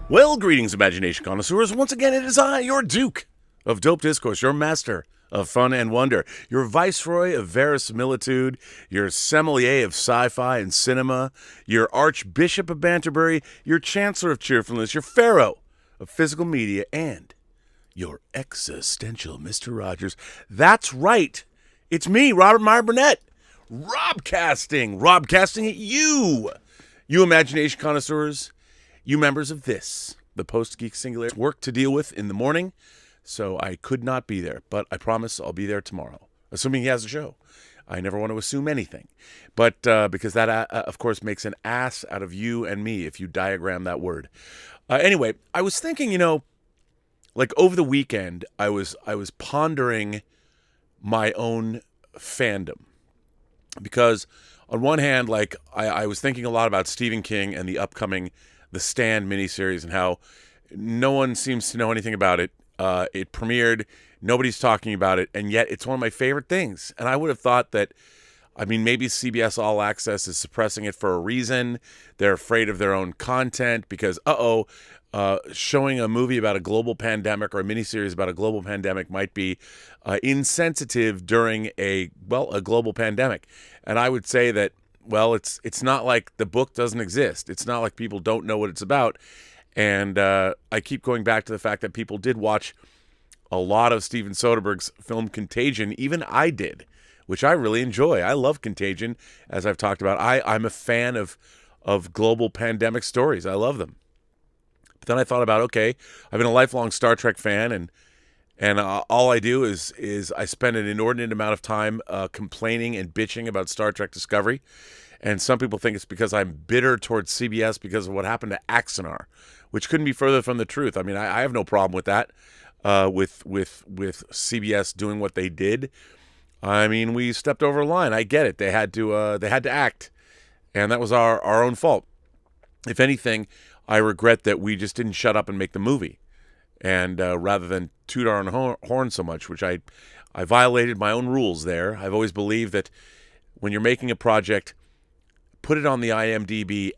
Well, greetings, imagination connoisseurs. Once again, it is I, your Duke of Dope Discourse, your master of fun and wonder, your viceroy of verisimilitude, your sommelier of sci-fi and cinema, your archbishop of Banterbury, your chancellor of cheerfulness, your pharaoh of physical media, and your existential Mr. Rogers. That's right. It's me, Robert Meyer Burnett. Robcasting at you. You imagination connoisseurs. You members of this, the Post-Geek Singularity, work to deal with in the morning, so I could not be there, but I promise I'll be there tomorrow, assuming he has a show. I never want to assume anything, but because that, of course, makes an ass out of you and me if you diagram that word. Anyway, I was thinking, like over the weekend, I was pondering my own fandom, because on one hand, like I was thinking a lot about Stephen King and the upcoming The Stand miniseries and how no one seems to know anything about it. It premiered, nobody's talking about it, and yet it's one of my favorite things. And I would have thought that, maybe CBS All Access is suppressing it for a reason. They're afraid of their own content because, showing a movie about a global pandemic or a miniseries about a global pandemic might be insensitive during a global pandemic. And I would say that, well, it's not like the book doesn't exist. It's not like people don't know what it's about. And I keep going back to the fact that people did watch a lot of Steven Soderbergh's film Contagion. Even I did, which I really enjoy. I love Contagion, as I've talked about. I'm a fan of global pandemic stories. I love them. But then I thought about, okay, I've been a lifelong Star Trek fan, and all I do is I spend an inordinate amount of time complaining and bitching about Star Trek Discovery. And some people think it's because I'm bitter towards CBS because of what happened to Axanar, which couldn't be further from the truth. I have no problem with that, with CBS doing what they did. We stepped over a line. I get it. They had to act, and that was our own fault. If anything, I regret that we just didn't shut up and make the movie. And rather than toot our own horn so much, which I violated my own rules there. I've always believed that when you're making a project, put it on the IMDb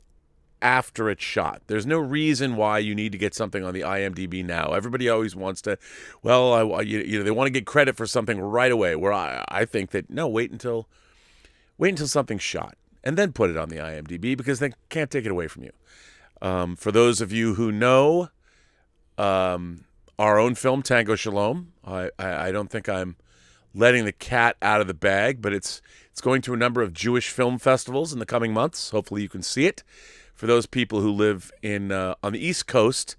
after it's shot. There's no reason why you need to get something on the IMDb now. Everybody always wants to, they want to get credit for something right away. Where I think that no, wait until something's shot and then put it on the IMDb, because they can't take it away from you. For those of you who know, our own film Tango Shalom, I don't think I'm letting the cat out of the bag, but it's going to a number of Jewish film festivals in the coming months. Hopefully you can see it. For those people who live on the East Coast,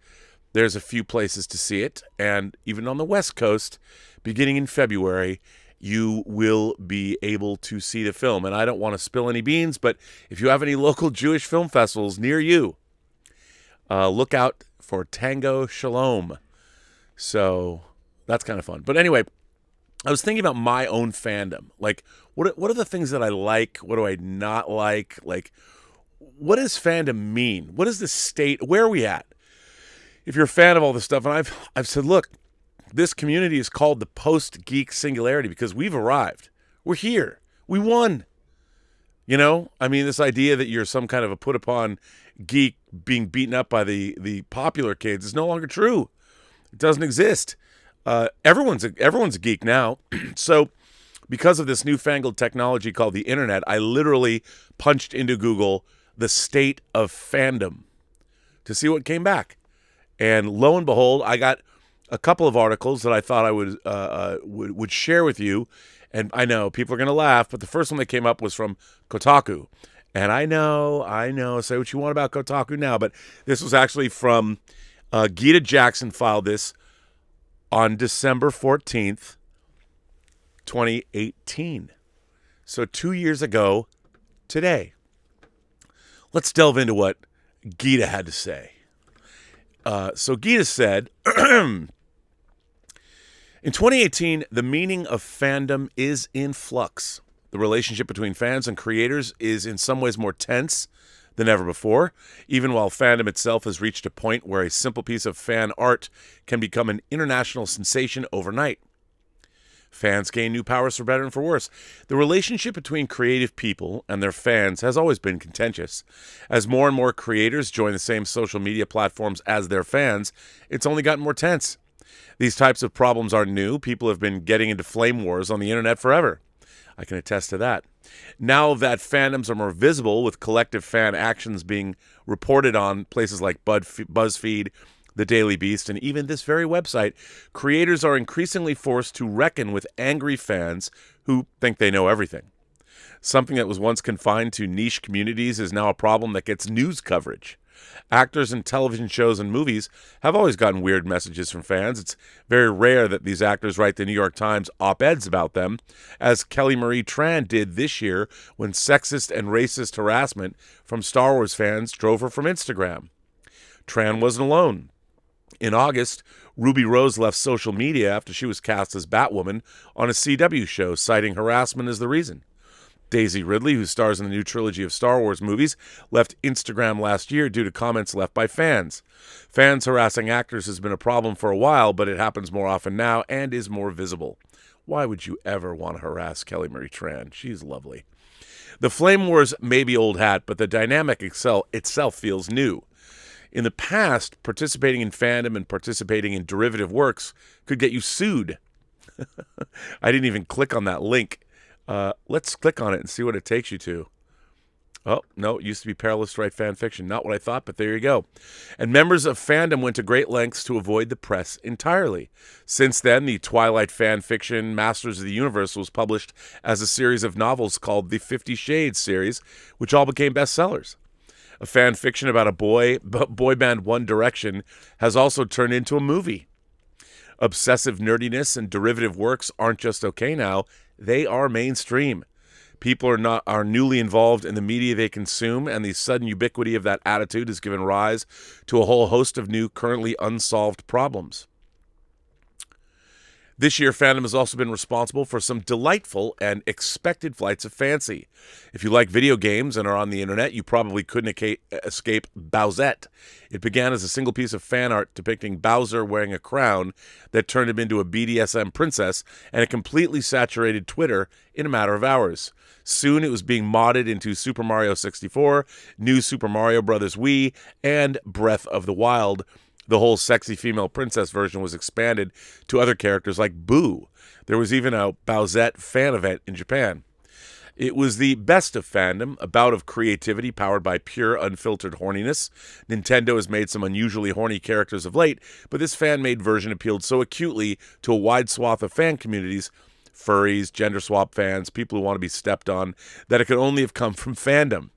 there's a few places to see it. And even on the West Coast, beginning in February, you will be able to see the film. And I don't want to spill any beans, but if you have any local Jewish film festivals near you, look out for Tango Shalom. So that's kind of fun. But anyway, I was thinking about my own fandom. Like, what are the things that I like? What do I not like? Like, what does fandom mean? What is the state? Where are we at? If you're a fan of all this stuff, and I've said, look, this community is called the Post-Geek Singularity because we've arrived. We're here. We won. This idea that you're some kind of a put-upon geek being beaten up by the popular kids is no longer true. It doesn't exist. Everyone's a geek now. So because of this newfangled technology called the internet, I literally punched into Google the state of fandom to see what came back. And lo and behold, I got a couple of articles that I thought I would share with you. And I know people are going to laugh, but the first one that came up was from Kotaku. And I know, say what you want about Kotaku now, but this was actually from Gita Jackson filed this on December 14th, 2018. So 2 years ago today. Let's delve into what Gita had to say. So Gita said, in 2018, the meaning of fandom is in flux. The relationship between fans and creators is in some ways more tense than ever before, even while fandom itself has reached a point where a simple piece of fan art can become an international sensation overnight. Fans gain new powers for better and for worse. The relationship between creative people and their fans has always been contentious. As more and more creators join the same social media platforms as their fans, it's only gotten more tense. These types of problems aren't new. People have been getting into flame wars on the internet forever. I can attest to that. Now that fandoms are more visible, with collective fan actions being reported on places like BuzzFeed, The Daily Beast, and even this very website, creators are increasingly forced to reckon with angry fans who think they know everything. Something that was once confined to niche communities is now a problem that gets news coverage. Actors in television shows and movies have always gotten weird messages from fans. It's very rare that these actors write the New York Times op-eds about them, as Kelly Marie Tran did this year when sexist and racist harassment from Star Wars fans drove her from Instagram. Tran wasn't alone. In August, Ruby Rose left social media after she was cast as Batwoman on a CW show, citing harassment as the reason. Daisy Ridley, who stars in the new trilogy of Star Wars movies, left Instagram last year due to comments left by fans. Fans harassing actors has been a problem for a while, but it happens more often now and is more visible. Why would you ever want to harass Kelly Marie Tran? She's lovely. The flame wars may be old hat, but the dynamic itself feels new. In the past, participating in fandom and participating in derivative works could get you sued. I didn't even click on that link. Let's click on it and see what it takes you to. Oh, no, it used to be perilous to write fan fiction. Not what I thought, but there you go. And members of fandom went to great lengths to avoid the press entirely. Since then, the Twilight fan fiction Masters of the Universe was published as a series of novels called the 50 Shades series, which all became bestsellers. A fan fiction about a boy band One Direction has also turned into a movie. Obsessive nerdiness and derivative works aren't just okay now, they are mainstream. People are newly involved in the media they consume, and the sudden ubiquity of that attitude has given rise to a whole host of new, currently unsolved problems. This year, fandom has also been responsible for some delightful and expected flights of fancy. If you like video games and are on the internet, you probably couldn't escape Bowsette. It began as a single piece of fan art depicting Bowser wearing a crown that turned him into a BDSM princess, and it completely saturated Twitter in a matter of hours. Soon it was being modded into Super Mario 64, New Super Mario Bros. Wii, and Breath of the Wild. The whole sexy female princess version was expanded to other characters like Boo. There was even a Bowsette fan event in Japan. It was the best of fandom, a bout of creativity powered by pure, unfiltered horniness. Nintendo has made some unusually horny characters of late, but this fan-made version appealed so acutely to a wide swath of fan communities, furries, gender swap fans, people who want to be stepped on, that it could only have come from fandom.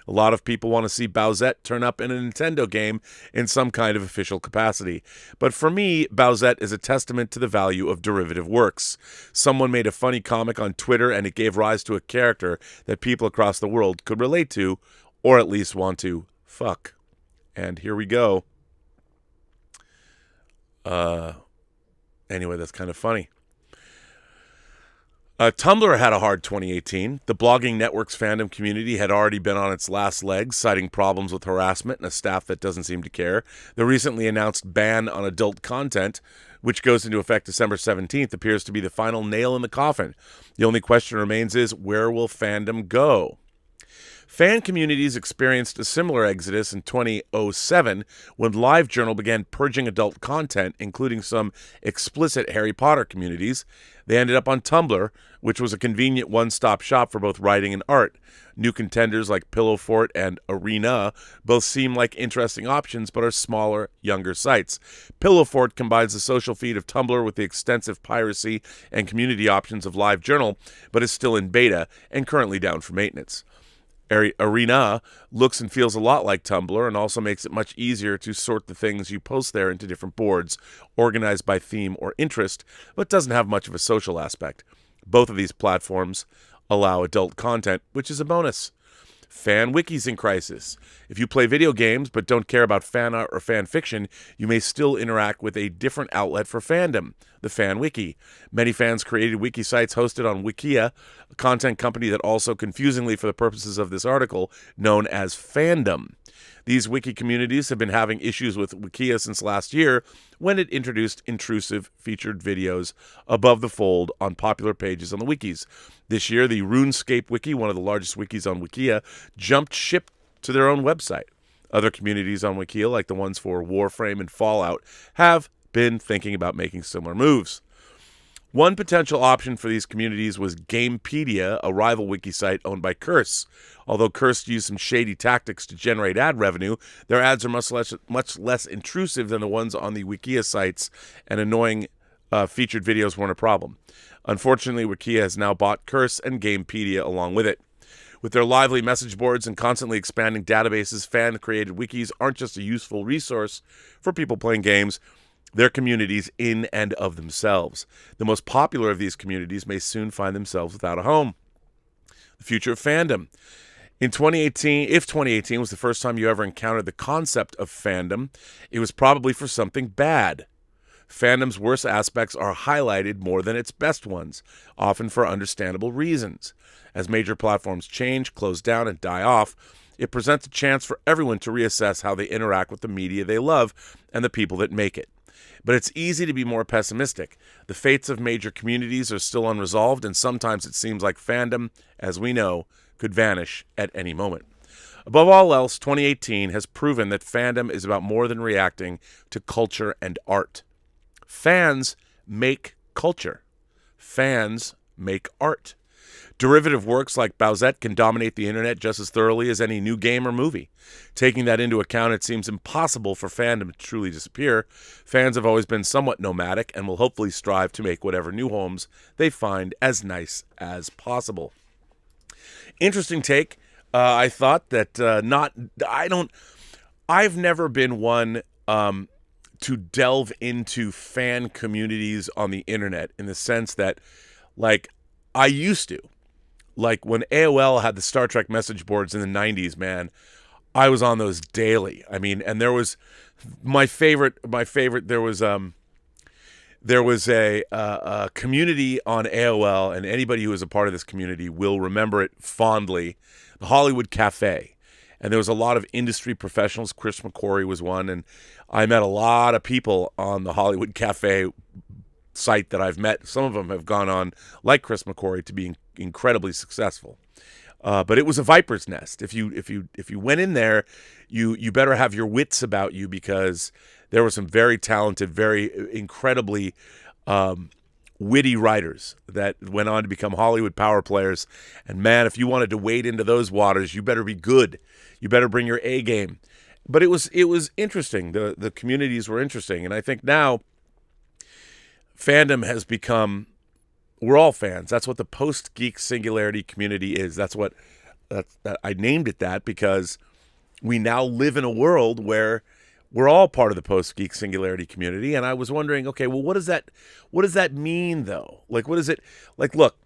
A lot of people want to see Bowsette turn up in a Nintendo game in some kind of official capacity. But for me, Bowsette is a testament to the value of derivative works. Someone made a funny comic on Twitter, and it gave rise to a character that people across the world could relate to, or at least want to fuck. And here we go. Anyway, that's kind of funny. Tumblr had a hard 2018. The blogging network's fandom community had already been on its last legs, citing problems with harassment and a staff that doesn't seem to care. The recently announced ban on adult content, which goes into effect December 17th, appears to be the final nail in the coffin. The only question remains is, where will fandom go? Fan communities experienced a similar exodus in 2007 when LiveJournal began purging adult content, including some explicit Harry Potter communities. They ended up on Tumblr, which was a convenient one-stop shop for both writing and art. New contenders like Pillow Fort and Arena both seem like interesting options, but are smaller, younger sites. Pillow Fort combines the social feed of Tumblr with the extensive piracy and community options of LiveJournal, but is still in beta and currently down for maintenance. Arena looks and feels a lot like Tumblr and also makes it much easier to sort the things you post there into different boards, organized by theme or interest, but doesn't have much of a social aspect. Both of these platforms allow adult content, which is a bonus. Fan Wiki's in crisis. If you play video games but don't care about fan art or fan fiction, you may still interact with a different outlet for fandom, the Fan Wiki. Many fans created wiki sites hosted on Wikia, a content company that also, confusingly for the purposes of this article, known as Fandom. These wiki communities have been having issues with Wikia since last year when it introduced intrusive featured videos above the fold on popular pages on the wikis. This year, the RuneScape wiki, one of the largest wikis on Wikia, jumped ship to their own website. Other communities on Wikia, like the ones for Warframe and Fallout, have been thinking about making similar moves. One potential option for these communities was Gamepedia, a rival wiki site owned by Curse. Although Curse used some shady tactics to generate ad revenue, their ads are much less intrusive than the ones on the Wikia sites, and annoying featured videos weren't a problem. Unfortunately, Wikia has now bought Curse and Gamepedia along with it. With their lively message boards and constantly expanding databases, fan-created wikis aren't just a useful resource for people playing games. They're communities in and of themselves. The most popular of these communities may soon find themselves without a home. The future of fandom. In 2018, if 2018 was the first time you ever encountered the concept of fandom, it was probably for something bad. Fandom's worst aspects are highlighted more than its best ones, often for understandable reasons. As major platforms change, close down, and die off, it presents a chance for everyone to reassess how they interact with the media they love and the people that make it. But it's easy to be more pessimistic. The fates of major communities are still unresolved, and sometimes it seems like fandom, as we know, could vanish at any moment. Above all else, 2018 has proven that fandom is about more than reacting to culture and art. Fans make culture. Fans make art. Derivative works like Bowsette can dominate the internet just as thoroughly as any new game or movie. Taking that into account, it seems impossible for fandom to truly disappear. Fans have always been somewhat nomadic and will hopefully strive to make whatever new homes they find as nice as possible. Interesting take. I thought that I've never been one to delve into fan communities on the internet in the sense that, like, I used to. Like when AOL had the Star Trek message boards in the 90s, man, I was on those daily. I mean, and there was my favorite, there was a community on AOL, and anybody who was a part of this community will remember it fondly, the Hollywood Cafe. And there was a lot of industry professionals. Chris McCormack was one, and I met a lot of people on the Hollywood Cafe site that I've met. Some of them have gone on, like Chris McCormack, to be incredibly successful. But it was a viper's nest. If you went in there, you better have your wits about you, because there were some very talented, very incredibly witty writers that went on to become Hollywood power players. And man, if you wanted to wade into those waters, you better be good. You better bring your A game. But it was interesting. The communities were interesting, and I think now fandom has become, we're all fans. That's what the Post-Geek Singularity community is. That I named it that because we now live in a world where we're all part of the Post-Geek Singularity community. And I was wondering, okay, well, what does that mean, though? Like, what is it? Like, look,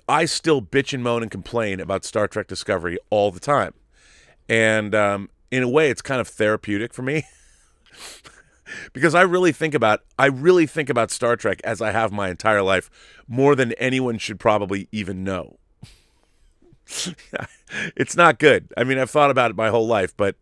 I still bitch and moan and complain about Star Trek Discovery all the time. And in a way, it's kind of therapeutic for me. Because I really think about Star Trek as I have my entire life, more than anyone should probably even know. It's not good. I mean, I've thought about it my whole life, but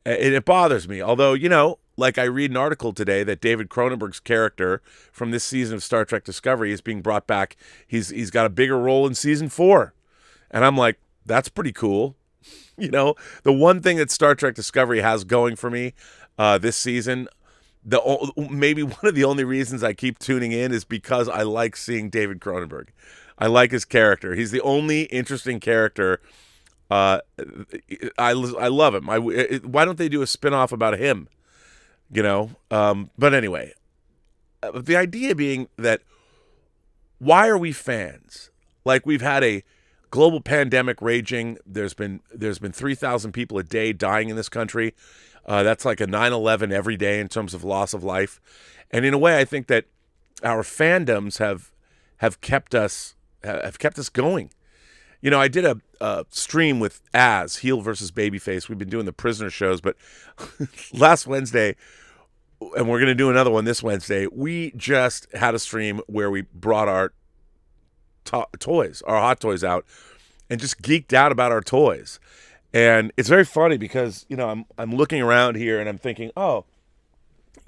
it bothers me. Although, like I read an article today that David Cronenberg's character from this season of Star Trek Discovery is being brought back. He's got a bigger role in season 4. And I'm like, that's pretty cool. The one thing that Star Trek Discovery has going for me this season, maybe one of the only reasons I keep tuning in is because I like seeing David Cronenberg. I like his character. He's the only interesting character. I love him. Why don't they do a spinoff about him? But anyway, the idea being that why are we fans? Like, we've had a global pandemic raging. There's been 3,000 people a day dying in this country. That's like a 9/11 every day in terms of loss of life. And in a way, I think that our fandoms have kept us going. I did a stream with Az, Heel versus Babyface. We've been doing the prisoner shows, but last Wednesday, and we're going to do another one this Wednesday, we just had a stream where we brought our toys, our hot toys out, and just geeked out about our toys. And it's very funny because, I'm looking around here and I'm thinking, oh,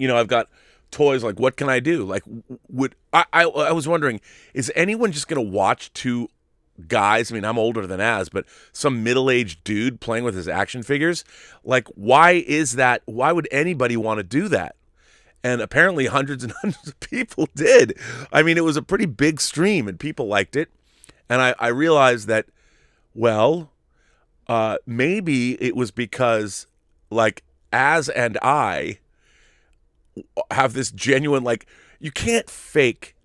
I've got toys. Like, what can I do? Like, I was wondering, is anyone just going to watch two guys? I mean, I'm older than Az, but some middle-aged dude playing with his action figures? Like, why is that? Why would anybody want to do that? And apparently hundreds and hundreds of people did. I mean, it was a pretty big stream and people liked it. And I realized that, well, maybe it was because, like, Az and I have this genuine, like, you can't fake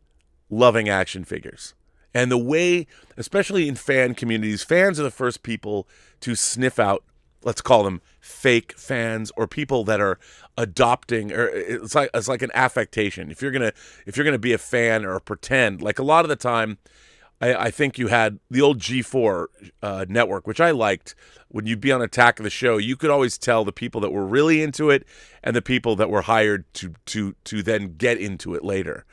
loving action figures. And the way, especially in fan communities, fans are the first people to sniff out, let's call them fake fans, or people that are adopting, or it's like an affectation. If you're gonna be a fan or pretend, like a lot of the time, I think you had the old G4 network, which I liked. When you'd be on Attack of the Show, you could always tell the people that were really into it and the people that were hired to then get into it later.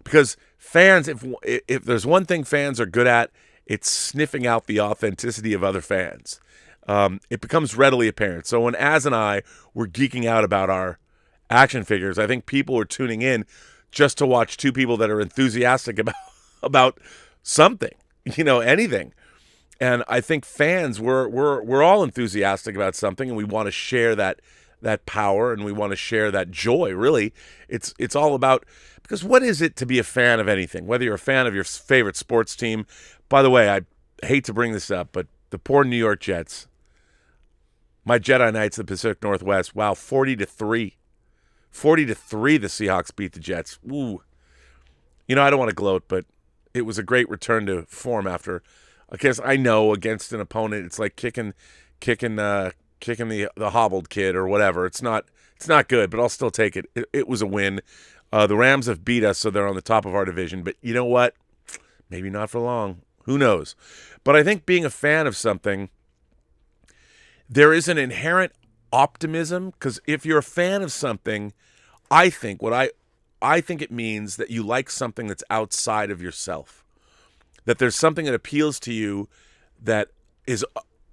Because fans, if there's one thing fans are good at, it's sniffing out the authenticity of other fans. It becomes readily apparent. So when Az and I were geeking out about our action figures, I think people were tuning in just to watch two people that are enthusiastic about something, anything. And I think fans, we're all enthusiastic about something, and we want to share that power, and we want to share that joy. Really, it's all about, because what is it to be a fan of anything? Whether you're a fan of your favorite sports team. By the way, I hate to bring this up, but the poor New York Jets, my Jedi Knights of the Pacific Northwest, wow, 40-3. 40-3 the Seahawks beat the Jets. Ooh. I don't want to gloat, but it was a great return to form after, I guess, I know, against an opponent, it's like kicking the hobbled kid or whatever. It's not good, but I'll still take it. It was a win. The Rams have beat us, so they're on the top of our division. But you know what? Maybe not for long. Who knows? But I think being a fan of something, there is an inherent optimism, because if you're a fan of something, I think it means that you like something that's outside of yourself. That there's something that appeals to you that is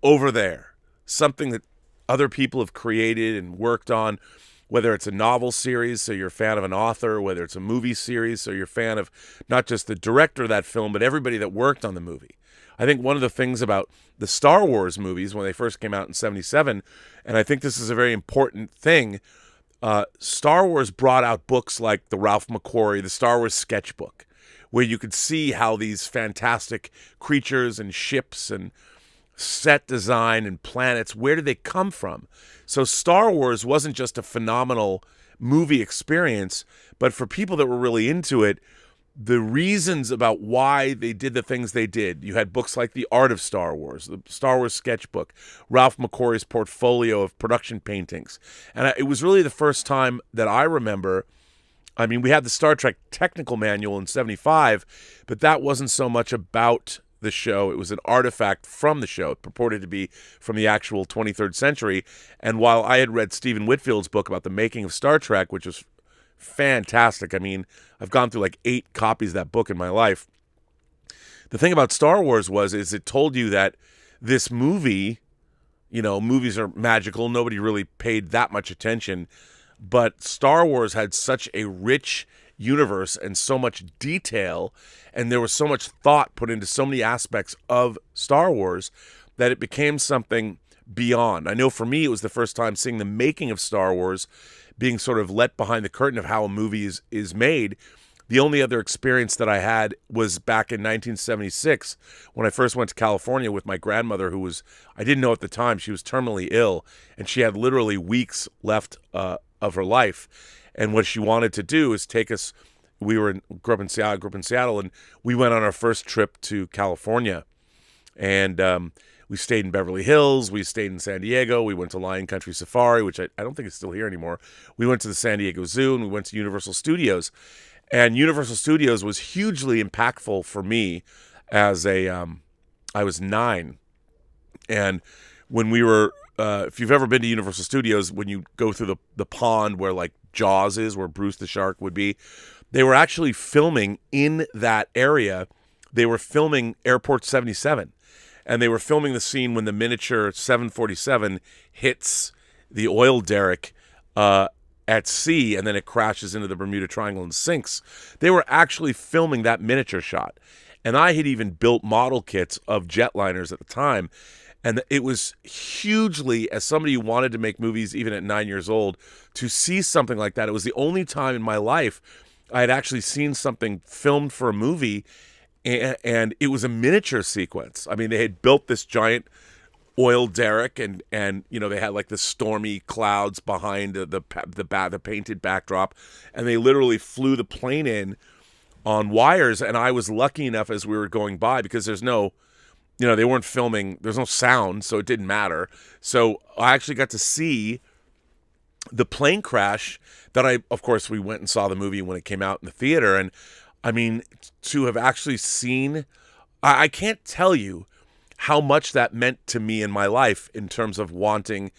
over there. Something that other people have created and worked on, whether it's a novel series, so you're a fan of an author, whether it's a movie series, so you're a fan of not just the director of that film, but everybody that worked on the movie. I think one of the things about the Star Wars movies when they first came out in 1977, and I think this is a very important thing, Star Wars brought out books like the Ralph McQuarrie, the Star Wars Sketchbook, where you could see how these fantastic creatures and ships and set design and planets, where did they come from? So Star Wars wasn't just a phenomenal movie experience, but for people that were really into it, the reasons about why they did the things they did. You had books like The Art of Star Wars, the Star Wars Sketchbook, Ralph McQuarrie's portfolio of production paintings. And it was really the first time that I remember. I mean, we had the Star Trek technical manual in 1975, but that wasn't so much about the show. It was an artifact from the show. It purported to be from the actual 23rd century. And while I had read Stephen Whitfield's book about the making of Star Trek, which was fantastic. I mean, I've gone through like 8 copies of that book in my life. The thing about Star Wars is it told you that this movie, movies are magical. Nobody really paid that much attention. But Star Wars had such a rich universe and so much detail, and there was so much thought put into so many aspects of Star Wars that it became something beyond. I know for me, it was the first time seeing the making of Star Wars, being sort of let behind the curtain of how a movie is made. The only other experience that I had was back in 1976 when I first went to California with my grandmother, who was, I didn't know at the time, she was terminally ill, and she had literally weeks left of her life. And what she wanted to do is take us, grew up in Seattle, and we went on our first trip to California. And we stayed in Beverly Hills. We stayed in San Diego. We went to Lion Country Safari, which I don't think is still here anymore. We went to the San Diego Zoo, and we went to Universal Studios. And Universal Studios was hugely impactful for me as I was 9. And when we were, if you've ever been to Universal Studios, when you go through the pond where like Jaws is, where Bruce the Shark would be, they were actually filming in that area. They were filming Airport 77. and they were filming the scene when the miniature 747 hits the oil derrick at sea, and then it crashes into the Bermuda Triangle and sinks. They were actually filming that miniature shot. And I had even built model kits of jetliners at the time. And it was hugely, as somebody who wanted to make movies even at 9 years old, to see something like that. It was the only time in my life I had actually seen something filmed for a movie, and it was a miniature sequence. I mean, they had built this giant oil derrick, and they had like the stormy clouds behind the painted backdrop, and they literally flew the plane in on wires. And I was lucky enough as we were going by, because there's no, they weren't filming, there's no sound, so it didn't matter. So I actually got to see the plane crash of course, we went and saw the movie when it came out in the theater. And I mean, to have actually seen, I can't tell you how much that meant to me in my life in terms of wanting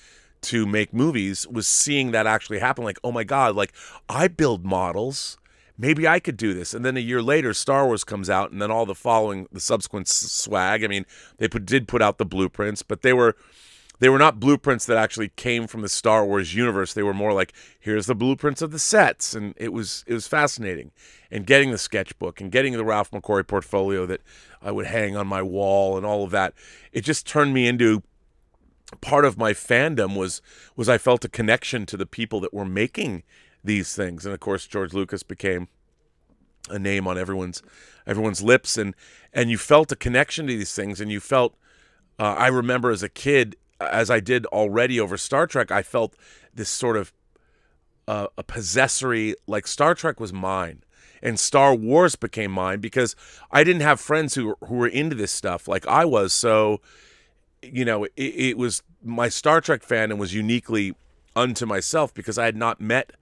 to make movies, was seeing that actually happen. Like, oh my God, like, I build models. Maybe I could do this. And then a year later, Star Wars comes out, and then all the subsequent swag. I mean, they did put out the blueprints, but they were not blueprints that actually came from the Star Wars universe. They were more like, here's the blueprints of the sets. And it was fascinating. And getting the sketchbook and getting the Ralph McCormack portfolio that I would hang on my wall and all of that, it just turned me into part of my fandom. Was I felt a connection to the people that were making these things. And of course, George Lucas became a name on everyone's lips, and you felt a connection to these things. And you felt, I remember as a kid, as I did already over Star Trek, I felt this sort of a possessory, like Star Trek was mine. And Star Wars became mine because I didn't have friends who were into this stuff like I was. So, it was, my Star Trek fandom was uniquely unto myself, because I had not met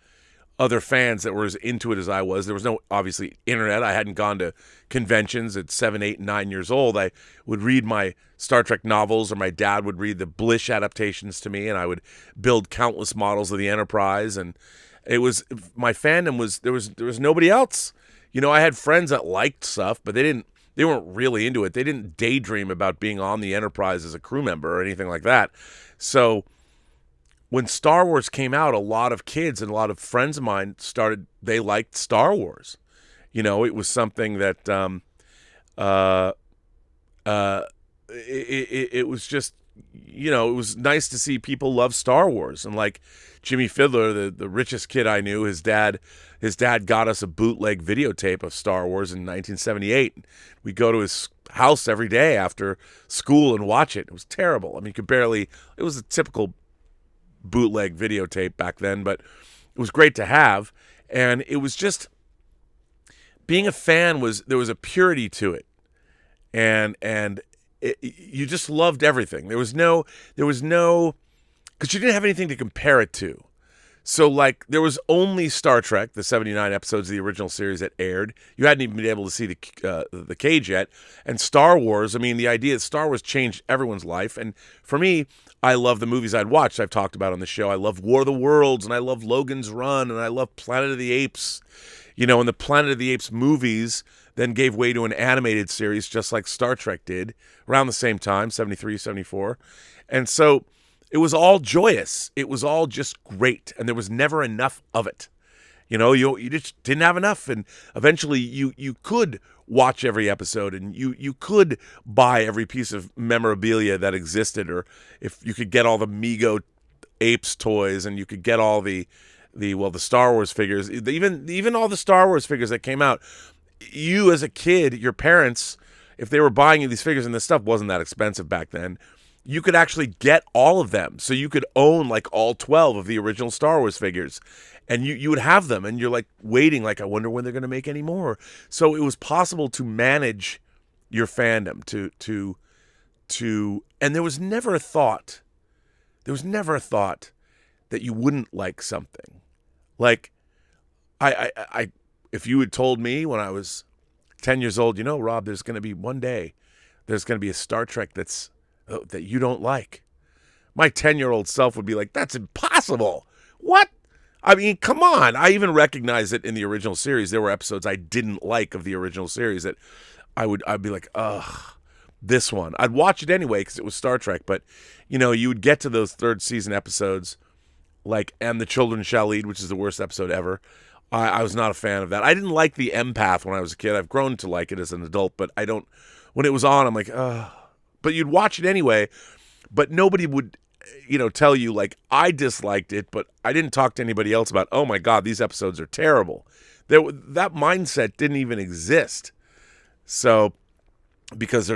other fans that were as into it as I was. There was no, obviously, internet. I hadn't gone to conventions at 7, 8, 9 years old. I would read my Star Trek novels, or my dad would read the Blish adaptations to me, and I would build countless models of the Enterprise. And it was, my fandom was, there was nobody else. I had friends that liked stuff, but they weren't really into it. They didn't daydream about being on the Enterprise as a crew member or anything like that. So when Star Wars came out, a lot of kids and a lot of friends of mine they liked Star Wars. It was something that it was just, it was nice to see people love Star Wars. And like Jimmy Fiddler, the richest kid I knew, his dad got us a bootleg videotape of Star Wars in 1978. We'd go to his house every day after school and watch it. It was terrible. I mean, it was a typical bootleg videotape back then, but it was great to have. And it was just, being a fan there was a purity to it. And you just loved everything. There was no, because you didn't have anything to compare it to. So, like, there was only Star Trek, the 79 episodes of the original series that aired. You hadn't even been able to see the cage yet. And Star Wars, I mean, the idea that Star Wars changed everyone's life. And for me, I love the movies I'd watched. I've talked about on the show. I love War of the Worlds, and I love Logan's Run, and I love Planet of the Apes. And the Planet of the Apes movies then gave way to an animated series, just like Star Trek did, around the same time, 73, 74. And so it was all joyous. It was all just great, and there was never enough of it. You just didn't have enough, and eventually you could watch every episode, and you could buy every piece of memorabilia that existed, or if you could get all the Mego Apes toys, and you could get all the Star Wars figures, even all the Star Wars figures that came out. You as a kid, your parents, if they were buying you these figures, and this stuff wasn't that expensive back then, you could actually get all of them. So you could own like all 12 of the original Star Wars figures, and you would have them, and you're like waiting, like, I wonder when they're going to make any more. So it was possible to manage your fandom and there was never a thought that you wouldn't like something. Like, I if you had told me when I was 10 years old, Rob, there's going to be one day, there's going to be a Star Trek that you don't like, my 10-year-old self would be like, that's impossible. What? I mean, come on. I even recognize it in the original series. There were episodes I didn't like of the original series that I'd be like, ugh. this one. I'd watch it anyway because it was Star Trek, but, you would get to those third season episodes, like And the Children Shall Lead, which is the worst episode ever. I was not a fan of that. I didn't like the empath when I was a kid. I've grown to like it as an adult, but when it was on, I'm like, ugh. But you'd watch it anyway, but nobody would, tell you, like, I disliked it, but I didn't talk to anybody else about, oh my God, these episodes are terrible. That mindset didn't even exist. So, because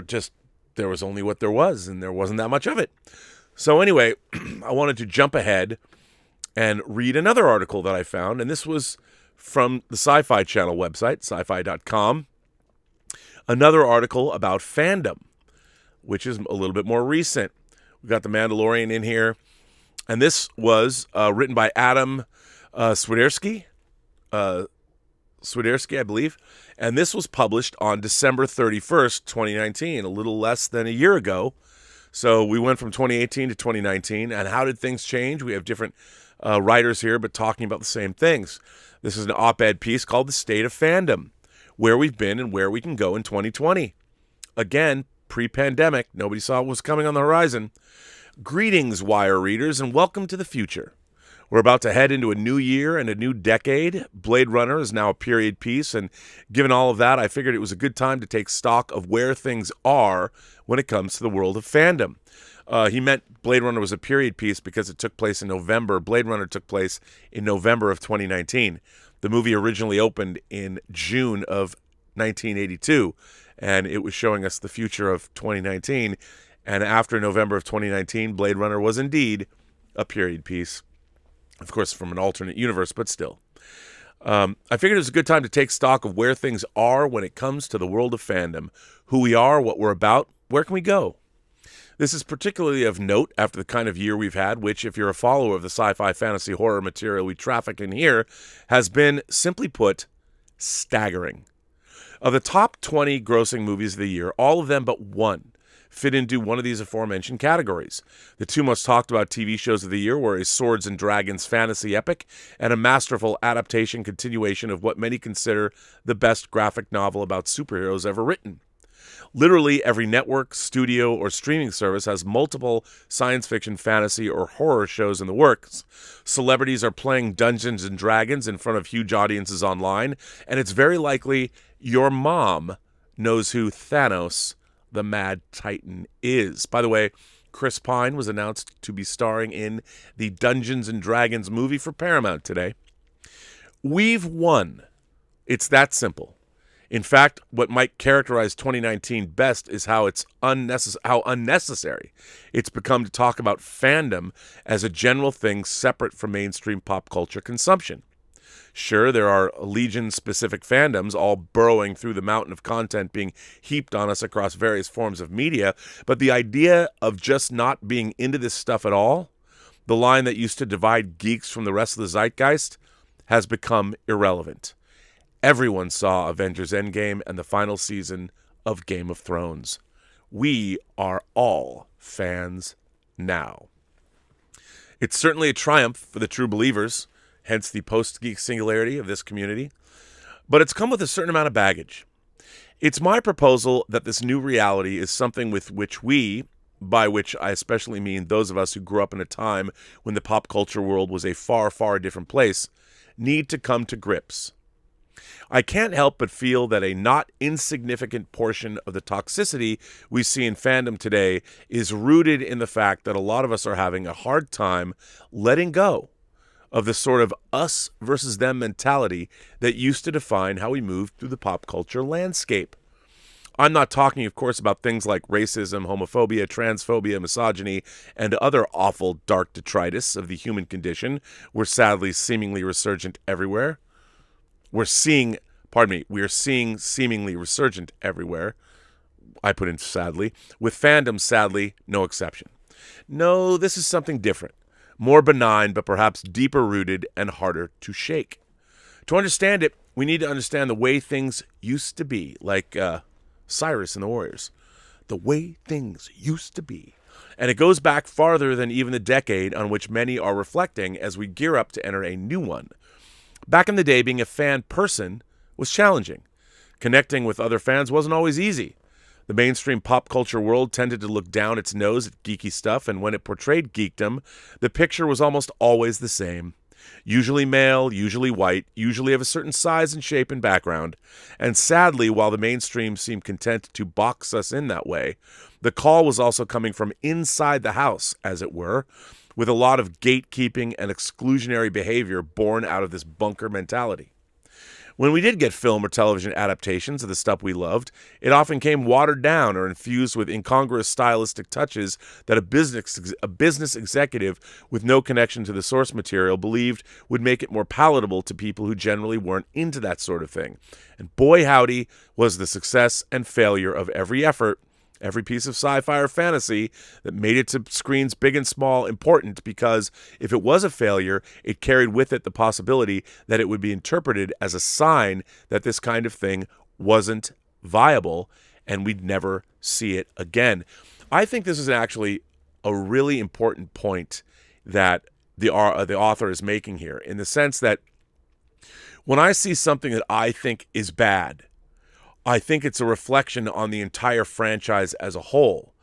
there was only what there was, and there wasn't that much of it. So anyway, I wanted to jump ahead and read another article that I found, and this was from the Sci-Fi Channel website, sci-fi.com. Another article about fandom, which is a little bit more recent. We've got the Mandalorian in here, and this was written by Adam Swiderski, I believe, and this was published on December 31st, 2019, a little less than a year ago. So we went from 2018 to 2019, and how did things change? We have different writers here, but talking about the same things. This is an op-ed piece called The State of Fandom, where we've been and where we can go in 2020. Again, pre-pandemic, nobody saw what was coming on the horizon. Greetings, Wire readers, and welcome to the future. We're about to head into a new year and a new decade. Blade Runner is now a period piece, and given all of that, I figured it was a good time to take stock of where things are when it comes to the world of fandom. He meant Blade Runner was a period piece because it took place in November. Blade Runner took place in November of 2019. The movie originally opened in June of 1982, and it was showing us the future of 2019. And after November of 2019, Blade Runner was indeed a period piece. Of course, from an alternate universe, but still. I figured it was a good time to take stock of where things are when it comes to the world of fandom. Who we are, what we're about, where can we go? This is particularly of note after the kind of year we've had, which, if you're a follower of the sci-fi fantasy horror material we traffic in here, has been, simply put, staggering. Of the top 20 grossing movies of the year, all of them but one fit into one of these aforementioned categories. The two most talked about TV shows of the year were a Swords and Dragons fantasy epic and a masterful adaptation continuation of what many consider the best graphic novel about superheroes ever written. Literally every network, studio, or streaming service has multiple science fiction, fantasy, or horror shows in the works. Celebrities are playing Dungeons and Dragons in front of huge audiences online, and it's very likely your mom knows who Thanos, the Mad Titan, is. By the way, Chris Pine was announced to be starring in the Dungeons and Dragons movie for Paramount today. We've won. It's that simple. In fact, what might characterize 2019 best is how unnecessary it's become to talk about fandom as a general thing separate from mainstream pop culture consumption. Sure, there are Legion-specific fandoms all burrowing through the mountain of content being heaped on us across various forms of media, but the idea of just not being into this stuff at all, the line that used to divide geeks from the rest of the zeitgeist, has become irrelevant. Everyone saw Avengers Endgame and the final season of Game of Thrones. We are all fans now. It's certainly a triumph for the true believers, hence the post-Geek Singularity of this community, but it's come with a certain amount of baggage. It's my proposal that this new reality is something with which we, by which I especially mean those of us who grew up in a time when the pop culture world was a far, far different place, need to come to grips. I can't help but feel that a not insignificant portion of the toxicity we see in fandom today is rooted in the fact that a lot of us are having a hard time letting go of the sort of us versus them mentality that used to define how we moved through the pop culture landscape. I'm not talking, of course, about things like racism, homophobia, transphobia, misogyny, and other awful dark detritus of the human condition. We're sadly seemingly resurgent everywhere. We are seeing seemingly resurgent everywhere. I put in sadly. With fandom, sadly, no exception. No, this is something different. More benign, but perhaps deeper rooted and harder to shake. To understand it, we need to understand the way things used to be, like Cyrus and the Warriors. The way things used to be. And it goes back farther than even the decade on which many are reflecting as we gear up to enter a new one. Back in the day, being a fan person was challenging. Connecting with other fans wasn't always easy. The mainstream pop culture world tended to look down its nose at geeky stuff, and when it portrayed geekdom, the picture was almost always the same. Usually male, usually white, usually of a certain size and shape and background. And sadly, while the mainstream seemed content to box us in that way, the call was also coming from inside the house, as it were, with a lot of gatekeeping and exclusionary behavior born out of this bunker mentality. When we did get film or television adaptations of the stuff we loved, it often came watered down or infused with incongruous stylistic touches that a business executive with no connection to the source material believed would make it more palatable to people who generally weren't into that sort of thing. And boy howdy was the success and failure of every effort, every piece of sci-fi or fantasy that made it to screens big and small important, because if it was a failure, it carried with it the possibility that it would be interpreted as a sign that this kind of thing wasn't viable and we'd never see it again. I think this is actually a really important point that the author is making here, in the sense that when I see something that I think is bad, I think it's a reflection on the entire franchise as a whole.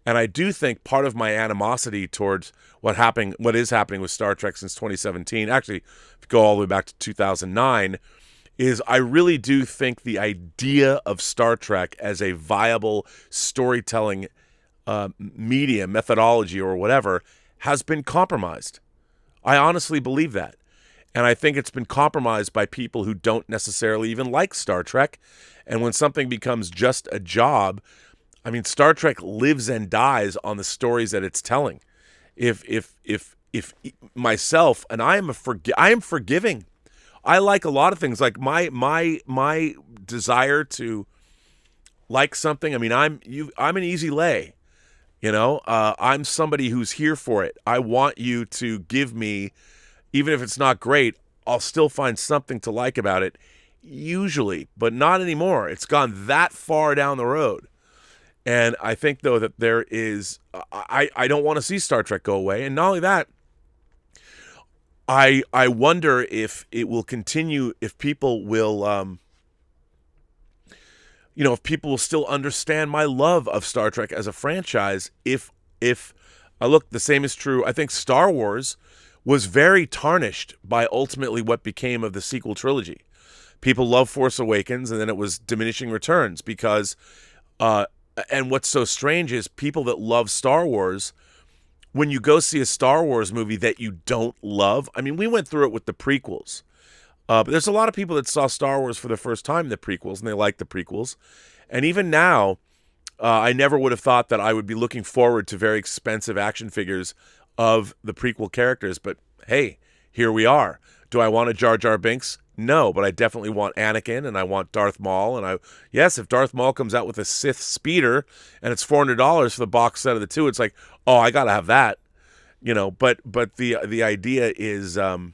And I do think part of my animosity towards what is happening with Star Trek since 2017, actually, if you go all the way back to 2009, is I really do think the idea of Star Trek as a viable storytelling media, methodology, or whatever, has been compromised. I honestly believe that. And I think it's been compromised by people who don't necessarily even like Star Trek. And when something becomes just a job, I mean, Star Trek lives and dies on the stories that it's telling. If myself, and I am forgiving. I like a lot of things. Like my desire to like something. I mean, I'm an easy lay. I'm somebody who's here for it. I want you to give me, even if it's not great, I'll still find something to like about it, usually, but not anymore. It's gone that far down the road. And I think, though, that there is, I don't want to see Star Trek go away. And not only that, I wonder if it will continue, if people will, if people will still understand my love of Star Trek as a franchise. If look, the same is true. I think Star Wars was very tarnished by ultimately what became of the sequel trilogy. People love Force Awakens, and then it was diminishing returns because, and what's so strange is people that love Star Wars, when you go see a Star Wars movie that you don't love, I mean, we went through it with the prequels, but there's a lot of people that saw Star Wars for the first time in the prequels, and they like the prequels. And even now, I never would have thought that I would be looking forward to very expensive action figures of the prequel characters, but hey, here we are. Do I want a Jar Jar Binks? No, but I definitely want Anakin, and I want Darth Maul, and yes, if Darth Maul comes out with a Sith speeder and it's $400 for the box set of the two, it's like, oh, I gotta have that, But the idea is, that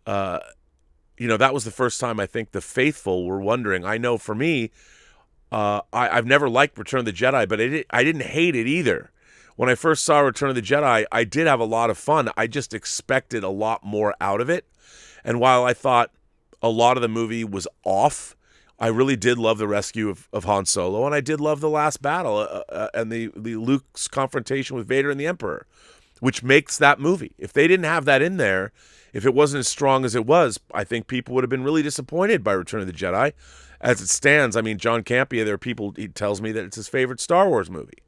was the first time I think the faithful were wondering. I know for me, I've never liked Return of the Jedi, but I didn't hate it either. When I first saw Return of the Jedi, I did have a lot of fun. I just expected a lot more out of it. And while I thought a lot of the movie was off, I really did love the rescue of Han Solo, and I did love the last battle and the Luke's confrontation with Vader and the Emperor, which makes that movie. If they didn't have that in there, if it wasn't as strong as it was, I think people would have been really disappointed by Return of the Jedi. As it stands, I mean, John Campea, there are people, he tells me that it's his favorite Star Wars movie.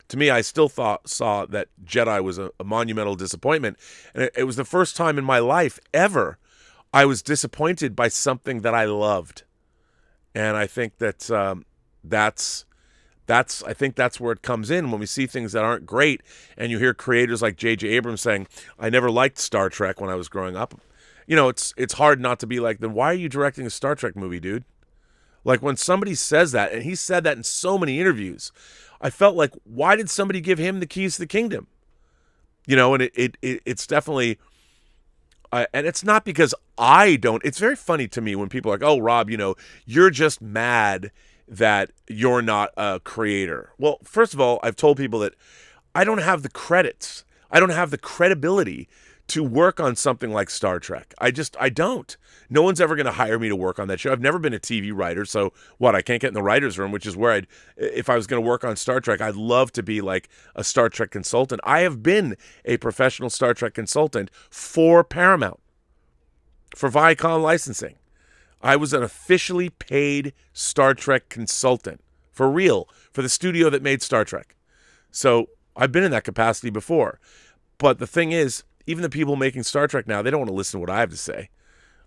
To me, I still saw that Jedi was a monumental disappointment. And it was the first time in my life ever I was disappointed by something that I loved. And I think that that's where it comes in when we see things that aren't great. And you hear creators like J.J. Abrams saying, I never liked Star Trek when I was growing up. It's hard not to be like, then why are you directing a Star Trek movie, dude? Like when somebody says that, and he said that in so many interviews, I felt like, why did somebody give him the keys to the kingdom? And it's definitely, and it's not because I don't. It's very funny to me when people are like, oh, Rob, you're just mad that you're not a creator. Well, first of all, I've told people that I don't have the credits. I don't have the credibility to work on something like Star Trek. I don't. No one's ever going to hire me to work on that show. I've never been a TV writer, so what? I can't get in the writer's room, which is where if I was going to work on Star Trek, I'd love to be like a Star Trek consultant. I have been a professional Star Trek consultant for Paramount, for Viacom licensing. I was an officially paid Star Trek consultant, for real, for the studio that made Star Trek. So I've been in that capacity before. But the thing is, even the people making Star Trek now, they don't want to listen to what I have to say.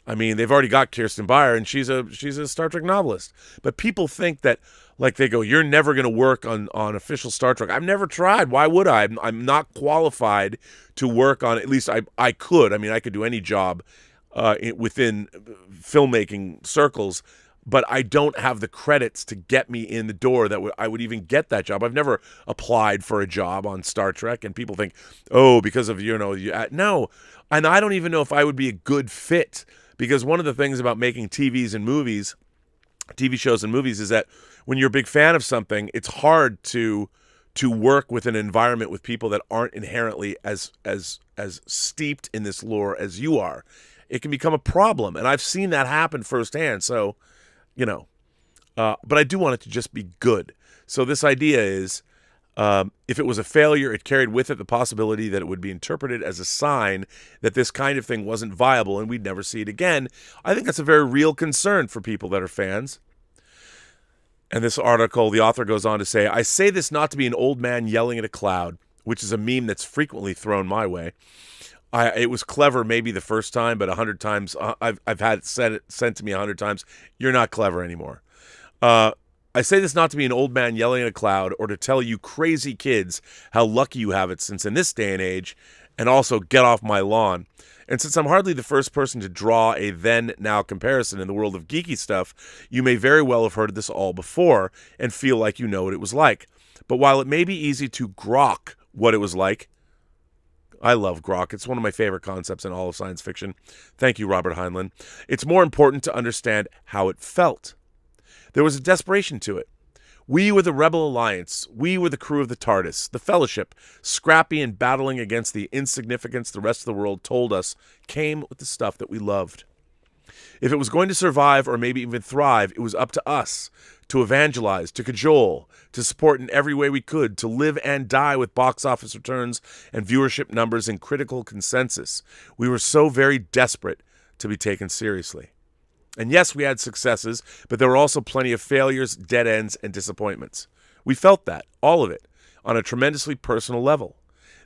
I mean, they've already got Kirsten Beyer, and she's a Star Trek novelist. But people think that, like, they go, you're never going to work on official Star Trek. I've never tried. Why would I? I'm not qualified to work on, at least I could. I mean, I could do any job within filmmaking circles, but I don't have the credits to get me in the door that I would even get that job. I've never applied for a job on Star Trek, and people think, oh, because of, no. And I don't even know if I would be a good fit, because one of the things about making TV shows and movies, is that when you're a big fan of something, it's hard to work with an environment with people that aren't inherently as steeped in this lore as you are. It can become a problem, and I've seen that happen firsthand. So, but I do want it to just be good. So this idea is, if it was a failure, it carried with it the possibility that it would be interpreted as a sign that this kind of thing wasn't viable and we'd never see it again. I think that's a very real concern for people that are fans. And this article, the author goes on to say, I say this not to be an old man yelling at a cloud, which is a meme that's frequently thrown my way. It was clever maybe the first time, but 100 times, I've had it sent to me 100 times, you're not clever anymore. I say this not to be an old man yelling at a cloud or to tell you crazy kids how lucky you have it, since in this day and age, and also get off my lawn. And since I'm hardly the first person to draw a then-now comparison in the world of geeky stuff, you may very well have heard of this all before and feel like you know what it was like. But while it may be easy to grok what it was like, I love grok. It's one of my favorite concepts in all of science fiction. Thank you, Robert Heinlein. It's more important to understand how it felt. There was a desperation to it. We were the Rebel Alliance. We were the crew of the TARDIS, the Fellowship, scrappy and battling against the insignificance the rest of the world told us came with the stuff that we loved. If it was going to survive or maybe even thrive, it was up to us to evangelize, to cajole, to support in every way we could, to live and die with box office returns and viewership numbers and critical consensus. We were so very desperate to be taken seriously. And yes, we had successes, but there were also plenty of failures, dead ends, and disappointments. We felt that, all of it, on a tremendously personal level.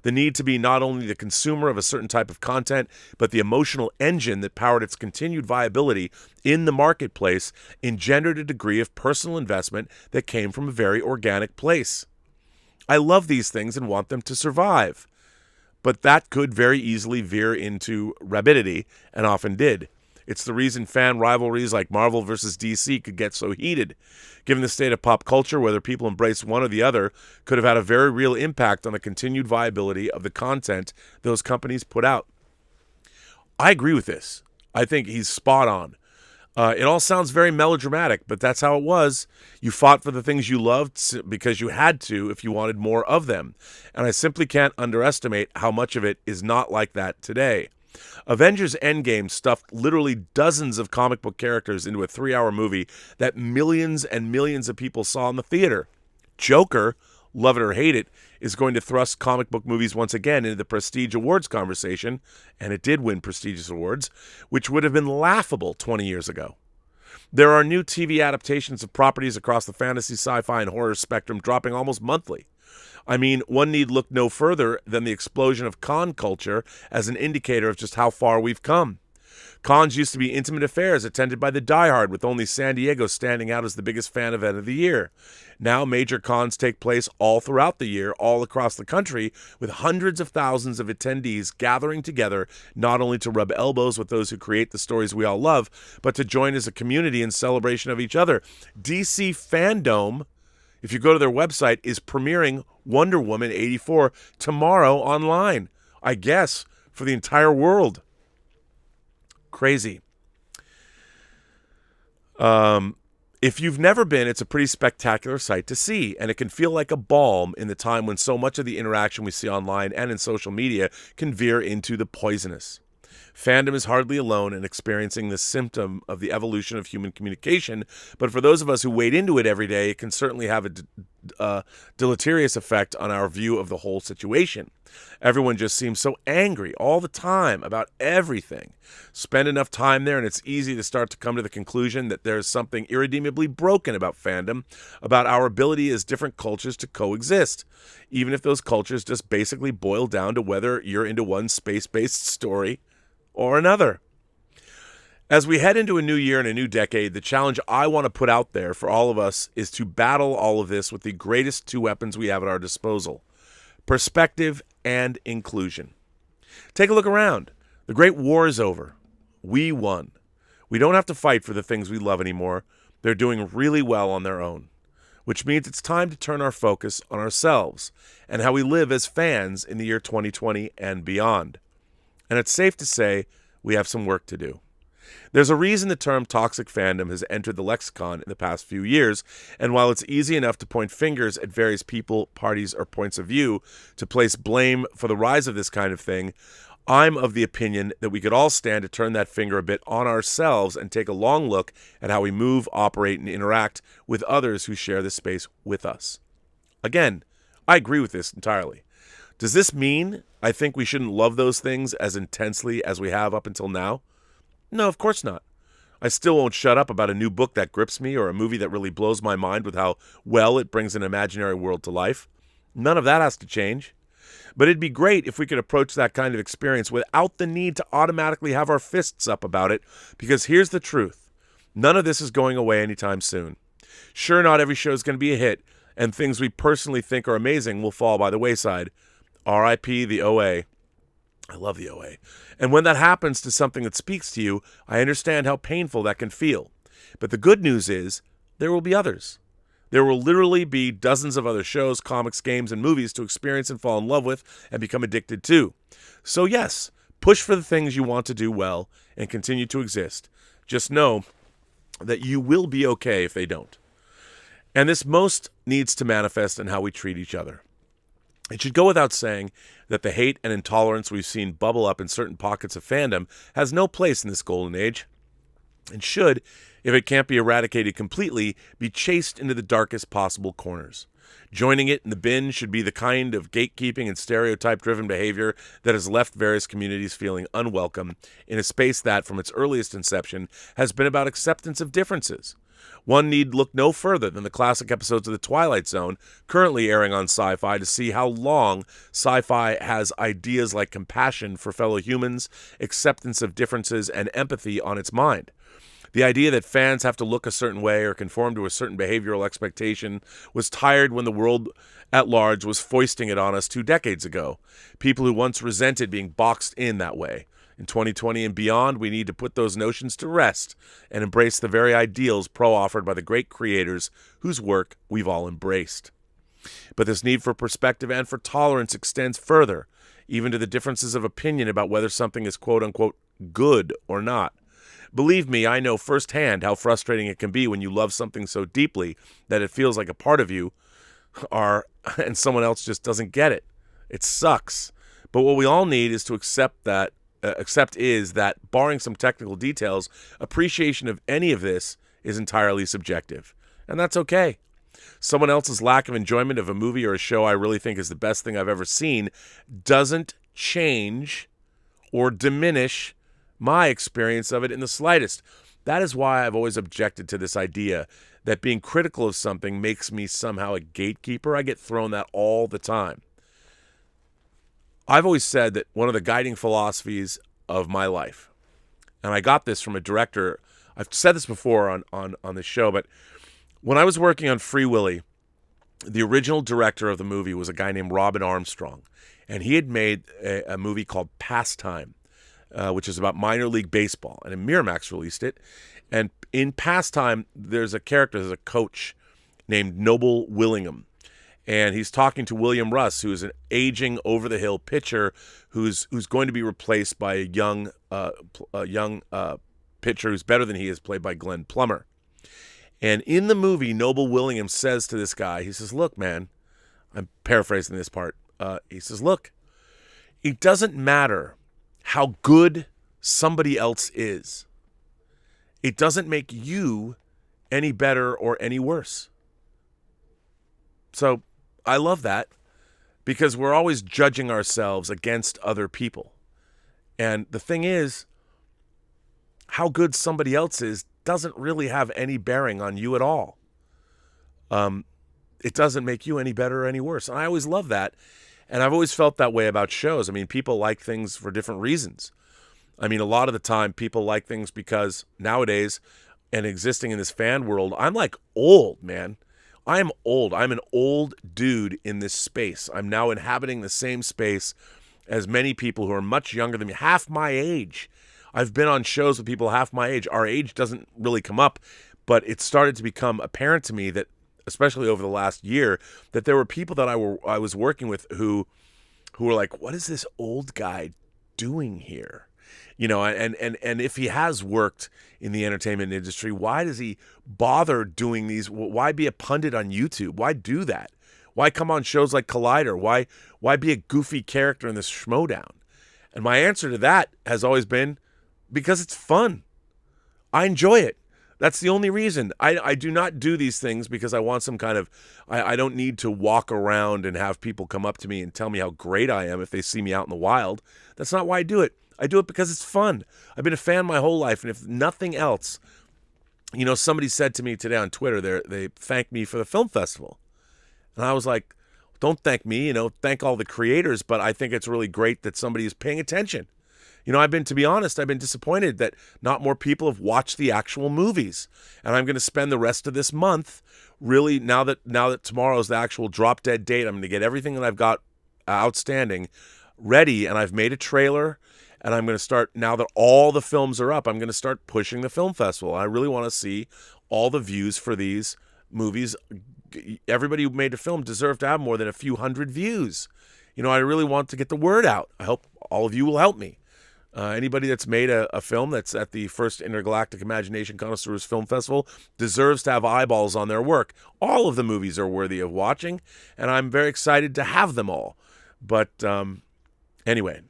The need to be not only the consumer of a certain type of content, but the emotional engine that powered its continued viability in the marketplace engendered a degree of personal investment that came from a very organic place. I love these things and want them to survive. But that could very easily veer into rabidity, and often did. It's the reason fan rivalries like Marvel versus DC could get so heated. Given the state of pop culture, whether people embrace one or the other could have had a very real impact on the continued viability of the content those companies put out. I agree with this. I think he's spot on. It all sounds very melodramatic, but that's how it was. You fought for the things you loved because you had to if you wanted more of them. And I simply can't underestimate how much of it is not like that today. Avengers Endgame stuffed literally dozens of comic book characters into a 3-hour movie that millions and millions of people saw in the theater. Joker, love it or hate it, is going to thrust comic book movies once again into the prestige awards conversation, and it did win prestigious awards, which would have been laughable 20 years ago. There are new TV adaptations of properties across the fantasy, sci-fi, and horror spectrum dropping almost monthly. I mean, one need look no further than the explosion of con culture as an indicator of just how far we've come. Cons used to be intimate affairs attended by the diehard, with only San Diego standing out as the biggest fan event of the year. Now major cons take place all throughout the year, all across the country, with hundreds of thousands of attendees gathering together, not only to rub elbows with those who create the stories we all love, but to join as a community in celebration of each other. DC Fandom, if you go to their website, is premiering Wonder Woman 84 tomorrow online, I guess, for the entire world. Crazy. If you've never been, it's a pretty spectacular sight to see, and it can feel like a balm in the time when so much of the interaction we see online and in social media can veer into the poisonous. Fandom is hardly alone in experiencing this symptom of the evolution of human communication, but for those of us who wade into it every day, it can certainly have a deleterious effect on our view of the whole situation. Everyone just seems so angry all the time about everything. Spend enough time there and it's easy to start to come to the conclusion that there's something irredeemably broken about fandom, about our ability as different cultures to coexist, even if those cultures just basically boil down to whether you're into one space-based story or another. As we head into a new year and a new decade, the challenge I want to put out there for all of us is to battle all of this with the greatest two weapons we have at our disposal: perspective and inclusion. Take a look around. The Great War is over. We won. We don't have to fight for the things we love anymore. They're doing really well on their own, which means it's time to turn our focus on ourselves and how we live as fans in the year 2020 and beyond. And it's safe to say we have some work to do. There's a reason the term toxic fandom has entered the lexicon in the past few years, and while it's easy enough to point fingers at various people, parties, or points of view to place blame for the rise of this kind of thing, I'm of the opinion that we could all stand to turn that finger a bit on ourselves and take a long look at how we move, operate, and interact with others who share this space with us. Again, I agree with this entirely. Does this mean I think we shouldn't love those things as intensely as we have up until now? No, of course not. I still won't shut up about a new book that grips me or a movie that really blows my mind with how well it brings an imaginary world to life. None of that has to change. But it'd be great if we could approach that kind of experience without the need to automatically have our fists up about it, because here's the truth. None of this is going away anytime soon. Sure, not every show is going to be a hit, and things we personally think are amazing will fall by the wayside. R.I.P. the OA. I love the OA. And when that happens to something that speaks to you, I understand how painful that can feel. But the good news is, there will be others. There will literally be dozens of other shows, comics, games, and movies to experience and fall in love with and become addicted to. So yes, push for the things you want to do well and continue to exist. Just know that you will be okay if they don't. And this most needs to manifest in how we treat each other. It should go without saying that the hate and intolerance we've seen bubble up in certain pockets of fandom has no place in this golden age, and should, if it can't be eradicated completely, be chased into the darkest possible corners. Joining it in the bin should be the kind of gatekeeping and stereotype-driven behavior that has left various communities feeling unwelcome in a space that, from its earliest inception, has been about acceptance of differences. One need look no further than the classic episodes of The Twilight Zone, currently airing on Sci-Fi, to see how long Sci-Fi has ideas like compassion for fellow humans, acceptance of differences, and empathy on its mind. The idea that fans have to look a certain way or conform to a certain behavioral expectation was tired when the world at large was foisting it on us 2 decades ago. People who once resented being boxed in that way. In 2020 and beyond, we need to put those notions to rest and embrace the very ideals pro-offered by the great creators whose work we've all embraced. But this need for perspective and for tolerance extends further, even to the differences of opinion about whether something is quote-unquote good or not. Believe me, I know firsthand how frustrating it can be when you love something so deeply that it feels like a part of you and someone else just doesn't get it. It sucks. But what we all need is to accept that, barring some technical details, appreciation of any of this is entirely subjective. And that's okay. Someone else's lack of enjoyment of a movie or a show I really think is the best thing I've ever seen doesn't change or diminish my experience of it in the slightest. That is why I've always objected to this idea that being critical of something makes me somehow a gatekeeper. I get thrown that all the time. I've always said that one of the guiding philosophies of my life, and I got this from a director, I've said this before on this show, but when I was working on Free Willy, the original director of the movie was a guy named Robin Armstrong, and he had made a movie called Pastime, which is about minor league baseball, and Miramax released it. And in Pastime, there's a coach named Noble Willingham, and he's talking to William Russ, who is an aging, over-the-hill pitcher who's going to be replaced by a young pitcher who's better than he is, played by Glenn Plummer. And in the movie, Noble Willingham says to this guy, he says, look, man, I'm paraphrasing this part. He says, look, it doesn't matter how good somebody else is. It doesn't make you any better or any worse. So I love that, because we're always judging ourselves against other people. And the thing is, how good somebody else is doesn't really have any bearing on you at all. It doesn't make you any better or any worse. And I always love that. And I've always felt that way about shows. I mean, people like things for different reasons. I mean, a lot of the time people like things because nowadays, and existing in this fan world, I'm like old, man. I am old. I'm an old dude in this space. I'm now inhabiting the same space as many people who are much younger than me, half my age. I've been on shows with people half my age. Our age doesn't really come up, but it started to become apparent to me that, especially over the last year, that there were people that I was working with who were like, what is this old guy doing here? You know, and if he has worked in the entertainment industry, why does he bother doing these? Why be a pundit on YouTube? Why do that? Why come on shows like Collider? Why be a goofy character in this Schmodown? And my answer to that has always been, because it's fun. I enjoy it. That's the only reason. I do not do these things because I want some kind of, I don't need to walk around and have people come up to me and tell me how great I am if they see me out in the wild. That's not why I do it. I do it because it's fun. I've been a fan my whole life, and if nothing else, you know, somebody said to me today on Twitter, they thanked me for the film festival. And I was like, don't thank me, you know, thank all the creators, but I think it's really great that somebody is paying attention. You know, to be honest, I've been disappointed that not more people have watched the actual movies. And I'm going to spend the rest of this month really, now that tomorrow is the actual drop dead date, I'm going to get everything that I've got outstanding ready, and I've made a trailer, and I'm going to start, now that all the films are up, I'm going to start pushing the film festival. I really want to see all the views for these movies. Everybody who made a film deserved to have more than a few hundred views. You know, I really want to get the word out. I hope all of you will help me. Anybody that's made a film that's at the first Intergalactic Imagination Connoisseurs Film Festival deserves to have eyeballs on their work. All of the movies are worthy of watching, and I'm very excited to have them all. But anyway,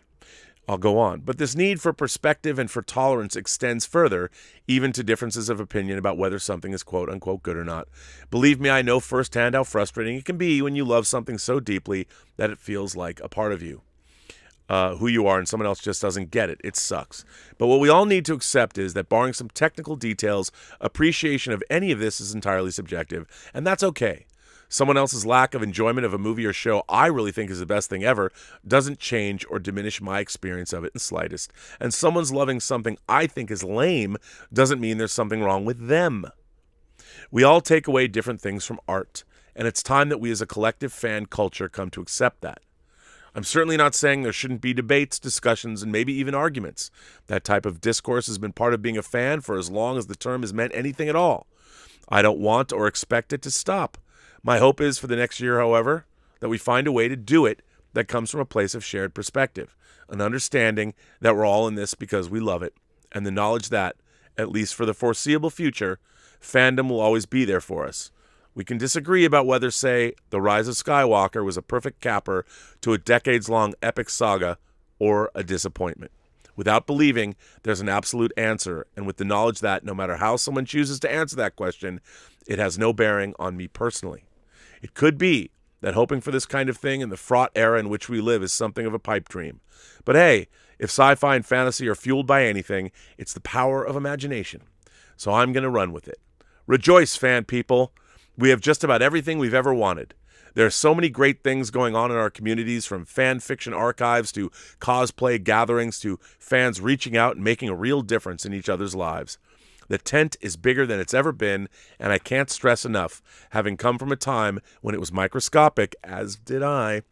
I'll go on. But this need for perspective and for tolerance extends further, even to differences of opinion about whether something is quote-unquote good or not. Believe me, I know firsthand how frustrating it can be when you love something so deeply that it feels like a part of you. Who you are, and someone else just doesn't get it. It sucks. But what we all need to accept is that, barring some technical details, appreciation of any of this is entirely subjective, and that's okay. Someone else's lack of enjoyment of a movie or show I really think is the best thing ever doesn't change or diminish my experience of it in the slightest. And someone's loving something I think is lame doesn't mean there's something wrong with them. We all take away different things from art, and it's time that we as a collective fan culture come to accept that. I'm certainly not saying there shouldn't be debates, discussions, and maybe even arguments. That type of discourse has been part of being a fan for as long as the term has meant anything at all. I don't want or expect it to stop. My hope is for the next year, however, that we find a way to do it that comes from a place of shared perspective, an understanding that we're all in this because we love it, and the knowledge that, at least for the foreseeable future, fandom will always be there for us. We can disagree about whether, say, The Rise of Skywalker was a perfect capper to a decades-long epic saga or a disappointment. Without believing there's an absolute answer, and with the knowledge that, no matter how someone chooses to answer that question, it has no bearing on me personally. It could be that hoping for this kind of thing in the fraught era in which we live is something of a pipe dream. But hey, if sci-fi and fantasy are fueled by anything, it's the power of imagination. So I'm going to run with it. Rejoice, fan people! We have just about everything we've ever wanted. There are so many great things going on in our communities, from fan fiction archives to cosplay gatherings to fans reaching out and making a real difference in each other's lives. The tent is bigger than it's ever been, and I can't stress enough, having come from a time when it was microscopic, as did I,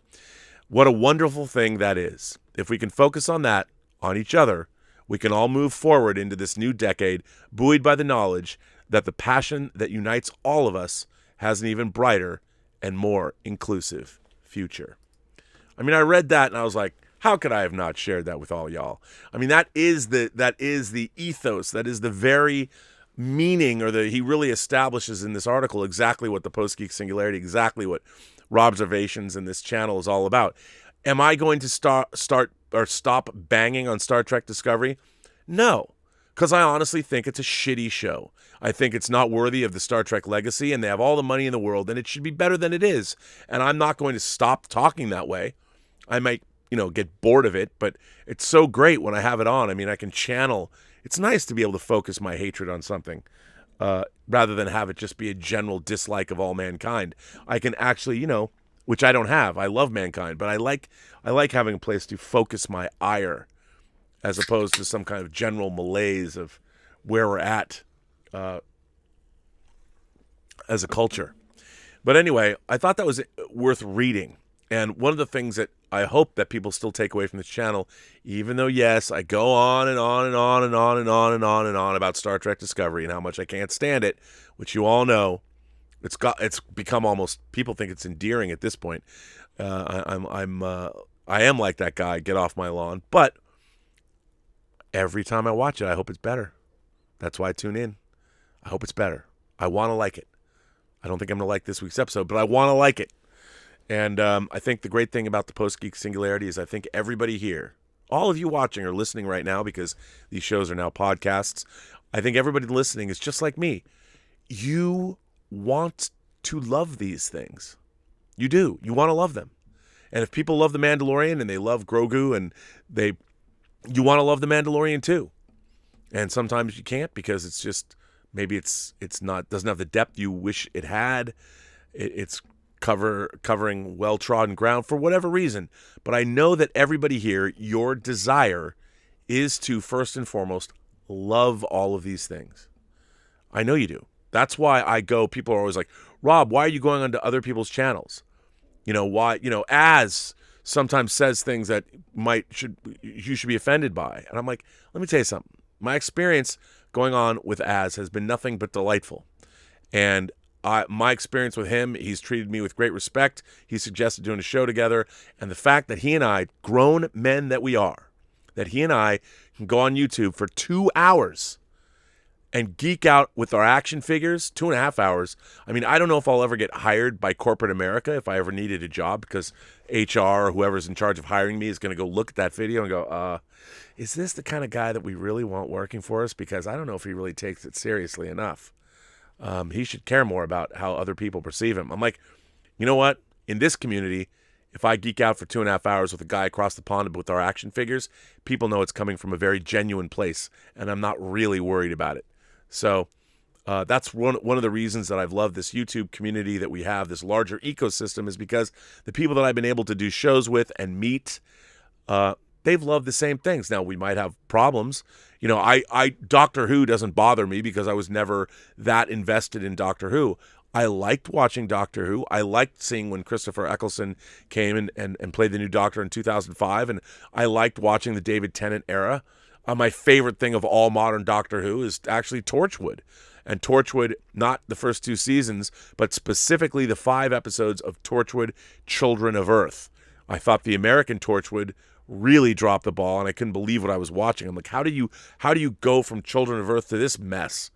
what a wonderful thing that is. If we can focus on that, on each other, we can all move forward into this new decade, buoyed by the knowledge that the passion that unites all of us has an even brighter and more inclusive future. I mean, I read that and I was like, how could I have not shared that with all y'all? I mean, that is the ethos. That is the very meaning, or he really establishes in this article exactly what the Post-Geek Singularity, exactly what Robservations in this channel is all about. Am I going to stop banging on Star Trek Discovery? No, because I honestly think it's a shitty show. I think it's not worthy of the Star Trek legacy, and they have all the money in the world, and it should be better than it is. And I'm not going to stop talking that way. I might, get bored of it, but it's so great when I have it on. I mean, I can channel. It's nice to be able to focus my hatred on something rather than have it just be a general dislike of all mankind. I can actually, which I don't have. I love mankind, but I like having a place to focus my ire as opposed to some kind of general malaise of where we're at as a culture. But anyway, I thought that was worth reading. And one of the things that I hope that people still take away from this channel, even though, yes, I go on and on and on and on and on and on and on about Star Trek Discovery and how much I can't stand it, which you all know, it's become almost, people think it's endearing at this point. I am like that guy, get off my lawn. But every time I watch it, I hope it's better. That's why I tune in. I hope it's better. I want to like it. I don't think I'm going to like this week's episode, but I want to like it. And I think the great thing about the Post-Geek Singularity is I think everybody here, all of you watching or listening right now, because these shows are now podcasts, I think everybody listening is just like me. You want to love these things. You do. You want to love them. And if people love The Mandalorian and they love Grogu and you want to love The Mandalorian too. And sometimes you can't because it's just, maybe it's not, doesn't have the depth you wish it had. It's covering well-trodden ground for whatever reason. But I know that everybody here, your desire is to, first and foremost, love all of these things. I know you do. That's why I go, people are always like, Rob, why are you going onto other people's channels? Why, Az sometimes says things that you should be offended by. And I'm like, let me tell you something. My experience going on with Az has been nothing but delightful. And my experience with him, he's treated me with great respect. He suggested doing a show together. And the fact that he and I, grown men that we are, that he and I can go on YouTube for 2 hours and geek out with our action figures, 2.5 hours. I mean, I don't know if I'll ever get hired by corporate America if I ever needed a job, because HR or whoever's in charge of hiring me is going to go look at that video and go, is this the kind of guy that we really want working for us? Because I don't know if he really takes it seriously enough. He should care more about how other people perceive him. I'm like, you know what? In this community, if I geek out for 2.5 hours with a guy across the pond with our action figures, people know it's coming from a very genuine place, and I'm not really worried about it. So that's one of the reasons that I've loved this YouTube community that we have, this larger ecosystem, is because the people that I've been able to do shows with and meet, they've loved the same things. Now, we might have problems. Doctor Who doesn't bother me because I was never that invested in Doctor Who. I liked watching Doctor Who. I liked seeing when Christopher Eccleston came and played the new Doctor in 2005, and I liked watching the David Tennant era. My favorite thing of all modern Doctor Who is actually Torchwood. And Torchwood, not the first 2 seasons, but specifically the 5 episodes of Torchwood, Children of Earth. I thought the American Torchwood really dropped the ball, and I couldn't believe what I was watching. I'm like, how do you go from Children of Earth to this mess?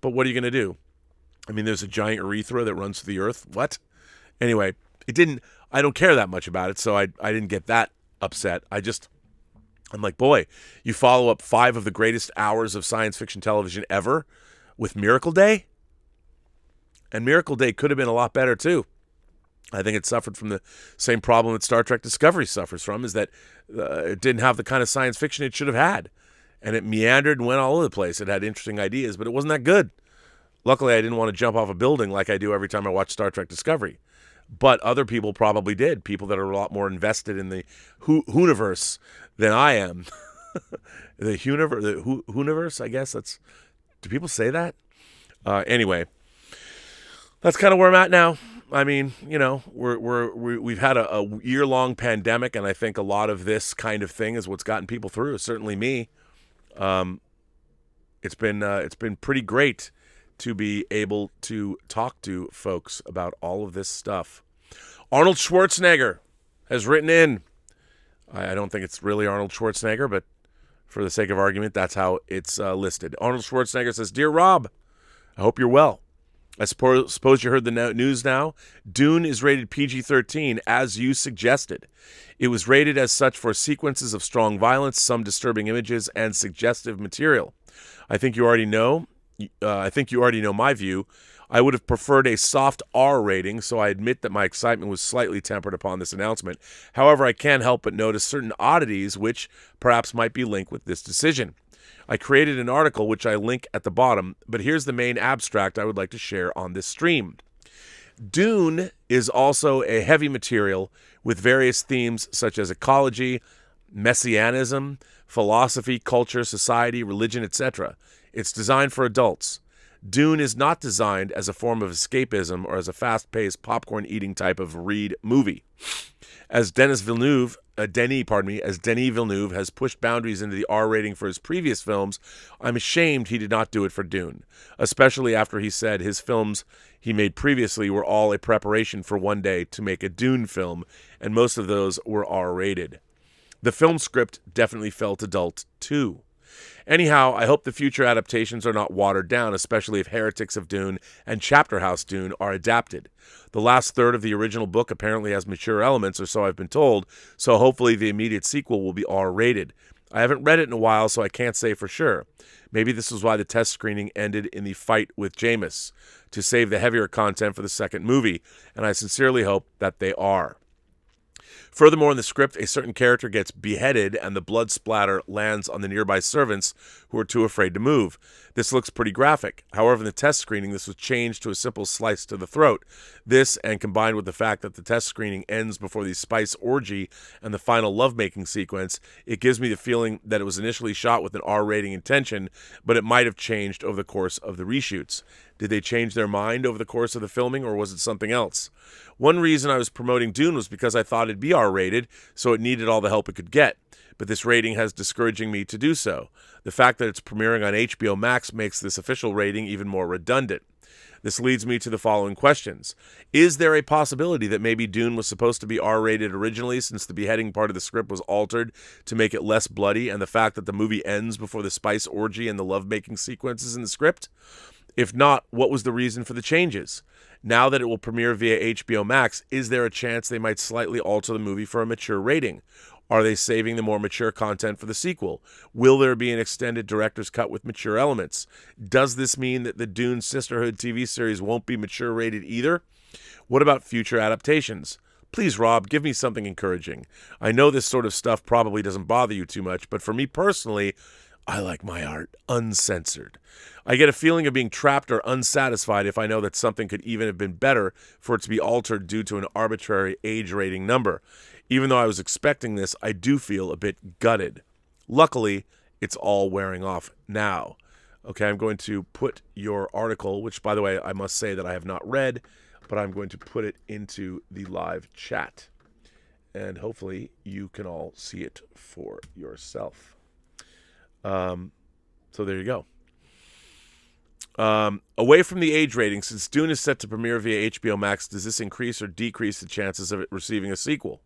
But what are you going to do? I mean, there's a giant urethra that runs through the earth. What? Anyway, I don't care that much about it, so I didn't get that upset. I'm like, boy, you follow up 5 of the greatest hours of science fiction television ever with Miracle Day? And Miracle Day could have been a lot better, too. I think it suffered from the same problem that Star Trek Discovery suffers from, is that it didn't have the kind of science fiction it should have had. And it meandered and went all over the place. It had interesting ideas, but it wasn't that good. Luckily, I didn't want to jump off a building like I do every time I watch Star Trek Discovery. But other people probably did. People that are a lot more invested in the Whoniverse than I am. The Whoniverse, I guess. Do people say that? Anyway, that's kind of where I'm at now. I mean, we've had a year-long pandemic, and I think a lot of this kind of thing is what's gotten people through. Certainly me. It's been pretty great to be able to talk to folks about all of this stuff. Arnold Schwarzenegger has written in. I don't think it's really Arnold Schwarzenegger, but for the sake of argument, that's how it's listed. Arnold Schwarzenegger says, "Dear Rob, I hope you're well. I suppose you heard the news now. Dune is rated PG-13, as you suggested. It was rated as such for sequences of strong violence, some disturbing images, and suggestive material. I think you already know my view. I would have preferred a soft R rating, so I admit that my excitement was slightly tempered upon this announcement. However, I can't help but notice certain oddities which perhaps might be linked with this decision. I created an article which I link at the bottom, but here's the main abstract I would like to share on this stream. Dune is also a heavy material with various themes such as ecology, messianism, philosophy, culture, society, religion, etc. It's designed for adults. Dune is not designed as a form of escapism or as a fast-paced, popcorn-eating type of read movie. As Denis Villeneuve has pushed boundaries into the R rating for his previous films, I'm ashamed he did not do it for Dune, especially after he said his films he made previously were all a preparation for one day to make a Dune film, and most of those were R-rated. The film script definitely felt adult, too. Anyhow, I hope the future adaptations are not watered down, especially if Heretics of Dune and Chapter House Dune are adapted. The last third of the original book apparently has mature elements, or so I've been told, so hopefully the immediate sequel will be R-rated. I haven't read it in a while, so I can't say for sure. Maybe this is why the test screening ended in the fight with Jameis, to save the heavier content for the second movie, and I sincerely hope that they are. Furthermore, in the script, a certain character gets beheaded and the blood splatter lands on the nearby servants who are too afraid to move. This looks pretty graphic. However, in the test screening, this was changed to a simple slice to the throat. This, and combined with the fact that the test screening ends before the spice orgy and the final lovemaking sequence, it gives me the feeling that it was initially shot with an R rating intention, but it might have changed over the course of the reshoots. Did they change their mind over the course of the filming, or was it something else? One reason I was promoting Dune was because I thought it'd be R-rated, so it needed all the help it could get. But this rating has discouraging me to do so. The fact that it's premiering on HBO Max makes this official rating even more redundant. This leads me to the following questions. Is there a possibility that maybe Dune was supposed to be R-rated originally, since the beheading part of the script was altered to make it less bloody, and the fact that the movie ends before the spice orgy and the lovemaking sequences in the script? If not, what was the reason for the changes? Now that it will premiere via HBO Max, is there a chance they might slightly alter the movie for a mature rating? Are they saving the more mature content for the sequel? Will there be an extended director's cut with mature elements? Does this mean that the Dune Sisterhood TV series won't be mature rated either? What about future adaptations? Please, Rob, give me something encouraging. I know this sort of stuff probably doesn't bother you too much, but for me personally, I like my art uncensored. I get a feeling of being trapped or unsatisfied if I know that something could even have been better for it to be altered due to an arbitrary age rating number. Even though I was expecting this, I do feel a bit gutted. Luckily, it's all wearing off now. Okay, I'm going to put your article, which, by the way, I must say that I have not read, but I'm going to put it into the live chat. And hopefully you can all see it for yourself. So there you go. Away from the age rating, since Dune is set to premiere via HBO Max, does this increase or decrease the chances of it receiving a sequel?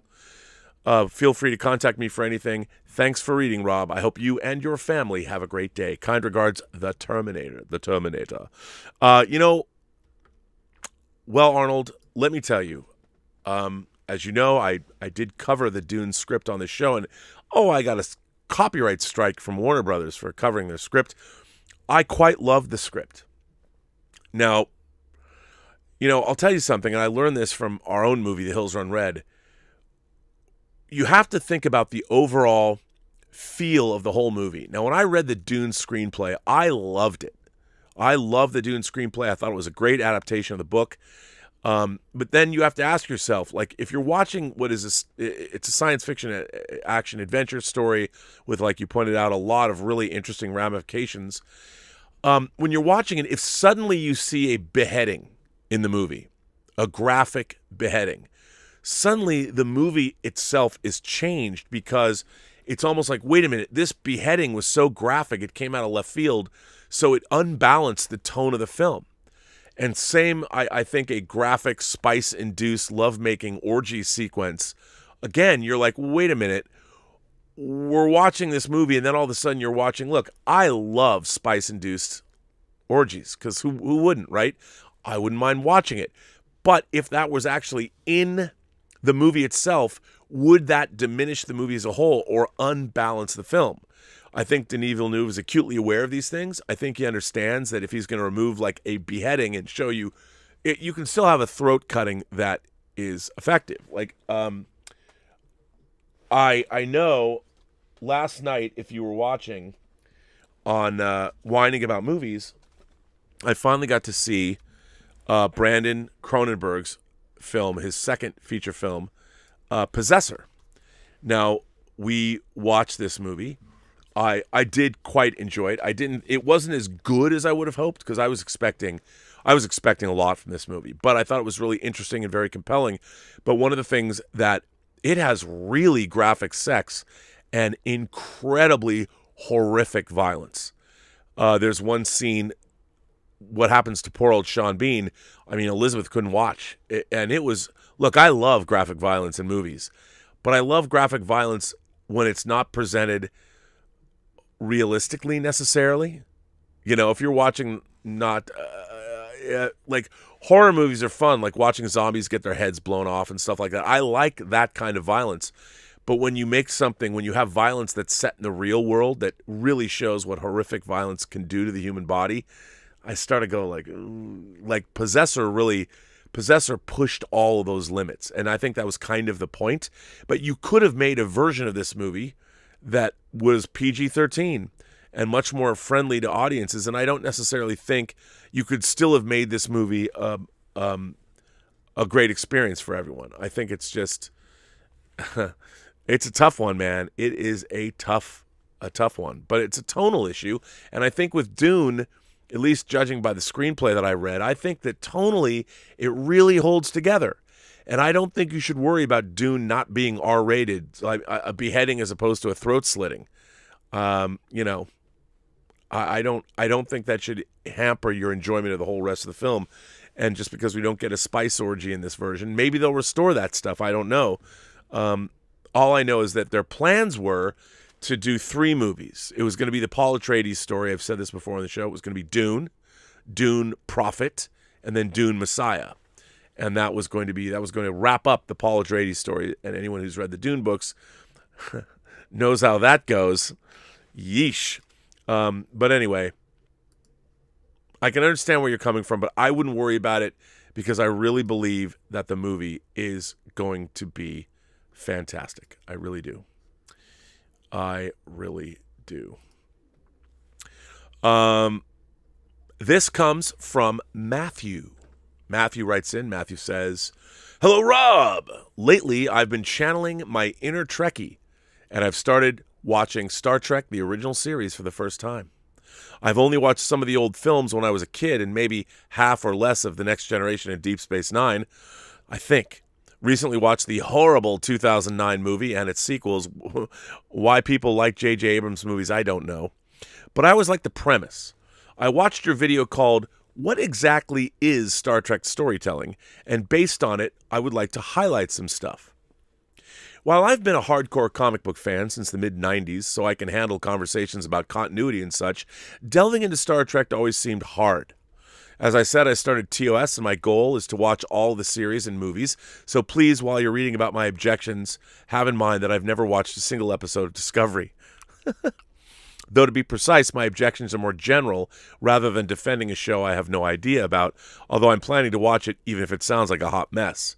Feel free to contact me for anything. Thanks for reading, Rob. I hope you and your family have a great day. Kind regards, The Terminator. Well, Arnold, let me tell you, as you know, I did cover the Dune script on the show, and I got a copyright strike from Warner Brothers for covering their script. I quite love the script. Now, I'll tell you something, and I learned this from our own movie, The Hills Run Red. You have to think about the overall feel of the whole movie. Now, when I read the Dune screenplay, I loved it. I love the Dune screenplay. I thought it was a great adaptation of the book. But then you have to ask yourself, like, if you're watching what is this, it's a science fiction action adventure story with, like you pointed out, a lot of really interesting ramifications. When you're watching it, if suddenly you see a beheading in the movie, a graphic beheading, suddenly the movie itself is changed, because it's almost like, wait a minute, this beheading was so graphic, it came out of left field, so it unbalanced the tone of the film. And same, I think, a graphic, spice-induced lovemaking orgy sequence. Again, you're like, wait a minute, we're watching this movie, and then all of a sudden you're watching, look, I love spice-induced orgies, because who wouldn't, right? I wouldn't mind watching it. But if that was actually in the movie itself, would that diminish the movie as a whole or unbalance the film? I think Denis Villeneuve is acutely aware of these things. I think he understands that if he's going to remove like a beheading and show you, you can still have a throat cutting that is effective. Like, I know last night, if you were watching on Whining About Movies, I finally got to see Brandon Cronenberg's film, his second feature film, Possessor. Now, we watched this movie. I did quite enjoy it. It wasn't as good as I would have hoped, because I was expecting a lot from this movie, but I thought it was really interesting and very compelling. But one of the things that it has really graphic sex and incredibly horrific violence. There's one scene, what happens to poor old Sean Bean. I mean, Elizabeth couldn't watch. And it was, look, I love graphic violence in movies, but I love graphic violence when it's not presented realistically necessarily. You know, if you're watching like horror movies are fun, like watching zombies get their heads blown off and stuff like that. I like that kind of violence. But when you make something, when you have violence that's set in the real world that really shows what horrific violence can do to the human body, I start to go like Possessor pushed all of those limits. And I think that was kind of the point. But you could have made a version of this movie that was PG-13 and much more friendly to audiences. And I don't necessarily think you could still have made this movie a great experience for everyone. I think it's just, it's a tough one, man. It is a tough one, but it's a tonal issue. And I think with Dune, at least judging by the screenplay that I read, I think that tonally it really holds together. And I don't think you should worry about Dune not being R-rated, like a beheading as opposed to a throat slitting. You know, I don't think that should hamper your enjoyment of the whole rest of the film. And just because we don't get a spice orgy in this version, maybe they'll restore that stuff. I don't know. All I know is that their plans were to do 3 movies. It was going to be the Paul Atreides story. I've said this before on the show. It was going to be Dune, Dune Prophet, and then Dune Messiah. And that was going to wrap up the Paul Atreides story. And anyone who's read the Dune books knows how that goes. Yeesh. But anyway, I can understand where you're coming from, but I wouldn't worry about it because I really believe that the movie is going to be fantastic. I really do. I really do. This comes from Matthew. Matthew writes in. Matthew says, "Hello, Rob. Lately, I've been channeling my inner Trekkie, and I've started watching Star Trek, the original series, for the first time. I've only watched some of the old films when I was a kid and maybe half or less of The Next Generation and Deep Space Nine, I think. Recently watched the horrible 2009 movie and its sequels. Why people like J.J. Abrams movies, I don't know. But I always like the premise. I watched your video called What Exactly is Star Trek Storytelling? And based on it, I would like to highlight some stuff. While I've been a hardcore comic book fan since the mid-90s, so I can handle conversations about continuity and such, delving into Star Trek always seemed hard. As I said, I started TOS, and my goal is to watch all the series and movies, so please, while you're reading about my objections, have in mind that I've never watched a single episode of Discovery. Though to be precise, my objections are more general, rather than defending a show I have no idea about, although I'm planning to watch it even if it sounds like a hot mess.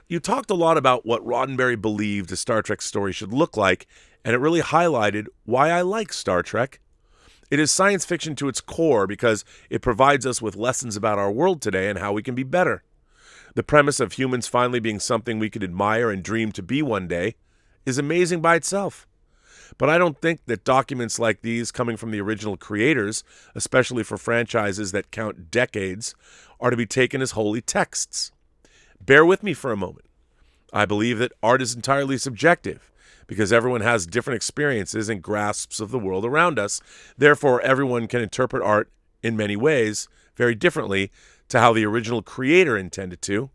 You talked a lot about what Roddenberry believed a Star Trek story should look like, and it really highlighted why I like Star Trek. It is science fiction to its core because it provides us with lessons about our world today and how we can be better. The premise of humans finally being something we could admire and dream to be one day is amazing by itself. But I don't think that documents like these coming from the original creators, especially for franchises that count decades, are to be taken as holy texts. Bear with me for a moment. I believe that art is entirely subjective, because everyone has different experiences and grasps of the world around us. Therefore, everyone can interpret art in many ways, very differently to how the original creator intended to.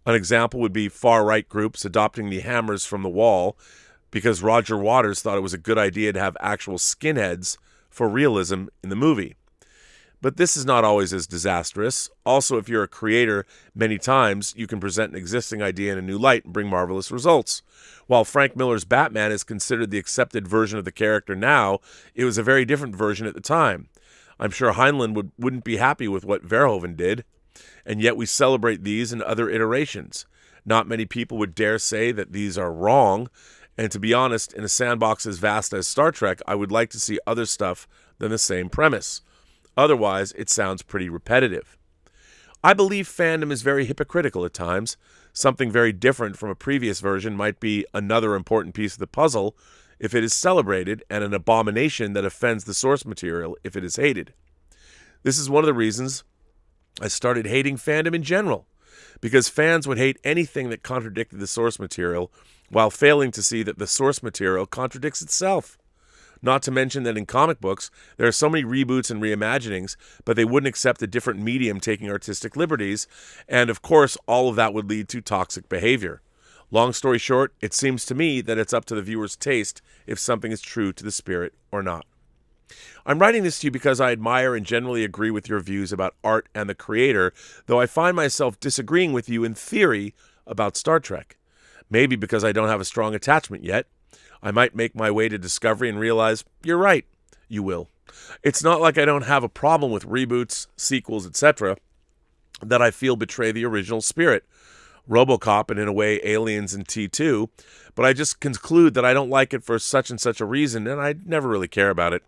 An example would be far-right groups adopting the hammers from the wall because Roger Waters thought it was a good idea to have actual skinheads for realism in the movie. But this is not always as disastrous. Also, if you're a creator, many times you can present an existing idea in a new light and bring marvelous results. While Frank Miller's Batman is considered the accepted version of the character now, it was a very different version at the time. I'm sure Heinlein wouldn't be happy with what Verhoeven did, and yet we celebrate these and other iterations. Not many people would dare say that these are wrong, and to be honest, in a sandbox as vast as Star Trek, I would like to see other stuff than the same premise. Otherwise, it sounds pretty repetitive. I believe fandom is very hypocritical at times. Something very different from a previous version might be another important piece of the puzzle if it is celebrated, and an abomination that offends the source material if it is hated. This is one of the reasons I started hating fandom in general, because fans would hate anything that contradicted the source material while failing to see that the source material contradicts itself. Not to mention that in comic books, there are so many reboots and reimaginings, but they wouldn't accept a different medium taking artistic liberties, and of course, all of that would lead to toxic behavior. Long story short, it seems to me that it's up to the viewer's taste if something is true to the spirit or not. I'm writing this to you because I admire and generally agree with your views about art and the creator, though I find myself disagreeing with you in theory about Star Trek. Maybe because I don't have a strong attachment yet. I might make my way to Discovery and realize, you're right. You will. It's not like I don't have a problem with reboots, sequels, etc. that I feel betray the original spirit. RoboCop and in a way Aliens and T2, but I just conclude that I don't like it for such and such a reason, and I never really care about it.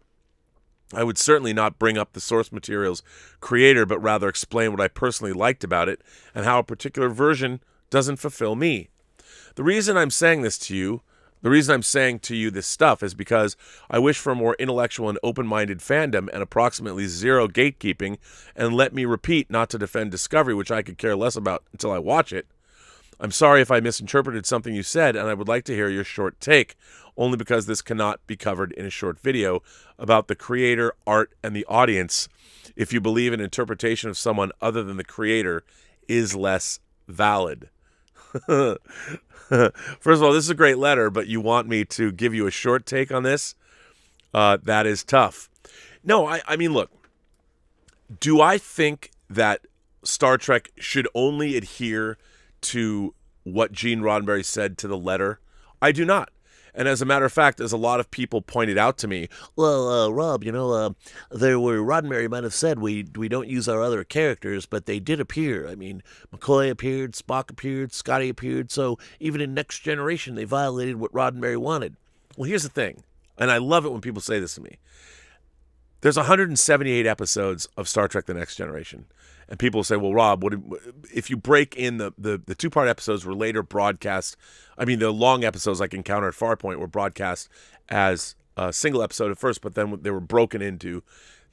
I would certainly not bring up the source material's creator, but rather explain what I personally liked about it and how a particular version doesn't fulfill me. The reason I'm saying this stuff is because I wish for a more intellectual and open-minded fandom and approximately zero gatekeeping, and let me repeat, not to defend Discovery, which I could care less about until I watch it. I'm sorry if I misinterpreted something you said, and I would like to hear your short take, only because this cannot be covered in a short video, about the creator, art, and the audience, if you believe an interpretation of someone other than the creator is less valid. First of all, this is a great letter, but you want me to give you a short take on this? That is tough. No, I mean, look, do I think that Star Trek should only adhere to what Gene Roddenberry said to the letter? I do not. And as a matter of fact, as a lot of people pointed out to me, well, Rob, there were Roddenberry might have said we don't use our other characters, but they did appear. I mean, McCoy appeared, Spock appeared, Scotty appeared, so even in Next Generation, they violated what Roddenberry wanted. well, here's the thing, and I love it when people say this to me. There's 178 episodes of Star Trek The Next Generation. And people say, well, Rob, if you break in the two-part episodes were later broadcast, I mean, the long episodes like Encounter at Farpoint were broadcast as a single episode at first, but then they were broken into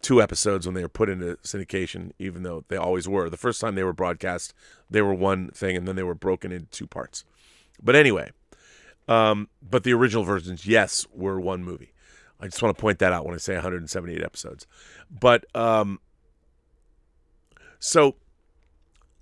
two episodes when they were put into syndication, even though they always were. The first time they were broadcast, they were one thing, and then they were broken into two parts. But anyway, but the original versions, yes, were one movie. I just want to point that out when I say 178 episodes. But so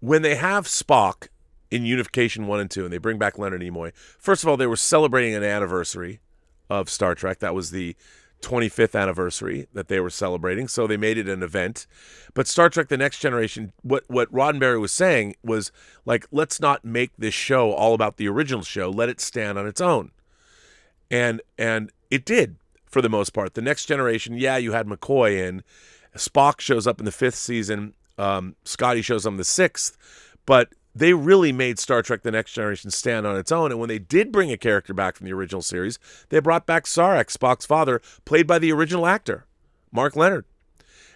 when they have Spock in Unification 1 and 2, and they bring back Leonard Nimoy, first of all, they were celebrating an anniversary of Star Trek. That was the 25th anniversary that they were celebrating, so they made it an event. But Star Trek The Next Generation, what Roddenberry was saying was, like, let's not make this show all about the original show. Let it stand on its own. And it did, for the most part. The Next Generation, yeah, you had McCoy in. Spock shows up in the 5th season. Scotty shows up in the 6th. But they really made Star Trek The Next Generation stand on its own. And when they did bring a character back from the original series, they brought back Sarek, Spock's father, played by the original actor, Mark Lenard.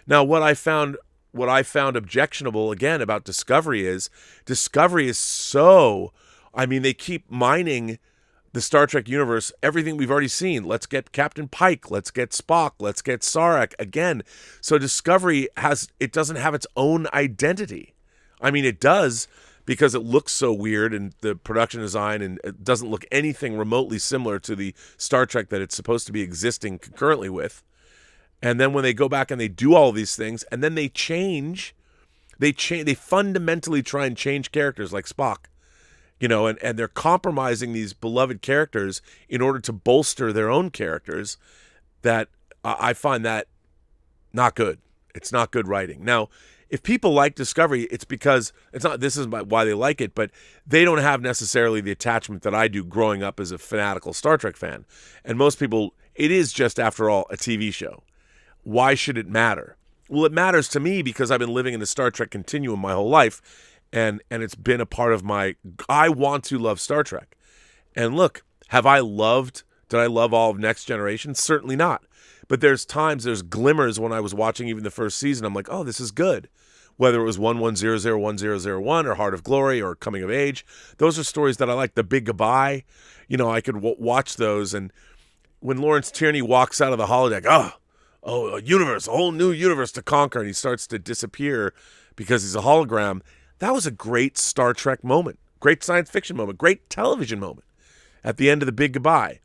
Now, what I found objectionable, again, about Discovery is so, I mean, they keep mining the Star Trek universe, everything we've already seen. Let's get Captain Pike. Let's get Spock. Let's get Sarek again. So Discovery doesn't have its own identity. I mean, it does, because it looks so weird, and the production design, and it doesn't look anything remotely similar to the Star Trek that it's supposed to be existing concurrently with. And then when they go back and they do all these things, and then they fundamentally try and change characters like Spock, and they're compromising these beloved characters in order to bolster their own characters. That I find that not good. It's not good writing. Now, if people like Discovery, it's because this is why they like it, but they don't have necessarily the attachment that I do growing up as a fanatical Star Trek fan. And most people, it is just, after all, a TV show. Why should it matter? Well, it matters to me because I've been living in the Star Trek continuum my whole life, and it's been a part of I want to love Star Trek. And look, did I love all of Next Generation? Certainly not. But there's glimmers when I was watching even the first season. I'm like, oh, this is good. Whether it was 11001001 or Heart of Glory or Coming of Age, those are stories that I like. The Big Goodbye, I could watch those. And when Lawrence Tierney walks out of the holodeck, a universe, a whole new universe to conquer, and he starts to disappear because he's a hologram, that was a great Star Trek moment, great science fiction moment, great television moment at the end of The Big Goodbye,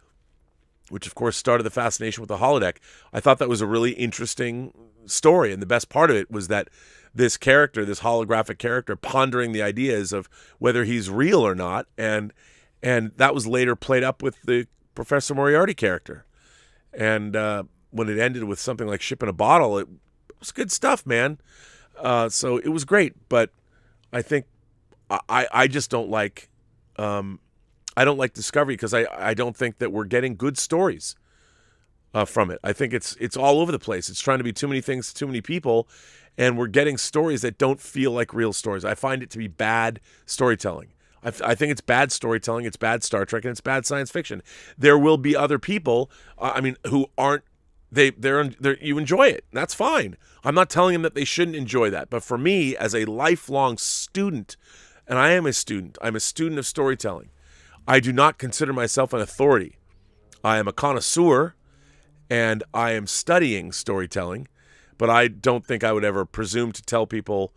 which of course started the fascination with the holodeck. I thought that was a really interesting story, and the best part of it was that this holographic character, pondering the ideas of whether he's real or not, and that was later played up with the Professor Moriarty character. And when it ended with something like Ship in a Bottle, it was good stuff, man. So it was great, but I think I just don't like I don't like Discovery because I don't think that we're getting good stories from it. I think it's all over the place. It's trying to be too many things to too many people, and we're getting stories that don't feel like real stories. I find it to be bad storytelling. I think it's bad storytelling, it's bad Star Trek, and it's bad science fiction. There will be other people, who aren't, you enjoy it. That's fine. I'm not telling them that they shouldn't enjoy that. But for me, as a lifelong student, and I am a student, I'm a student of storytelling. I do not consider myself an authority. I am a connoisseur, and I am studying storytelling, but I don't think I would ever presume to tell people,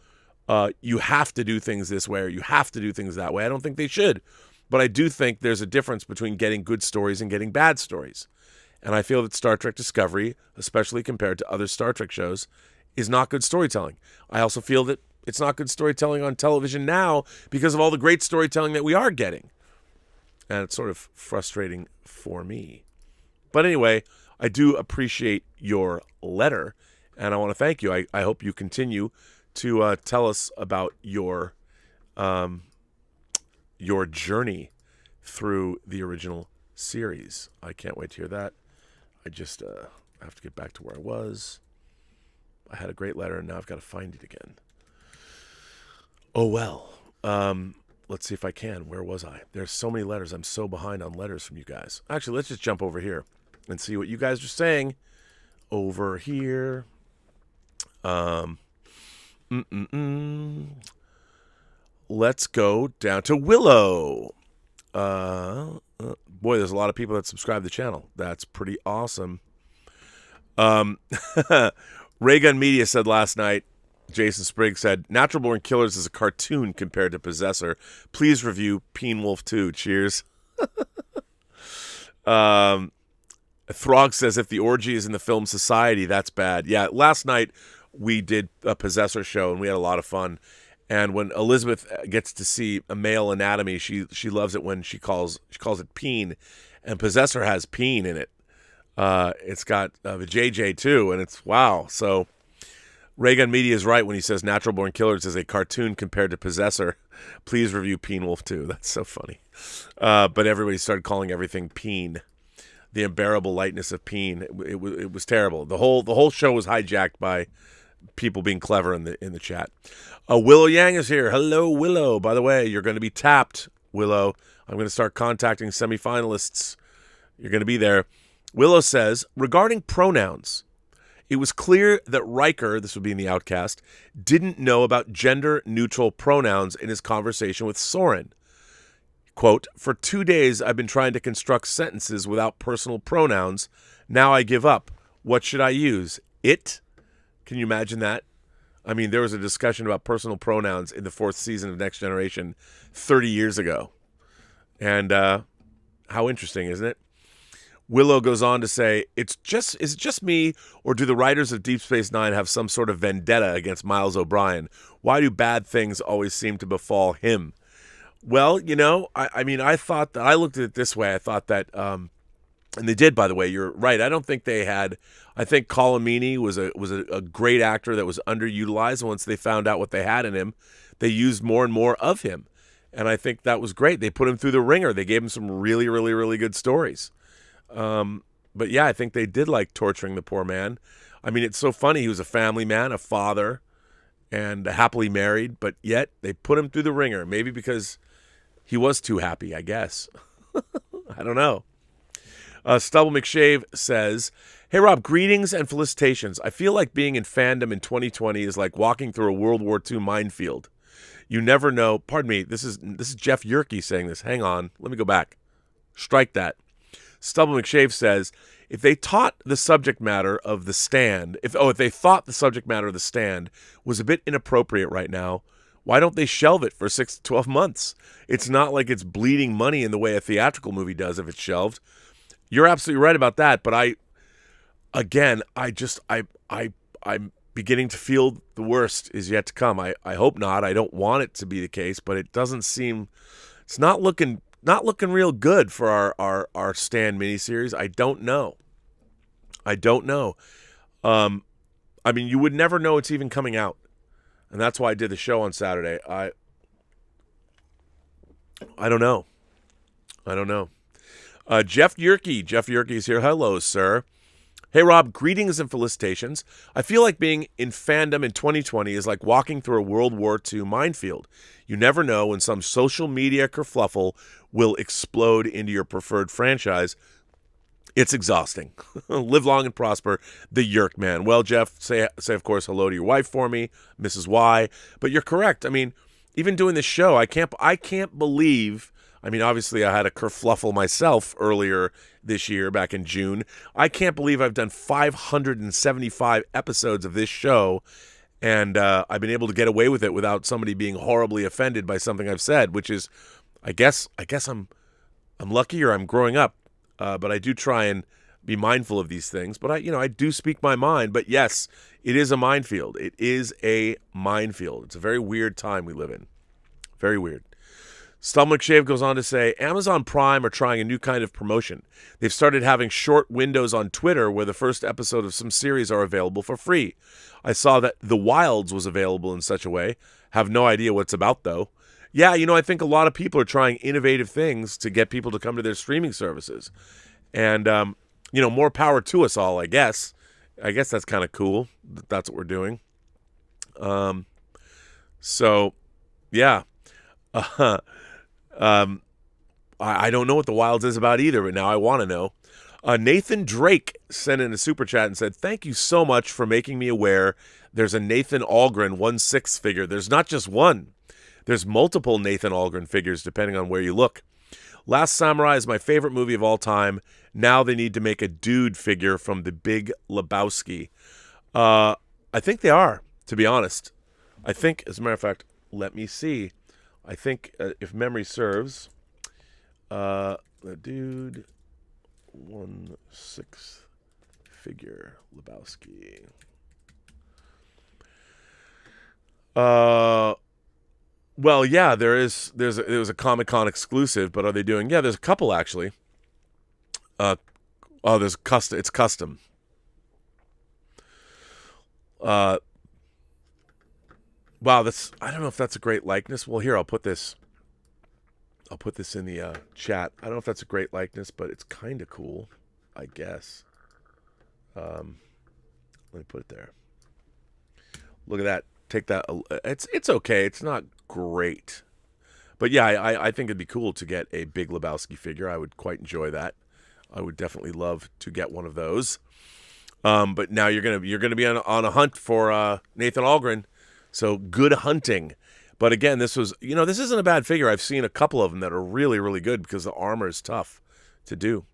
you have to do things this way or you have to do things that way. I don't think they should. But I do think there's a difference between getting good stories and getting bad stories. And I feel that Star Trek Discovery, especially compared to other Star Trek shows, is not good storytelling. I also feel that it's not good storytelling on television now because of all the great storytelling that we are getting. And it's sort of frustrating for me. But anyway, I do appreciate your letter, and I want to thank you. I hope you continue to tell us about your journey through the original series. I can't wait to hear that. I just have to get back to where I was. I had a great letter, and now I've got to find it again. Oh, well. Let's see if I can. Where was I? There's so many letters. I'm so behind on letters from you guys. Actually, let's just jump over here and see what you guys are saying over here. Let's go down to Willow. Boy, there's a lot of people that subscribe to the channel. That's pretty awesome. Raygun Media said last night, Jason Spriggs said, Natural Born Killers is a cartoon compared to Possessor. Please review Peen Wolf 2. Cheers. Throg says, if the orgy is in the film Society, that's bad. Yeah, last night we did a Possessor show, and we had a lot of fun. And when Elizabeth gets to see a male anatomy, she loves it when she calls it peen. And Possessor has peen in it. It's got the JJ too, and it's wow. So Raygun Media is right when he says Natural Born Killers is a cartoon compared to Possessor. Please review Peen Wolf 2. That's so funny. But everybody started calling everything Peen. The unbearable lightness of Peen. It was terrible. The whole show was hijacked by people being clever in the chat. Willow Yang is here. Hello, Willow. By the way, you're going to be tapped, Willow. I'm going to start contacting semifinalists. You're going to be there. Willow says, regarding pronouns, it was clear that Riker, this would be in The Outcast, didn't know about gender-neutral pronouns in his conversation with Soren. Quote, for 2 days I've been trying to construct sentences without personal pronouns. Now I give up. What should I use? It? Can you imagine that? I mean, there was a discussion about personal pronouns in the 4th season of Next Generation 30 years ago. And how interesting, isn't it? Willow goes on to say, is it just me, or do the writers of Deep Space Nine have some sort of vendetta against Miles O'Brien? Why do bad things always seem to befall him? Well, I thought that I looked at it this way. I thought that And they did, by the way. You're right. I don't think they had. I think Colomini was a great actor that was underutilized. And once they found out what they had in him, they used more and more of him. And I think that was great. They put him through the ringer. They gave him some really, really, really good stories. But yeah, I think they did like torturing the poor man. I mean, it's so funny. He was a family man, a father, and happily married. But yet they put him through the ringer. Maybe because he was too happy, I guess. I don't know. Stubble McShave says, "Hey Rob, greetings and felicitations. I feel like being in fandom in 2020 is like walking through a World War II minefield. You never know." Pardon me. This is Jeff Yerke saying this. Hang on. Let me go back. Strike that. Stubble McShave says, if they taught the subject matter of The Stand, if they thought the subject matter of The Stand was a bit inappropriate right now, why don't they shelve it for 6 to 12 months? It's not like it's bleeding money in the way a theatrical movie does if it's shelved. You're absolutely right about that, but I'm beginning to feel the worst is yet to come. I hope not. I don't want it to be the case, but it doesn't seem. It's not looking real good for our Stan miniseries. I don't know. I mean, you would never know it's even coming out, and that's why I did the show on Saturday. I don't know. Jeff Yerke is here. Hello, sir. Hey, Rob, greetings and felicitations. I feel like being in fandom in 2020 is like walking through a World War II minefield. You never know when some social media kerfluffle will explode into your preferred franchise. It's exhausting. Live long and prosper, the Yerk man. Well, Jeff, say of course hello to your wife for me, Mrs. Y. But you're correct. I mean, even doing this show, I can't believe. I mean, obviously, I had a kerfluffle myself earlier this year, back in June. I can't believe I've done 575 episodes of this show, and I've been able to get away with it without somebody being horribly offended by something I've said, which is, I guess I'm lucky or I'm growing up, but I do try and be mindful of these things. But I do speak my mind. But yes, it is a minefield. It is a minefield. It's a very weird time we live in. Very weird. Stubble McShave goes on to say, Amazon Prime are trying a new kind of promotion. They've started having short windows on Twitter where the first episode of some series are available for free. I saw that The Wilds was available in such a way. Have no idea what it's about, though. Yeah, I think a lot of people are trying innovative things to get people to come to their streaming services. And, more power to us all, I guess. I guess that's kind of cool. That's what we're doing. So, yeah. I don't know what The Wilds is about either, but now I want to know. Nathan Drake sent in a super chat and said, "Thank you so much for making me aware there's a Nathan Algren 1/6 figure. There's not just one. There's multiple Nathan Algren figures depending on where you look. Last Samurai is my favorite movie of all time. Now they need to make a dude figure from the Big Lebowski." I think they are, to be honest. I think, as a matter of fact, let me see. I think, if memory serves, the dude 1/6 figure Lebowski. Well, yeah, there's a Comic-Con exclusive, but are they doing? Yeah, there's a couple actually. There's custom. It's custom. Wow, I don't know if that's a great likeness. Well, here, I'll put this in the chat. I don't know if that's a great likeness, but it's kind of cool, I guess. Let me put it there. Look at that. Take that. It's okay. It's not great. But yeah, I think it'd be cool to get a Big Lebowski figure. I would quite enjoy that. I would definitely love to get one of those. But now you're gonna be on a hunt for Nathan Algren. So good hunting. But again, this isn't a bad figure. I've seen a couple of them that are really, really good because the armor is tough to do.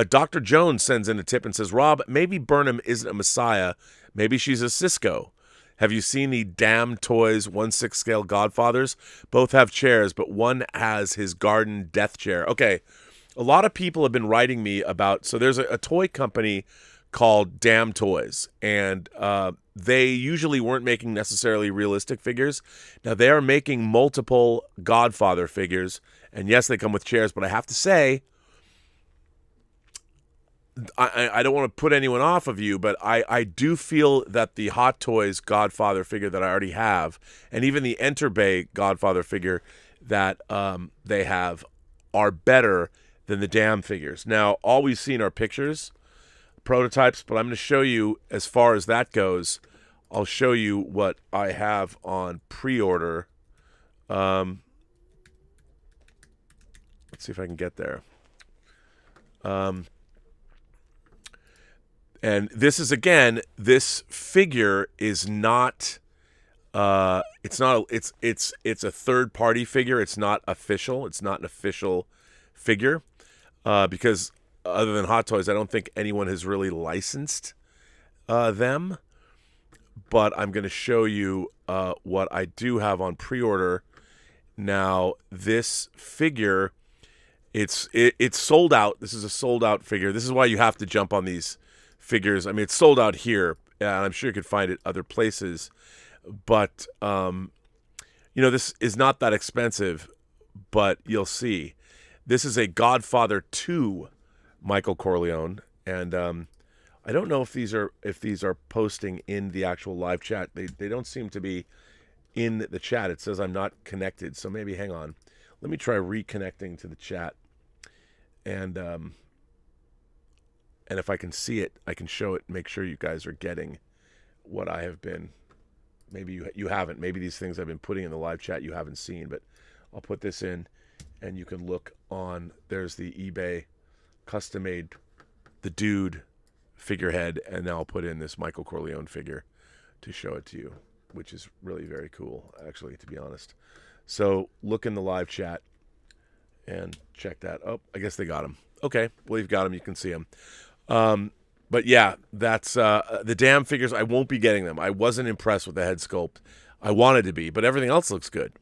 Dr. Jones sends in a tip and says, Rob, maybe Burnham isn't a messiah. Maybe she's a Cisco. Have you seen the Damn Toys 1/6 scale Godfathers? Both have chairs, but one has his garden death chair. Okay, a lot of people have been writing me about, so there's a toy company called Damn Toys, and they usually weren't making necessarily realistic figures. Now they are making multiple Godfather figures, and yes, they come with chairs, but I have to say, I don't want to put anyone off of you, but I do feel that the Hot Toys Godfather figure that I already have, and even the Enter Bay Godfather figure that they have, are better than the damn figures. Now, all we've seen are pictures, prototypes, but I'm going to show you, as far as that goes, I'll show you what I have on pre-order. Let's see if I can get there. And this is, again, this figure is not, it's a third-party figure. It's not official. It's not an official figure, because other than Hot Toys, I don't think anyone has really licensed them. But I'm going to show you what I do have on pre-order. Now, this figure, it's sold out. This is a sold-out figure. This is why you have to jump on these figures. I mean, it's sold out here, and I'm sure you could find it other places. But, this is not that expensive, but you'll see. This is a Godfather 2 Michael Corleone, and I don't know if these are posting in the actual live chat. They don't seem to be in the chat. It says I'm not connected, so maybe hang on. Let me try reconnecting to the chat, and if I can see it, I can show it. Make sure you guys are getting what I have been. Maybe you haven't. Maybe these things I've been putting in the live chat you haven't seen, but I'll put this in, and you can look on. There's the eBay custom-made, the dude figurehead, and now I'll put in this Michael Corleone figure to show it to you, which is really very cool, actually, to be honest. So look in the live chat and check that. Oh, I guess they got him. Okay, well, you've got him. You can see him. But yeah, that's the damn figures. I won't be getting them. I wasn't impressed with the head sculpt. I wanted to be, but everything else looks good.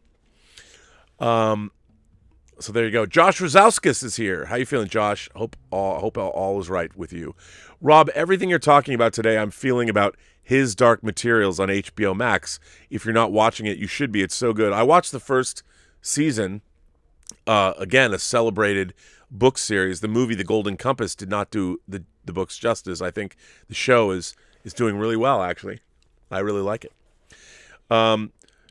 So there you go. Josh Rosowskis is here. How you feeling, Josh? Hope all is right with you. Rob, everything you're talking about today, I'm feeling about His Dark Materials on HBO Max. If you're not watching it, you should be. It's so good. I watched the first season. Again, a celebrated book series. The movie The Golden Compass did not do the books justice. I think the show is doing really well, actually. I really like it.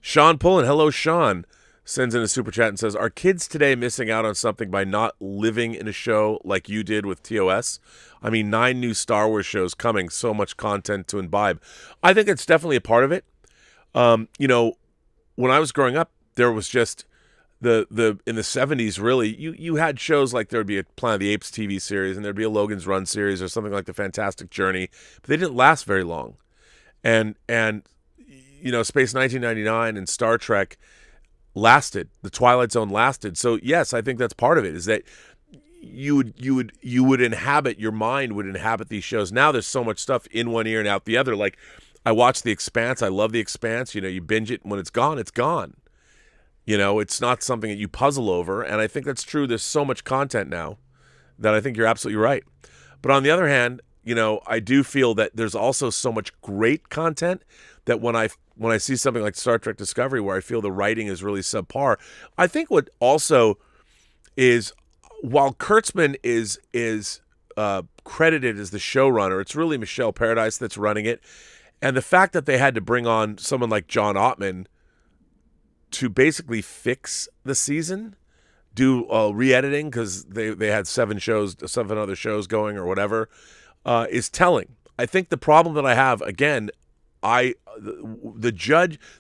Sean Pullen, hello, Sean, sends in a super chat and says, are kids today missing out on something by not living in a show like you did with TOS? I mean, 9 new Star Wars shows coming, so much content to imbibe. I think it's definitely a part of it. When I was growing up, there was just the in the 70s, really, you had shows like there'd be a Planet of the Apes TV series, and there'd be a Logan's Run series or something like The Fantastic Journey, but they didn't last very long. And Space 1999 and Star Trek lasted. The Twilight Zone lasted. So yes, I think that's part of it, is that you would inhabit, your mind would inhabit these shows. Now there's so much stuff in one ear and out the other. Like, I watch The Expanse. I love The Expanse. You binge it, and when it's gone, it's gone. It's not something that you puzzle over, and I think that's true. There's so much content now that I think you're absolutely right. But on the other hand, I do feel that there's also so much great content that when I see something like Star Trek Discovery, where I feel the writing is really subpar, I think what also is, while Kurtzman is credited as the showrunner, it's really Michelle Paradise that's running it, and the fact that they had to bring on someone like John Ottman to basically fix the season, do re-editing, because they had 7 other shows going or whatever, is telling. I think the problem that I have, again, the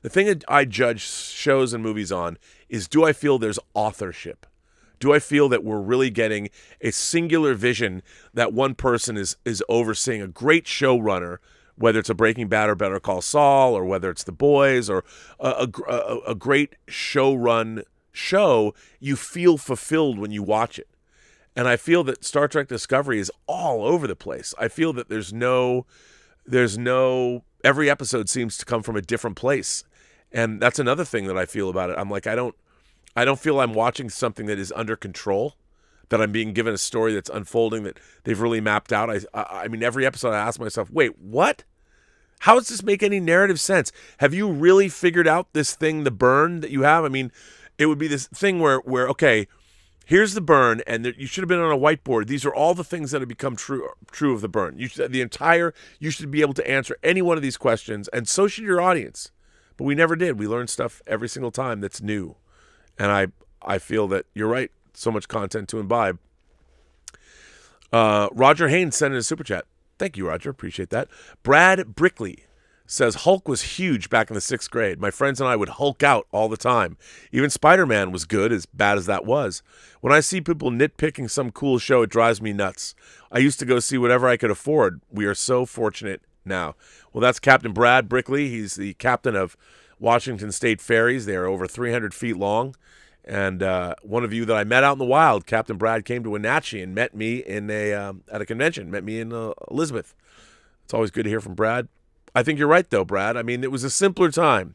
thing that I judge shows and movies on is, do I feel there's authorship? Do I feel that we're really getting a singular vision, that one person is overseeing, a great showrunner, whether it's a Breaking Bad or Better Call Saul, or whether it's The Boys, or a great showrun show, you feel fulfilled when you watch it. And I feel that Star Trek Discovery is all over the place. I feel that there's no, every episode seems to come from a different place. And that's another thing that I feel about it. I'm like, I don't feel I'm watching something that is under control, that I'm being given a story that's unfolding, that they've really mapped out. I mean, every episode I ask myself, wait, what? How does this make any narrative sense? Have you really figured out this thing, the burn that you have? I mean, it would be this thing where okay, Here's the burn, and you should have been on a whiteboard. These are all the things that have become true of the burn. You should be able to answer any one of these questions, and so should your audience. But we never did. We learned stuff every single time that's new. And I feel that you're right. So much content to imbibe. Roger Haynes sent in a super chat. Thank you, Roger. Appreciate that. Brad Brickley says, Hulk was huge back in the 6th grade. My friends and I would Hulk out all the time. Even Spider-Man was good, as bad as that was. When I see people nitpicking some cool show, it drives me nuts. I used to go see whatever I could afford. We are so fortunate now. Well, that's Captain Brad Brickley. He's the captain of Washington State Ferries. They are over 300 feet long. And one of you that I met out in the wild, Captain Brad, came to Wenatchee and met me at a convention, met me in Elizabeth. It's always good to hear from Brad. I think you're right, though, Brad. I mean, it was a simpler time.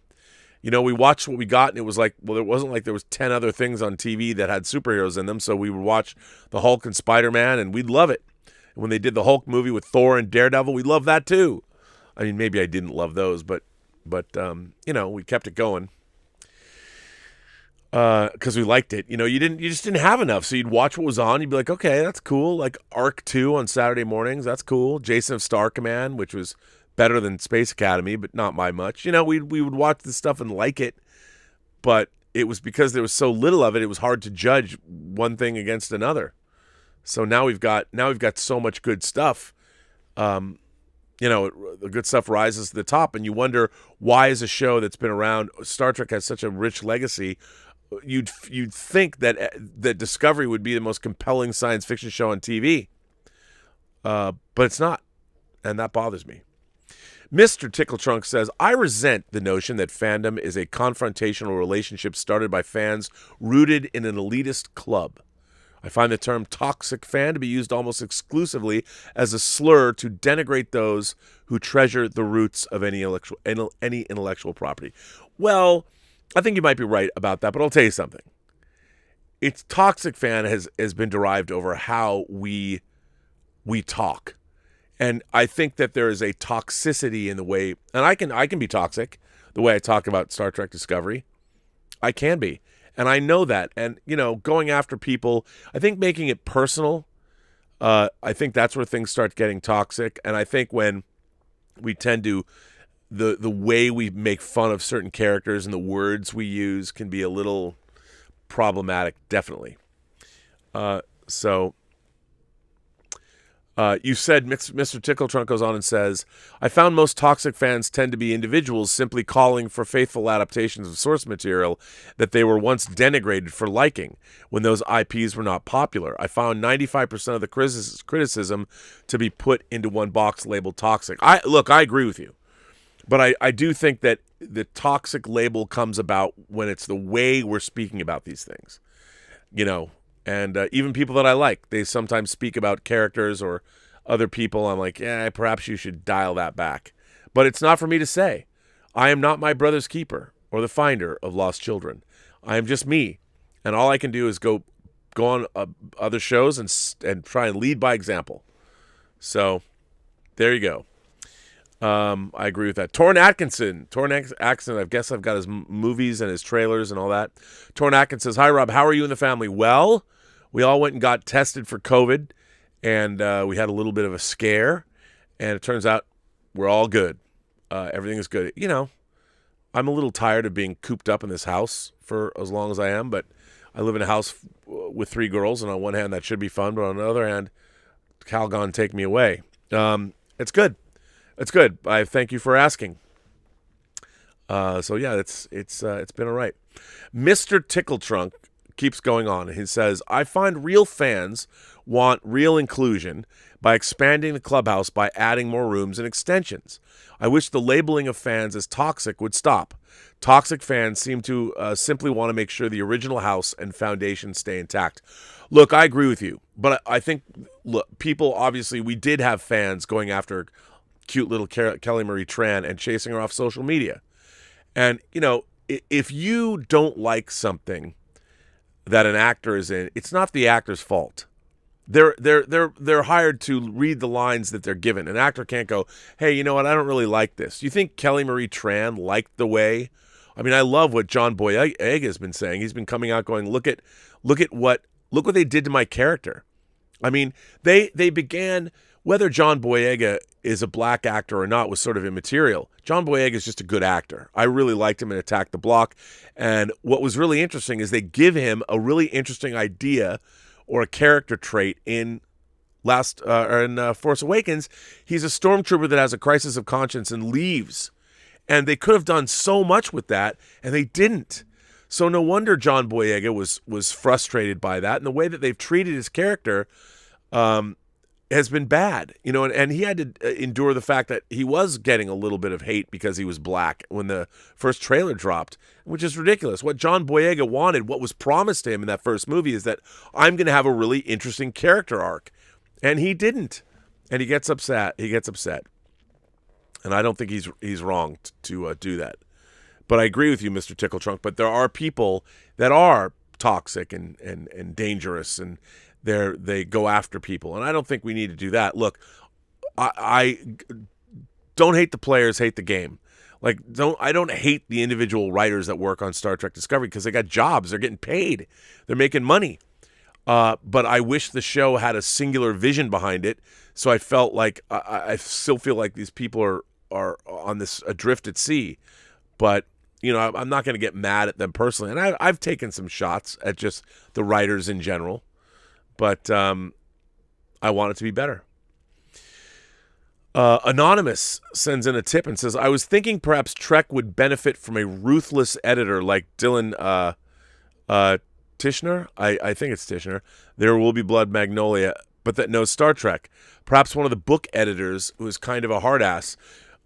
You know, we watched what we got, and it was like, well, it wasn't like there was 10 other things on TV that had superheroes in them, so we would watch the Hulk and Spider-Man, and we'd love it. And when they did the Hulk movie with Thor and Daredevil, we loved that, too. I mean, maybe I didn't love those, but you know, we kept it going. Because we liked it. You know, you just didn't have enough. So you'd watch what was on. You'd be like, okay, that's cool. Like Arc 2 on Saturday mornings. That's cool. Jason of Star Command, which was better than Space Academy, but not by much. You know, we would watch this stuff and like it. But it was because there was so little of it, it was hard to judge one thing against another. So now we've got so much good stuff. You know, the good stuff rises to the top, and you wonder, why is a show that's been around, Star Trek has such a rich legacy. You'd think that Discovery would be the most compelling science fiction show on TV, but it's not, and that bothers me. Mr. Tickletrunk says, I resent the notion that fandom is a confrontational relationship started by fans rooted in an elitist club. I find the term toxic fan to be used almost exclusively as a slur to denigrate those who treasure the roots of any intellectual property. Well, I think you might be right about that, but I'll tell you something. It's toxic fan has been derived over how we talk. And I think that there is a toxicity in the way, and I can be toxic the way I talk about Star Trek Discovery. I can be. And I know that. And, you know, going after people, I think making it personal, I think that's where things start getting toxic. And I think when we tend to, the way we make fun of certain characters and the words we use can be a little problematic, definitely. You said, Mr. Tickletrunk goes on and says, I found most toxic fans tend to be individuals simply calling for faithful adaptations of source material that they were once denigrated for liking when those IPs were not popular. I found 95% of the criticism to be put into one box labeled toxic. I agree with you. But I do think that the toxic label comes about when it's the way we're speaking about these things. You know, and even people that I like, they sometimes speak about characters or other people. I'm like, yeah, perhaps you should dial that back. But it's not for me to say. I am not my brother's keeper or the finder of lost children. I am just me. And all I can do is go on other shows and try and lead by example. So there you go. I agree with that. Torn Atkinson, I guess I've got his movies and his trailers and all that. Torn Atkinson says, hi, Rob, how are you and the family? Well, we all went and got tested for COVID, and we had a little bit of a scare, and it turns out we're all good. Everything is good. You know, I'm a little tired of being cooped up in this house for as long as I am, but I live in a house with 3 girls, and on one hand, that should be fun, but on the other hand, Calgon take me away. It's good. It's good. I thank you for asking. So yeah, it's been all right. Mr. Tickletrunk keeps going on. He says, I find real fans want real inclusion by expanding the clubhouse by adding more rooms and extensions. I wish the labeling of fans as toxic would stop. Toxic fans seem to simply want to make sure the original house and foundation stay intact. Look, I agree with you, but I think, people, obviously, we did have fans going after cute little Kelly Marie Tran and chasing her off social media. And, you know, if you don't like something that an actor is in, it's not the actor's fault. They're hired to read the lines that they're given. An actor can't go, hey, you know what, I don't really like this. Do you think Kelly Marie Tran liked the way? I mean, I love what John Boyega has been saying. He's been coming out going, look at what Look what they did to my character. I mean, they began, whether John Boyega is a black actor or not was sort of immaterial. John Boyega is just a good actor. I really liked him in Attack the Block. And what was really interesting is they give him a really interesting idea or a character trait in Force Awakens. He's a stormtrooper that has a crisis of conscience and leaves. And they could have done so much with that, and they didn't. So no wonder John Boyega was frustrated by that. And the way that they've treated his character has been bad. And he had to endure the fact that he was getting a little bit of hate because he was black when the first trailer dropped, which is ridiculous. What John Boyega wanted, what was promised to him in that first movie, is that I'm going to have a really interesting character arc. And he didn't. And he gets upset. And I don't think he's wrong to do that. But I agree with you, Mr. Tickle Trunk. But there are people that are toxic and dangerous, and they go after people. And I don't think we need to do that. Look, I don't hate the players, hate the game. Like, I don't hate the individual writers that work on Star Trek Discovery because they got jobs. They're getting paid. They're making money. But I wish the show had a singular vision behind it. So I felt like I still feel like these people are on this adrift at sea. But, I'm not going to get mad at them personally. And I've taken some shots at just the writers in general. But I want it to be better. Anonymous sends in a tip and says, I was thinking perhaps Trek would benefit from a ruthless editor like Dylan Tishner. I think it's Tishner. There Will Be Blood, Magnolia, but that knows Star Trek. Perhaps one of the book editors who is kind of a hard ass.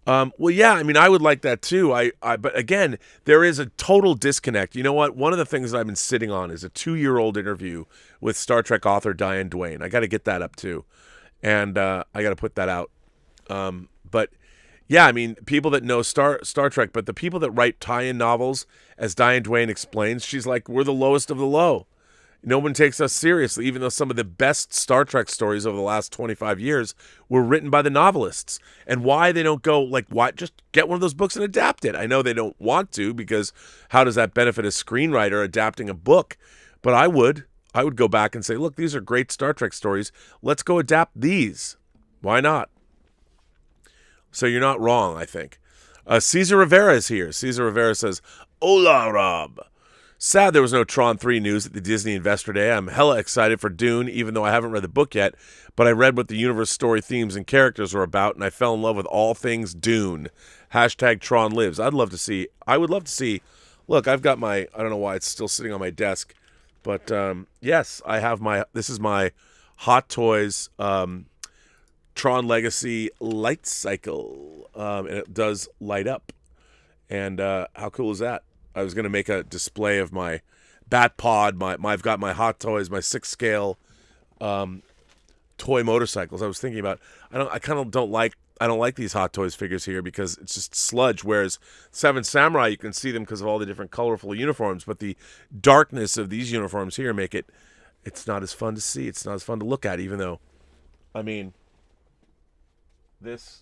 Well, yeah, I mean, I would like that too. But again, there is a total disconnect. You know what? One of the things that I've been sitting on is a 2-year-old interview with Star Trek author Diane Duane. I got to get that up too. And I got to put that out. But yeah, I mean, people that know Star Trek, but the people that write tie-in novels, as Diane Duane explains, she's like, we're the lowest of the low. No one takes us seriously, even though some of the best Star Trek stories over the last 25 years were written by the novelists. And why they don't go, why just get one of those books and adapt it? I know they don't want to, because how does that benefit a screenwriter adapting a book? But I would go back and say, look, these are great Star Trek stories. Let's go adapt these. Why not? So you're not wrong, I think. Cesar Rivera is here. Cesar Rivera says, Hola, Rob. Sad there was no Tron 3 news at the Disney Investor Day. I'm hella excited for Dune, even though I haven't read the book yet, but I read what the universe story themes and characters were about, and I fell in love with all things Dune. # Tron lives. I would love to see, look, I've got I don't know why it's still sitting on my desk, but yes, I have this is my Hot Toys Tron Legacy light cycle, and it does light up. And how cool is that? I was going to make a display of my Bat Pod. I've got my Hot Toys, my 6-scale toy motorcycles. I was thinking about. I don't like these Hot Toys figures here because it's just sludge. Whereas Seven Samurai, you can see them because of all the different colorful uniforms. But the darkness of these uniforms here make it's not as fun to see. It's not as fun to look at. Even though, I mean, this.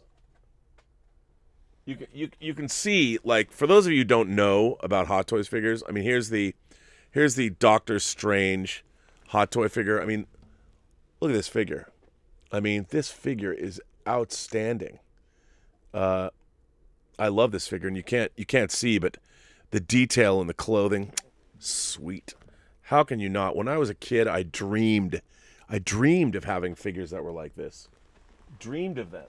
You can see, for those of you who don't know about Hot Toys figures, I mean, here's the Doctor Strange Hot Toy figure. I mean, look at this figure. I mean, this figure is outstanding. I love this figure, and you can't see, but the detail in the clothing, sweet. How can you not? When I was a kid, I dreamed of having figures that were like this. Dreamed of them.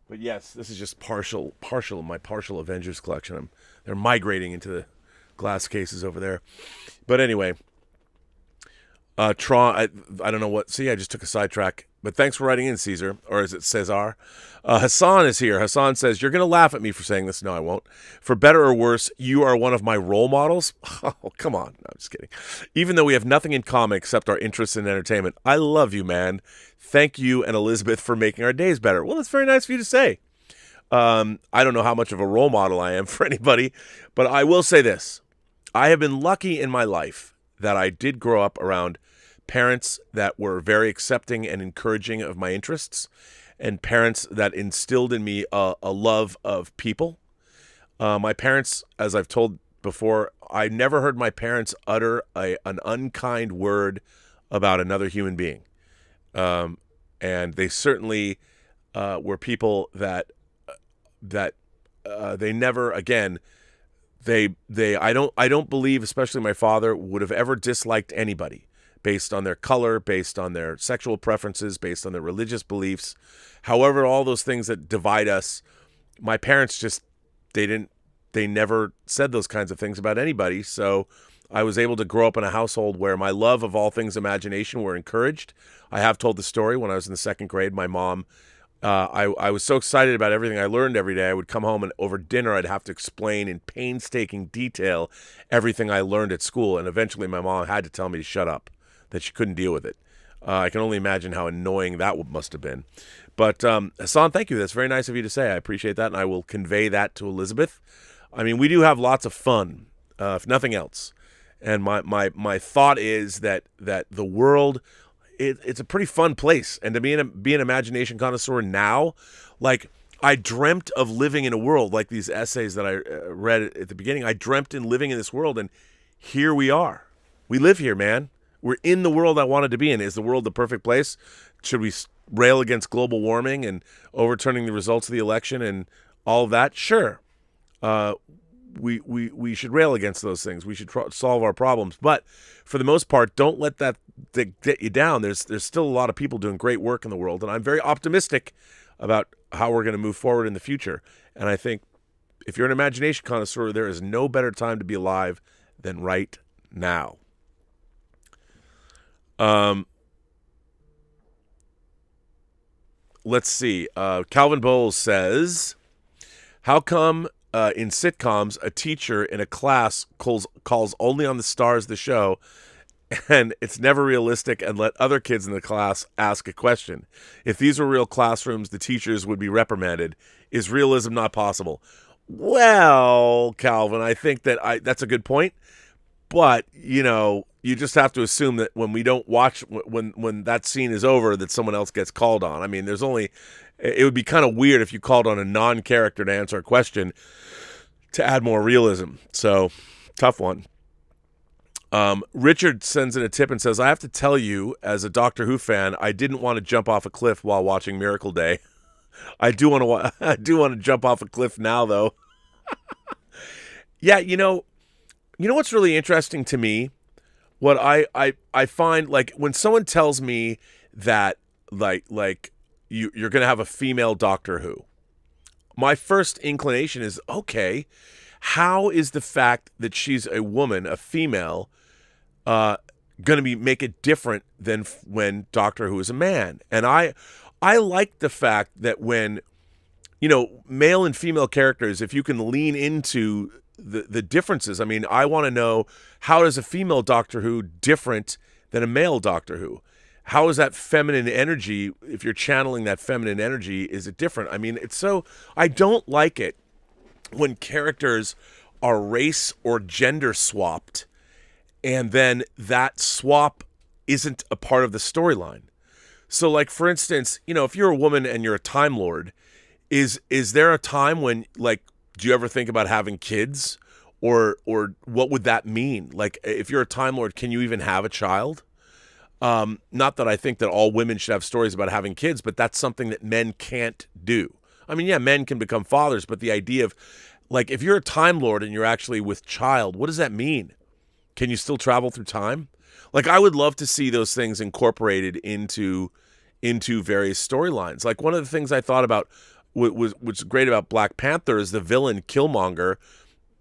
But yes, this is just my partial Avengers collection. They're migrating into the glass cases over there. But anyway, Tron, I don't know what. See, I just took a sidetrack. But thanks for writing in, Caesar. Or is it Cesar? Hassan is here. Hassan says, you're going to laugh at me for saying this. No, I won't. For better or worse, you are one of my role models. Oh, come on. No, I'm just kidding. Even though we have nothing in common except our interests in entertainment, I love you, man. Thank you and Elizabeth for making our days better. Well, that's very nice of you to say. I don't know how much of a role model I am for anybody, but I will say this. I have been lucky in my life that I did grow up around parents that were very accepting and encouraging of my interests, and parents that instilled in me a love of people. My parents, as I've told before, I never heard my parents utter an unkind word about another human being. And they certainly were people that they never, again, I don't believe, especially my father, would have ever disliked anybody based on their color, based on their sexual preferences, based on their religious beliefs. However, all those things that divide us, my parents just, they never said those kinds of things about anybody. So I was able to grow up in a household where my love of all things imagination were encouraged. I have told the story when I was in the second grade, my mom, I was so excited about everything I learned every day. I would come home and over dinner, I'd have to explain in painstaking detail everything I learned at school. And eventually my mom had to tell me to shut up, that she couldn't deal with it. I can only imagine how annoying that must have been. But Hassan, thank you. That's very nice of you to say. I appreciate that, and I will convey that to Elizabeth. I mean, we do have lots of fun, if nothing else. And my thought is that the world, it's a pretty fun place. And to be an imagination connoisseur now, like I dreamt of living in a world like these essays that I read at the beginning. I dreamt in living in this world, and here we are. We live here, man. We're in the world I wanted to be in. Is the world the perfect place? Should we rail against global warming and overturning the results of the election and all of that? Sure. We should rail against those things. We should solve our problems. But for the most part, don't let that get you down. There's still a lot of people doing great work in the world, and I'm very optimistic about how we're going to move forward in the future. And I think if you're an imagination connoisseur, there is no better time to be alive than right now. Let's see. Calvin Bowles says, how come in sitcoms a teacher in a class calls only on the stars of the show and it's never realistic and let other kids in the class ask a question? If these were real classrooms, the teachers would be reprimanded. Is realism not possible? Well, Calvin, I think that's a good point. But, you just have to assume that when we don't watch, when that scene is over, that someone else gets called on. I mean, it would be kind of weird if you called on a non-character to answer a question to add more realism. So, tough one. Richard sends in a tip and says, I have to tell you, as a Doctor Who fan, I didn't want to jump off a cliff while watching Miracle Day. I do want to jump off a cliff now, though. Yeah, you know what's really interesting to me? What I find, like, when someone tells me that, like you're going to have a female Doctor Who, my first inclination is, okay, how is the fact that she's a woman, a female, going to make it different than when Doctor Who is a man? And I like the fact that when, male and female characters, if you can lean into the differences. I mean, I want to know, how is a female Doctor Who different than a male Doctor Who? How is that feminine energy, if you're channeling that feminine energy, is it different? I mean, I don't like it when characters are race or gender swapped and then that swap isn't a part of the storyline. So, like, for instance, if you're a woman and you're a Time Lord, is there a time when, like, do you ever think about having kids, or what would that mean? Like, if you're a Time Lord, can you even have a child? Not that I think that all women should have stories about having kids, but that's something that men can't do. I mean, yeah, men can become fathers, but the idea of, like, if you're a Time Lord and you're actually with child, what does that mean? Can you still travel through time? Like, I would love to see those things incorporated into various storylines. Like, one of the things I thought about what's great about Black Panther is the villain Killmonger.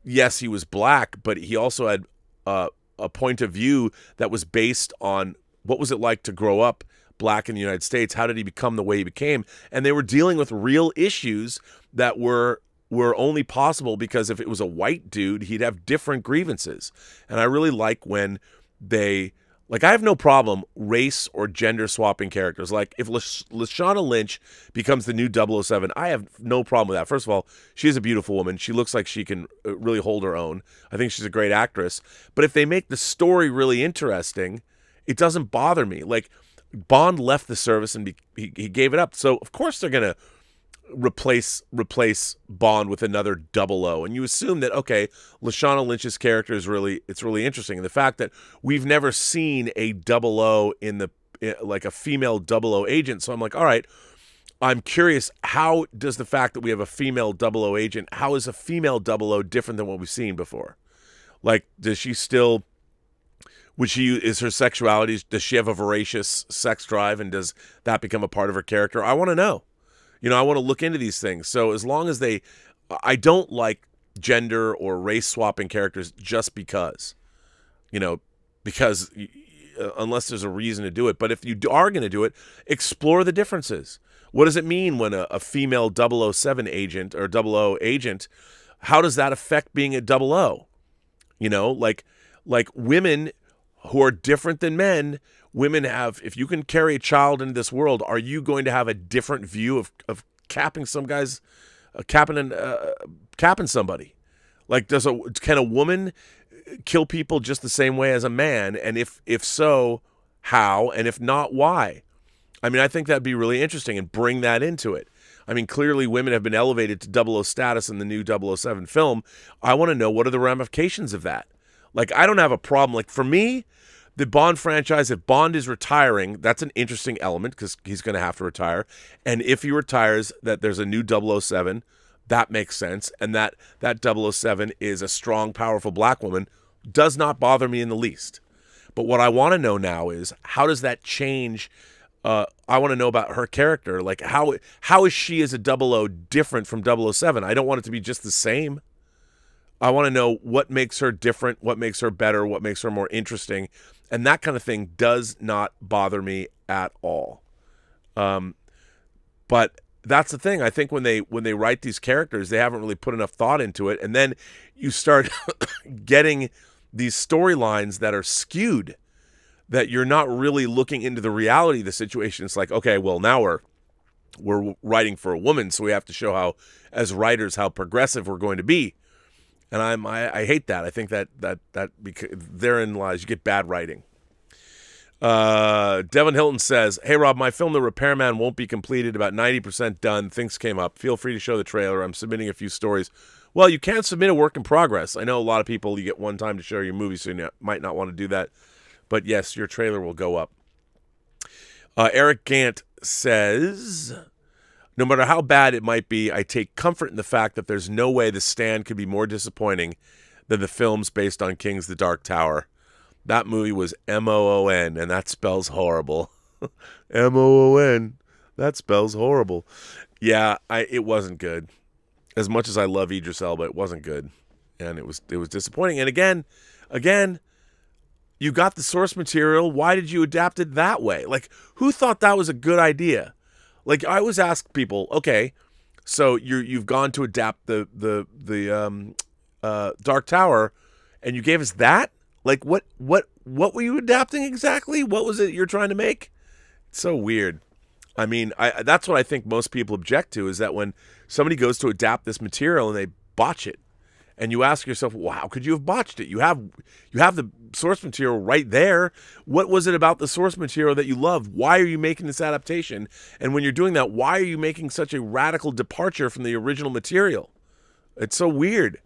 Yes, he was black, but he also had a point of view that was based on what was it like to grow up black in the United States. How did he become the way he became? And they were dealing with real issues that were only possible because if it was a white dude, he'd have different grievances. And I really like when I have no problem race or gender swapping characters. Like, if Lashana Lynch becomes the new 007, I have no problem with that. First of all, she's a beautiful woman. She looks like she can really hold her own. I think she's a great actress. But if they make the story really interesting, it doesn't bother me. Like, Bond left the service and he gave it up. So, of course, they're going to replace Bond with another 00, and you assume that okay, Lashana Lynch's character is really interesting, and the fact that we've never seen a 00 like a female 00 agent, so I'm like, all right, I'm curious, how does the fact that we have a female 00 agent, how is a female 00 different than what we've seen before? Like, does she still, is her sexuality, does she have a voracious sex drive, and does that become a part of her character? I want to know. I want to look into these things. So as long as I don't like gender or race swapping characters just because, unless there's a reason to do it. But if you are going to do it, explore the differences. What does it mean when a female 007 agent or 00 agent, how does that affect being a 00? Like women who are different than men, women have, if you can carry a child into this world, are you going to have a different view of capping some guys, capping somebody? Like, can a woman kill people just the same way as a man? And if so, how? And if not, why? I mean, I think that'd be really interesting, and bring that into it. I mean, clearly women have been elevated to 00 status in the new 007 film. I want to know, what are the ramifications of that? Like, I don't have a problem. Like, for me, the Bond franchise, if Bond is retiring, that's an interesting element because he's going to have to retire. And if he retires, that there's a new 007, that makes sense. And that 007 is a strong, powerful black woman, does not bother me in the least. But what I want to know now is, how does that change? I want to know about her character. Like, how is she as a 00 different from 007? I don't want it to be just the same. I want to know what makes her different, what makes her better, what makes her more interesting. And that kind of thing does not bother me at all. But that's the thing. I think when they write these characters, they haven't really put enough thought into it. And then you start getting these storylines that are skewed, that you're not really looking into the reality of the situation. It's like, okay, well, now we're writing for a woman, so we have to show how, as writers, how progressive we're going to be. And I hate that. I think that because therein lies, you get bad writing. Devin Hilton says, "Hey Rob, my film The Repairman won't be completed, about 90% done. Things came up. Feel free to show the trailer. I'm submitting a few stories." Well, you can submit a work in progress. I know a lot of people, you get one time to show your movie, so you might not want to do that. But yes, your trailer will go up. Eric Gant says, "No matter how bad it might be, I take comfort in the fact that there's no way The Stand could be more disappointing than the films based on King's The Dark Tower. That movie was MOON, and that spells horrible." MOON, that spells horrible. Yeah, it wasn't good. As much as I love Idris Elba, it wasn't good. And it was disappointing. And again, you got the source material. Why did you adapt it that way? Like, who thought that was a good idea? Like, I always ask people, okay, so you've gone to adapt the Dark Tower, and you gave us that? Like, what were you adapting exactly? What was it you're trying to make? It's so weird. I mean, that's what I think most people object to, is that when somebody goes to adapt this material and they botch it, and you ask yourself, well, how could you have botched it? You have the source material right there. What was it about the source material that you loved? Why are you making this adaptation? And when you're doing that, why are you making such a radical departure from the original material? It's so weird.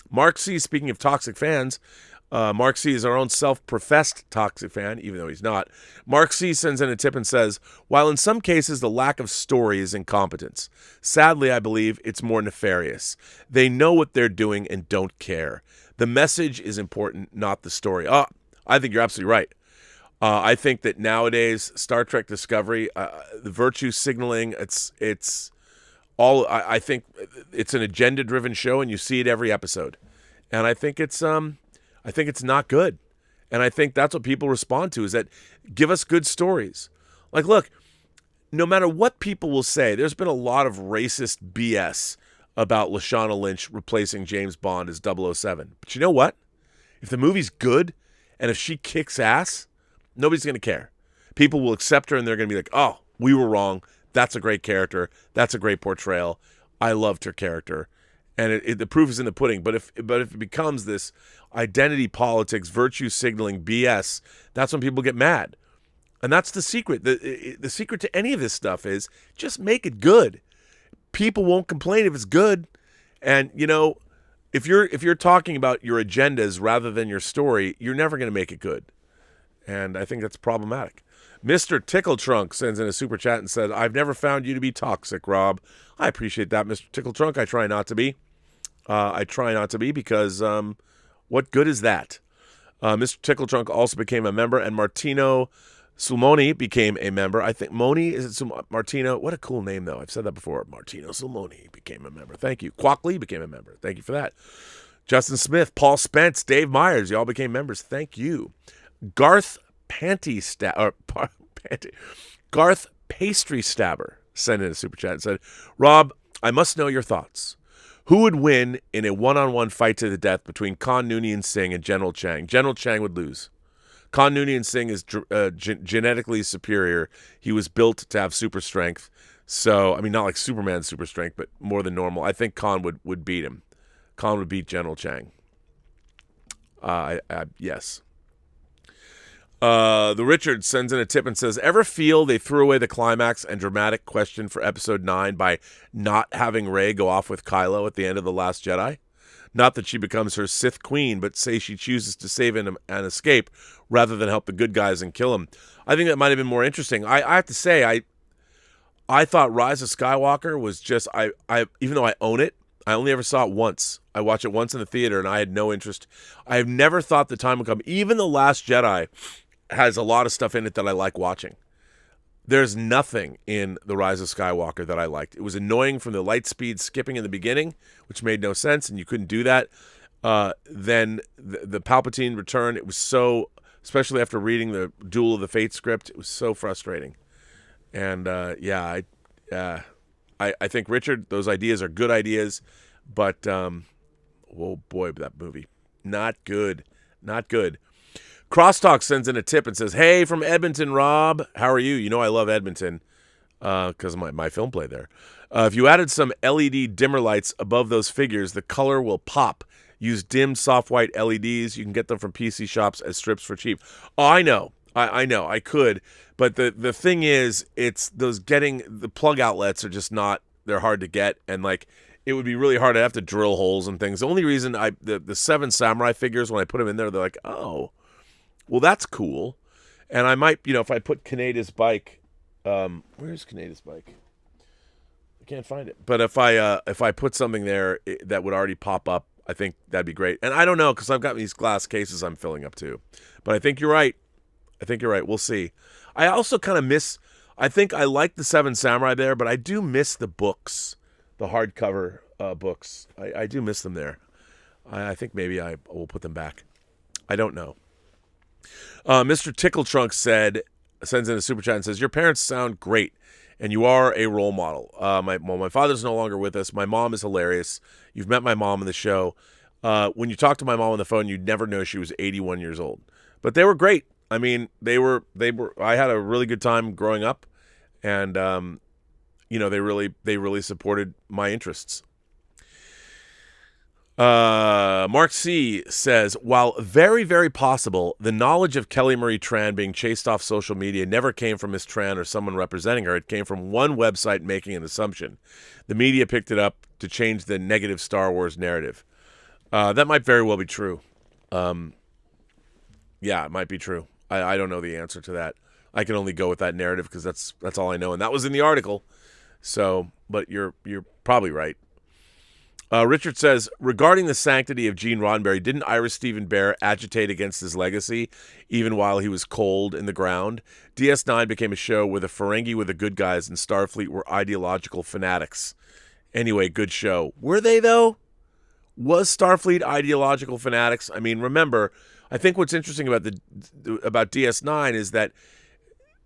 Mark C, speaking of toxic fans, Mark C is our own self-professed toxic fan, even though he's not. Mark C sends in a tip and says, "While in some cases the lack of story is incompetence, sadly I believe it's more nefarious. They know what they're doing and don't care. The message is important, not the story." Oh, I think you're absolutely right. I think that nowadays, Star Trek Discovery, the virtue signaling, it's all. I think it's an agenda-driven show, and you see it every episode. And I think it's not good. And I think that's what people respond to, is that give us good stories. Like, look, no matter what people will say, there's been a lot of racist BS about Lashana Lynch replacing James Bond as 007. But you know what? If the movie's good and if she kicks ass, nobody's going to care. People will accept her and they're going to be like, oh, we were wrong. That's a great character. That's a great portrayal. I loved her character. And the proof is in the pudding. But if it becomes this identity politics, virtue signaling BS, that's when people get mad. And that's the secret. The secret to any of this stuff is just make it good. people won't complain if it's good. And, if you're talking about your agendas rather than your story, you're never going to make it good. And I think that's problematic. Mr. Tickletrunk sends in a super chat and said, I've never found you to be toxic, Rob. I appreciate that, Mr. Tickletrunk. I try not to be. Because what good is that? Mr. Tickletrunk also became a member, and Martino Sulmoni became a member. I think Moni, is it Martino? What a cool name, though. I've said that before. Martino Sulmoni became a member. Thank you. Quackley became a member. Thank you for that. Justin Smith, Paul Spence, Dave Myers, you all became members. Thank you. Garth Garth Pastry Stabber sent in a super chat and said, Rob, I must know your thoughts. Who would win in a one-on-one fight to the death between Khan Noonien Singh and General Chang? General Chang would lose. Khan Noonien Singh is genetically superior. He was built to have super strength. So, I mean, not like Superman's super strength, but more than normal. I think Khan would beat him. Khan would beat General Chang. Yes. The Richard sends in a tip and says, ever feel they threw away the climax and dramatic question for episode 9 by not having Rey go off with Kylo at the end of The Last Jedi? Not that she becomes her Sith queen, but say she chooses to save him and escape rather than help the good guys and kill him. I think that might have been more interesting. I have to say, I thought Rise of Skywalker was just, I even though I own it, I only ever saw it once. I watched it once in the theater and I had no interest. I have never thought the time would come. Even The Last Jedi has a lot of stuff in it that I like watching. There's nothing in The Rise of Skywalker that I liked. It was annoying from the light speed skipping in the beginning, which made no sense, and you couldn't do that. Then the Palpatine return, it was so, especially after reading the Duel of the Fate script, it was so frustrating. And I think, Richard, those ideas are good ideas, but oh boy, that movie, not good. Crosstalk sends in a tip and says, hey, from Edmonton, Rob. How are you? You know I love Edmonton because my film played there. If you added some LED dimmer lights above those figures, the color will pop. Use dim, soft white LEDs. You can get them from PC shops as strips for cheap. Oh, I know. I know. I could. But the thing is, it's those the plug outlets are just not, they're hard to get. And like, it would be really hard. I'd have to drill holes and things. The only reason the 7 Samurai figures, when I put them in there, they're like, oh, well, that's cool. And I might, if I put Kaneda's bike, where's Kaneda's bike? I can't find it. But if I put something there that would already pop up, I think that'd be great. And I don't know, because I've got these glass cases I'm filling up too. But I think you're right. We'll see. I also kind of I think I like the 7 Samurai there, but I do miss the books, the hardcover books. I do miss them there. I think maybe I will put them back. I don't know. Mr. Tickletrunk sends in a super chat and says, your parents sound great, and you are a role model. My father's no longer with us. My mom is hilarious. You've met my mom on the show. When you talk to my mom on the phone, you'd never know she was 81 years old. But they were great. I mean, they were. I had a really good time growing up, and they really supported my interests. Mark C says, while very, very possible, the knowledge of Kelly Marie Tran being chased off social media never came from Miss Tran or someone representing her. It came from one website making an assumption. The media picked it up to change the negative Star Wars narrative. That might very well be true. Yeah, it might be true. I don't know the answer to that. I can only go with that narrative because that's all I know, and that was in the article. So, but you're probably right. Richard says, regarding the sanctity of Gene Roddenberry, didn't Ira Stephen Bear agitate against his legacy even while he was cold in the ground? DS9 became a show where the Ferengi were the good guys and Starfleet were ideological fanatics. Anyway, good show. Were they, though? Was Starfleet ideological fanatics? I mean, remember, I think what's interesting about about DS9 is that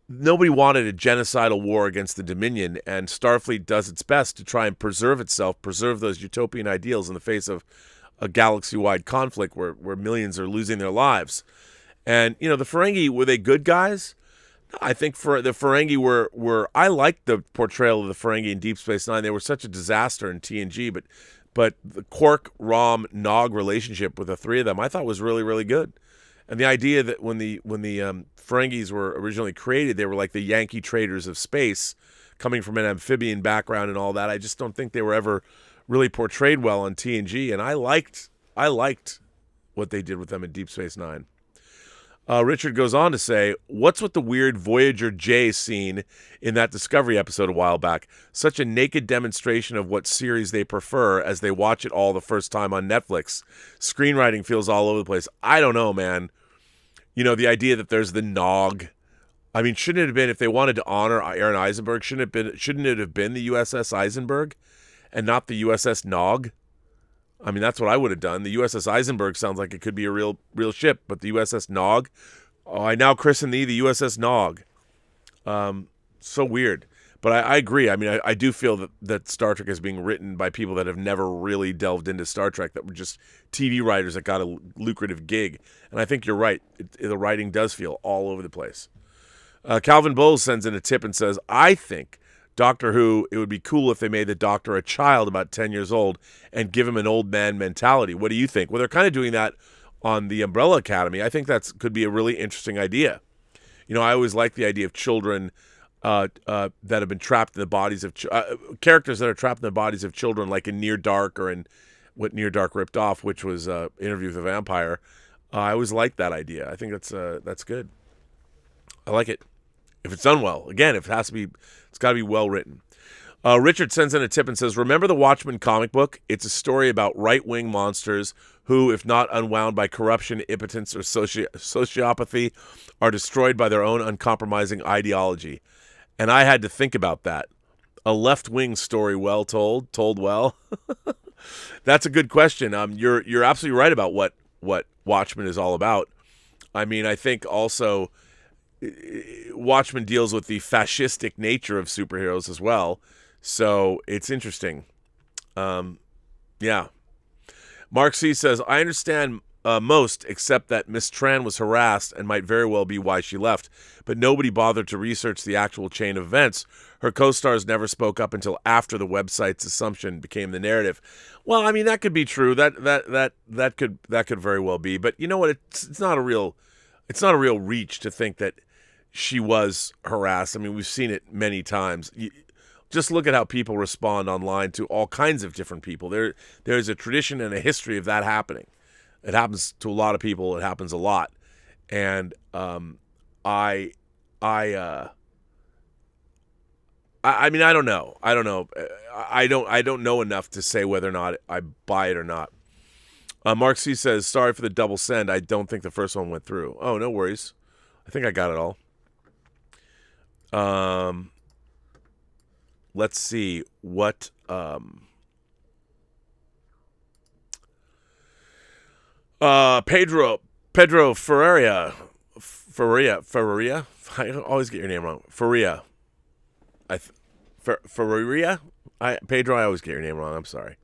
nobody wanted a genocidal war against the Dominion, and Starfleet does its best to try and preserve itself, preserve those utopian ideals in the face of a galaxy-wide conflict where millions are losing their lives. And, the Ferengi, were they good guys? I think for the Ferengi were I liked the portrayal of the Ferengi in Deep Space Nine. They were such a disaster in TNG, but the Quark, Rom, Nog relationship with the three of them, I thought was really, really good. And the idea that when the Ferengis were originally created, they were like the Yankee traders of space, coming from an amphibian background and all that. I just don't think they were ever really portrayed well on TNG, and I liked what they did with them in Deep Space Nine. Richard goes on to say, what's with the weird Voyager J scene in that Discovery episode a while back? Such a naked demonstration of what series they prefer as they watch it all the first time on Netflix. Screenwriting feels all over the place. I don't know, man. You know, the idea that there's the Nog. I mean, shouldn't it have been, if they wanted to honor Aaron Eisenberg, shouldn't it have been the USS Eisenberg and not the USS Nog? I mean, that's what I would have done. The USS Eisenberg sounds like it could be a real ship, but the USS Nog, oh, I now christen thee the USS Nog. So weird. But I agree. I mean, I do feel that Star Trek is being written by people that have never really delved into Star Trek, that were just TV writers that got a lucrative gig. And I think you're right. The writing does feel all over the place. Calvin Bowles sends in a tip and says, I think Doctor Who, it would be cool if they made the Doctor a child about 10 years old and give him an old man mentality. What do you think? Well, they're kind of doing that on the Umbrella Academy. I think that could be a really interesting idea. You know, I always like the idea of children that have been trapped in the bodies of characters that are trapped in the bodies of children, like in Near Dark, or in what Near Dark ripped off, which was Interview with a Vampire. I always like that idea. I think that's good. I like it. If it's done well, again, if it has to be, it's got to be well written. Richard sends in a tip and says, remember the Watchmen comic book? It's a story about right-wing monsters who, if not unwound by corruption, impotence, or sociopathy, are destroyed by their own uncompromising ideology. And I had to think about that. A left-wing story well told well. That's a good question. You're absolutely right about what Watchmen is all about. I mean, I think also Watchmen deals with the fascistic nature of superheroes as well, so it's interesting. Yeah. Mark C says, I understand most, except that Miss Tran was harassed and might very well be why she left, but nobody bothered to research the actual chain of events. Her co-stars never spoke up until after the website's assumption became the narrative. Well, I mean, that could be true. That could very well be, but you know what? It's not a real reach to think that she was harassed. I mean, we've seen it many times. Just look at how people respond online to all kinds of different people. There's a tradition and a history of that happening. It happens to a lot of people. It happens a lot. And I mean, I don't know. I don't know enough to say whether or not I buy it or not. Mark C says, sorry for the double send. I don't think the first one went through. Oh, no worries. I think I got it all. Let's see what Pedro Ferreira. I always get your name wrong. Ferreira. Ferreira? Pedro, I always get your name wrong. I'm sorry.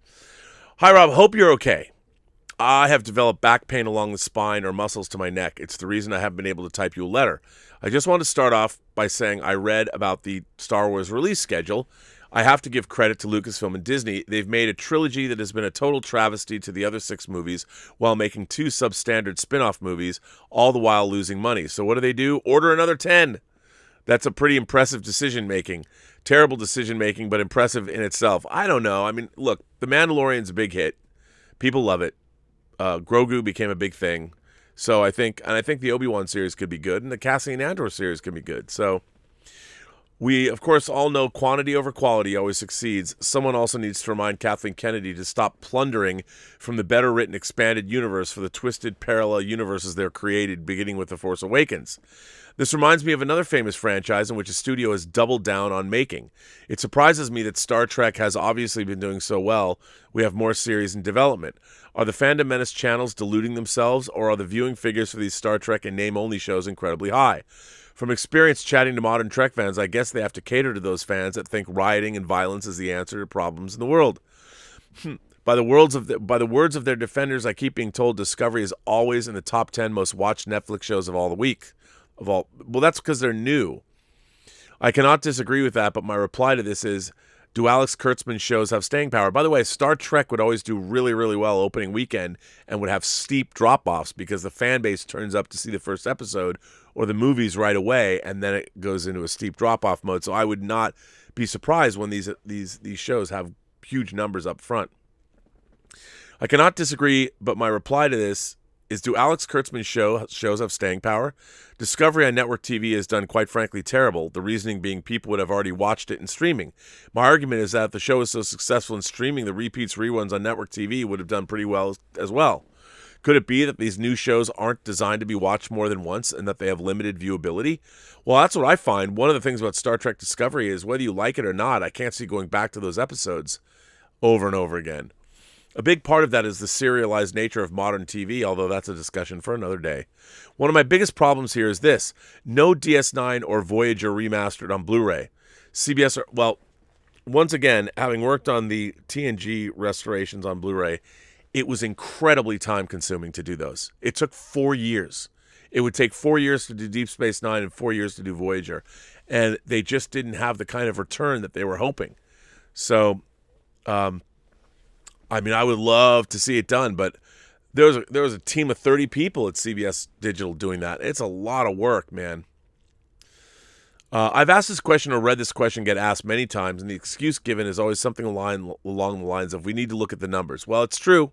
Hi, Rob. Hope you're okay. I have developed back pain along the spine or muscles to my neck. It's the reason I haven't been able to type you a letter. I just want to start off by saying I read about the Star Wars release schedule. I have to give credit to Lucasfilm and Disney. They've made a trilogy that has been a total travesty to the other 6 movies while making 2 substandard spin-off movies, all the while losing money. So what do? Order another 10. That's a pretty impressive decision-making. Terrible decision-making, but impressive in itself. I don't know. I mean, look, The Mandalorian's a big hit. People love it. Grogu became a big thing. So I think the Obi-Wan series could be good, and the Cassian Andor series could be good. So we, of course, all know quantity over quality always succeeds. Someone also needs to remind Kathleen Kennedy to stop plundering from the better-written expanded universe for the twisted parallel universes they're created, beginning with The Force Awakens. This reminds me of another famous franchise in which a studio has doubled down on making. It surprises me that Star Trek has obviously been doing so well. We have more series in development. Are the Fandom Menace channels deluding themselves, or are the viewing figures for these Star Trek and name-only shows incredibly high? From experience chatting to modern Trek fans, I guess they have to cater to those fans that think rioting and violence is the answer to problems in the world. By the words of their defenders, I keep being told Discovery is always in the top 10 most watched Netflix shows of all the week. Well, that's because they're new. I cannot disagree with that, but my reply to this is Do Alex Kurtzman's shows have staying power? By the way, Star Trek would always do really, really well opening weekend and would have steep drop-offs because the fan base turns up to see the first episode or the movies right away, and then it goes into a steep drop-off mode. So I would not be surprised when these shows have huge numbers up front. I cannot disagree, but my reply to this is, do Alex Kurtzman's shows have staying power? Discovery on network TV is done, quite frankly, terrible, the reasoning being people would have already watched it in streaming. My argument is that if the show is so successful in streaming, the repeats, reruns on network TV would have done pretty well as well. Could it be that these new shows aren't designed to be watched more than once and that they have limited viewability? Well, that's what I find. One of the things about Star Trek Discovery is whether you like it or not, I can't see going back to those episodes over and over again. A big part of that is the serialized nature of modern TV, although that's a discussion for another day. One of my biggest problems here is this. No DS9 or Voyager remastered on Blu-ray. CBS, once again, having worked on the TNG restorations on Blu-ray, it was incredibly time-consuming to do those. It took 4 years. It would take 4 years to do Deep Space Nine and 4 years to do Voyager. And they just didn't have the kind of return that they were hoping. So, I would love to see it done, but there was a team of 30 people at CBS Digital doing that. It's a lot of work, man. I've asked this question or read this question get asked many times, and the excuse given is always something along the lines of, we need to look at the numbers. Well, it's true.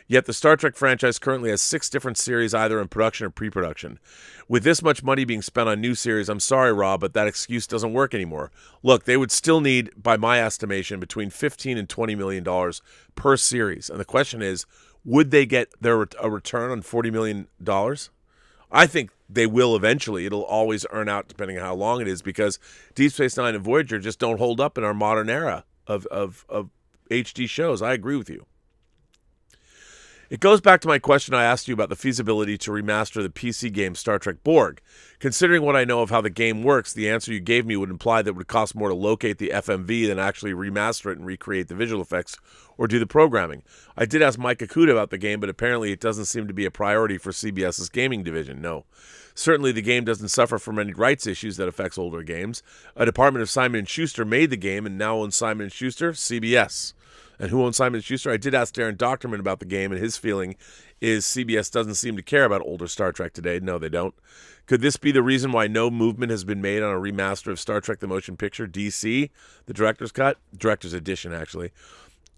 Yet the Star Trek franchise currently has 6 different series either in production or pre-production. With this much money being spent on new series, I'm sorry, Rob, but that excuse doesn't work anymore. Look, they would still need, by my estimation, between $15 and $20 million per series. And the question is, would they get a return on $40 million? I think they will eventually. It'll always earn out depending on how long it is, because Deep Space Nine and Voyager just don't hold up in our modern era of HD shows. I agree with you. It goes back to my question I asked you about the feasibility to remaster the PC game Star Trek Borg. Considering what I know of how the game works, the answer you gave me would imply that it would cost more to locate the FMV than actually remaster it and recreate the visual effects or do the programming. I did ask Mike Akuda about the game, but apparently it doesn't seem to be a priority for CBS's gaming division, no. Certainly the game doesn't suffer from any rights issues that affects older games. A department of Simon & Schuster made the game and now owns Simon & Schuster, CBS. And who owns Simon & Schuster? I did ask Darren Doctorman about the game, and his feeling is CBS doesn't seem to care about older Star Trek today. No, they don't. Could this be the reason why no movement has been made on a remaster of Star Trek the Motion Picture, DC, the director's cut? Director's edition, actually.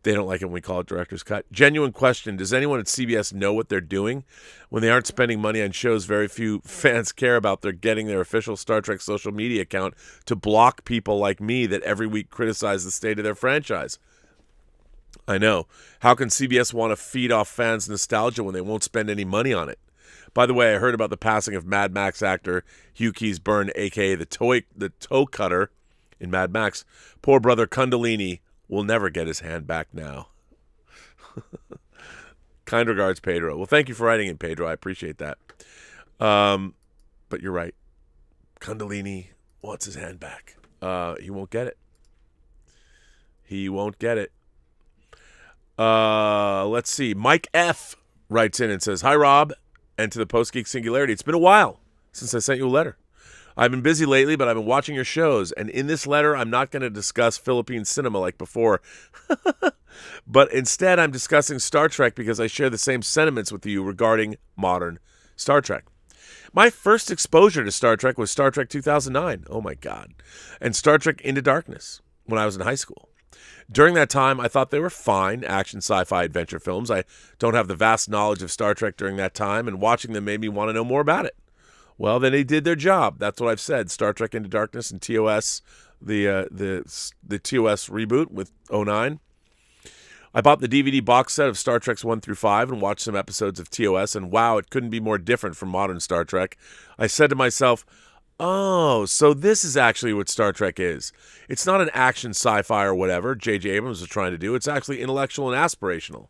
They don't like it when we call it director's cut. Genuine question, does anyone at CBS know what they're doing? When they aren't spending money on shows, very few fans care about their getting their official Star Trek social media account to block people like me that every week criticize the state of their franchise. I know. How can CBS want to feed off fans' nostalgia when they won't spend any money on it? By the way, I heard about the passing of Mad Max actor Hugh Keys-Byrne, a.k.a. the toe cutter in Mad Max. Poor brother Kundalini will never get his hand back now. Kind regards, Pedro. Well, thank you for writing in, Pedro. I appreciate that. But you're right. Kundalini wants his hand back. He won't get it. He won't get it. Let's see. Mike F. writes in and says, "Hi, Rob, and to the Post-Geek Singularity. It's been a while since I sent you a letter. I've been busy lately, but I've been watching your shows, and in this letter, I'm not going to discuss Philippine cinema like before, but instead I'm discussing Star Trek because I share the same sentiments with you regarding modern Star Trek. My first exposure to Star Trek was Star Trek 2009, oh my God, and Star Trek Into Darkness when I was in high school. During that time, I thought they were fine action sci-fi adventure films. I don't have the vast knowledge of Star Trek during that time, and watching them made me want to know more about it. Well, then they did their job. That's what I've said. Star Trek Into Darkness and TOS, the TOS reboot with 09. I bought the DVD box set of Star Treks 1 through 5 and watched some episodes of TOS, and wow, it couldn't be more different from modern Star Trek. I said to myself, oh, so this is actually what Star Trek is. It's not an action sci-fi or whatever J.J. Abrams was trying to do. It's actually intellectual and aspirational.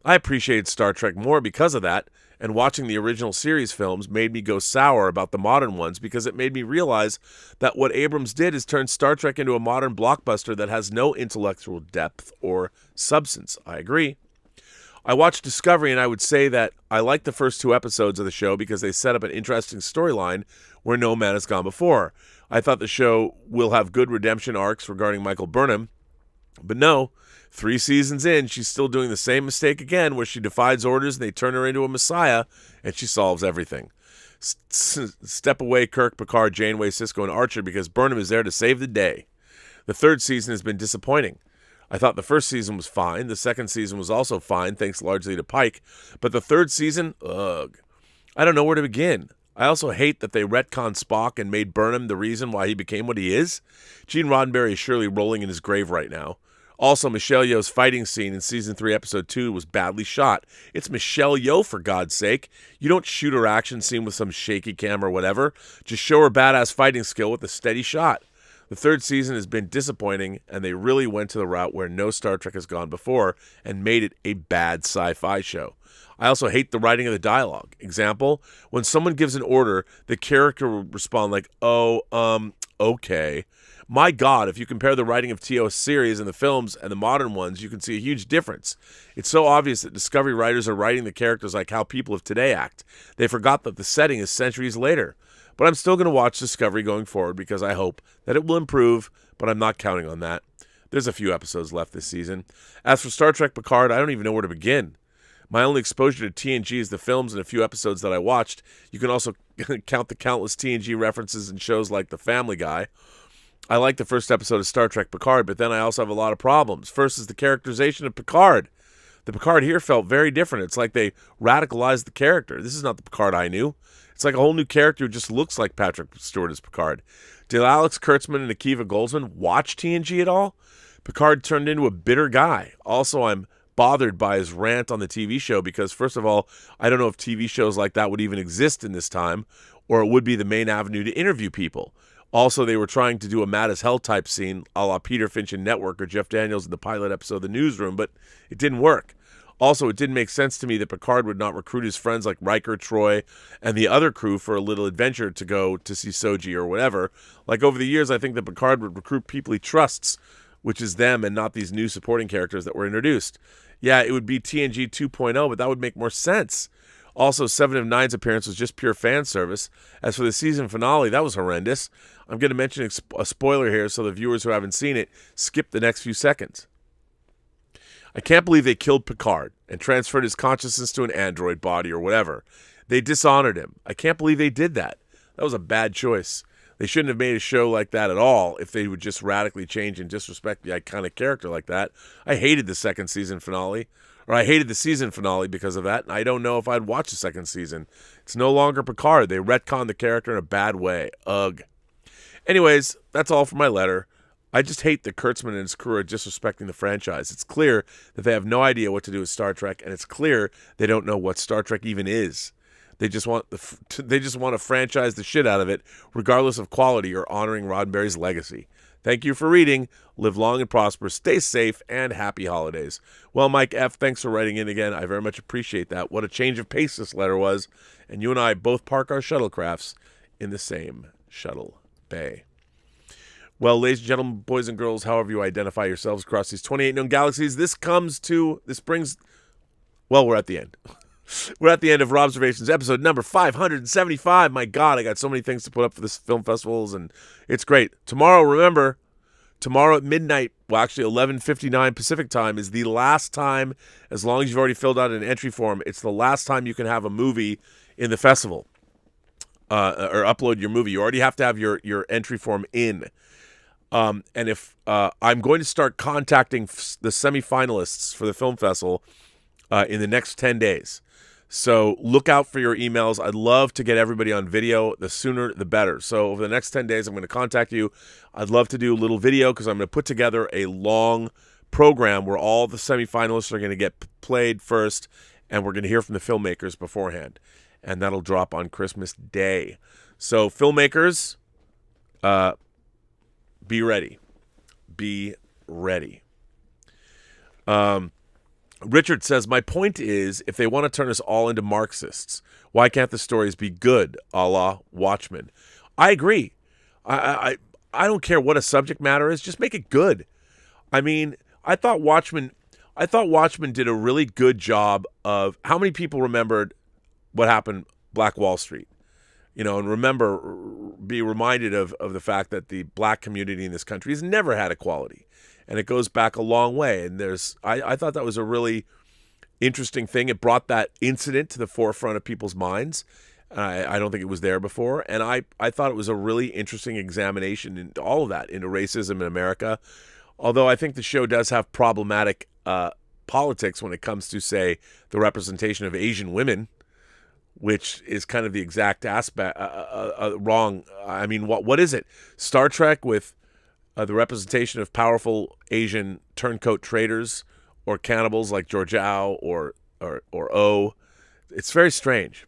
I appreciated Star Trek more because of that, and watching the original series films made me go sour about the modern ones because it made me realize that what Abrams did is turn Star Trek into a modern blockbuster that has no intellectual depth or substance. I agree. I watched Discovery, and I would say that I liked the first 2 episodes of the show because they set up an interesting storyline where no man has gone before. I thought the show will have good redemption arcs regarding Michael Burnham, But no, 3 seasons in, she's still doing the same mistake again, where she defies orders and they turn her into a messiah, and she solves everything. Step away, Kirk, Picard, Janeway, Sisko, and Archer, because Burnham is there to save the day. The 3rd season has been disappointing. I thought the 1st season was fine. The 2nd season was also fine, thanks largely to Pike. But the 3rd season, ugh. I don't know where to begin. I also hate that they retconned Spock and made Burnham the reason why he became what he is. Gene Roddenberry is surely rolling in his grave right now. Also, Michelle Yeoh's fighting scene in Season 3, Episode 2 was badly shot. It's Michelle Yeoh, for God's sake. You don't shoot her action scene with some shaky cam or whatever. Just show her badass fighting skill with a steady shot. The 3rd season has been disappointing, and they really went to the route where no Star Trek has gone before and made it a bad sci-fi show. I also hate the writing of the dialogue. Example, when someone gives an order, the character will respond like, okay. My God, if you compare the writing of T.O.'s series and the films and the modern ones, you can see a huge difference. It's so obvious that Discovery writers are writing the characters like how people of today act. They forgot that the setting is centuries later. But I'm still going to watch Discovery going forward because I hope that it will improve, but I'm not counting on that. There's a few episodes left this season. As for Star Trek Picard, I don't even know where to begin. My only exposure to TNG is the films and a few episodes that I watched. You can also count the countless TNG references in shows like The Family Guy. I like the first episode of Star Trek Picard, but then I also have a lot of problems. First is the characterization of Picard. The Picard here felt very different. It's like they radicalized the character. This is not the Picard I knew. It's like a whole new character who just looks like Patrick Stewart as Picard. Did Alex Kurtzman and Akiva Goldsman watch TNG at all? Picard turned into a bitter guy. Also, I'm bothered by his rant on the TV show because, first of all, I don't know if TV shows like that would even exist in this time, or it would be the main avenue to interview people. Also, they were trying to do a mad as hell type scene a la Peter Finch in Network or Jeff Daniels in the pilot episode of The Newsroom, but it didn't work. Also, it didn't make sense to me that Picard would not recruit his friends like Riker, Troy, and the other crew for a little adventure to go to see Soji or whatever. Like, over the years, I think that Picard would recruit people he trusts, which is them and not these new supporting characters that were introduced. Yeah, it would be TNG 2.0, but that would make more sense. Also, 7 of 9's appearance was just pure fan service. As for the season finale, that was horrendous. I'm going to mention a spoiler here so the viewers who haven't seen it skip the next few seconds. I can't believe they killed Picard and transferred his consciousness to an android body or whatever. They dishonored him. I can't believe they did that. That was a bad choice. They shouldn't have made a show like that at all if they would just radically change and disrespect the iconic character like that. I hated the second season finale. Or I hated the season finale because of that, and I don't know if I'd watch the second season. It's no longer Picard. They retconned the character in a bad way. Ugh. Anyways, that's all for my letter. I just hate that Kurtzman and his crew are disrespecting the franchise. It's clear that they have no idea what to do with Star Trek, and it's clear they don't know what Star Trek even is. They just want to franchise the shit out of it, regardless of quality or honoring Roddenberry's legacy. Thank you for reading. Live long and prosper. Stay safe and happy holidays. Well, Mike F., thanks for writing in again. I very much appreciate that. What a change of pace this letter was. And you and I both park our shuttlecrafts in the same shuttle bay. Well, ladies and gentlemen, boys and girls, however you identify yourselves across these 28 known galaxies, this brings, well, we're at the end. We're at the end of Robservations, episode number 575. My God, I got so many things to put up for this film festivals, and it's great. Tomorrow at midnight, well, actually 11:59 Pacific time, is the last time, as long as you've already filled out an entry form, it's the last time you can have a movie in the festival, or upload your movie. You already have to have your entry form in. And if I'm going to start contacting the semifinalists for the film festival in the next 10 days. So look out for your emails. I'd love to get everybody on video. The sooner, the better. So over the next 10 days, I'm going to contact you. I'd love to do a little video because I'm going to put together a long program where all the semifinalists are going to get played first, and we're going to hear from the filmmakers beforehand. And that'll drop on Christmas Day. So filmmakers, be ready. Be ready. Richard says, my point is, if they want to turn us all into Marxists, why can't the stories be good, a la Watchmen? I agree. I don't care what a subject matter is, just make it good. I mean, I thought Watchmen did a really good job of, how many people remembered what happened Black Wall Street? You know, and be reminded of the fact that the black community in this country has never had equality. and it goes back a long way. And I thought that was a really interesting thing. It brought that incident to the forefront of people's minds. I don't think it was there before. And I thought it was a really interesting examination into all of that, into racism in America. Although I think the show does have problematic politics when it comes to, say, the representation of Asian women, which is kind of the exact aspect wrong. I mean, what is it? Star Trek with the representation of powerful Asian turncoat traitors or cannibals like Georgiou or O. It's very strange.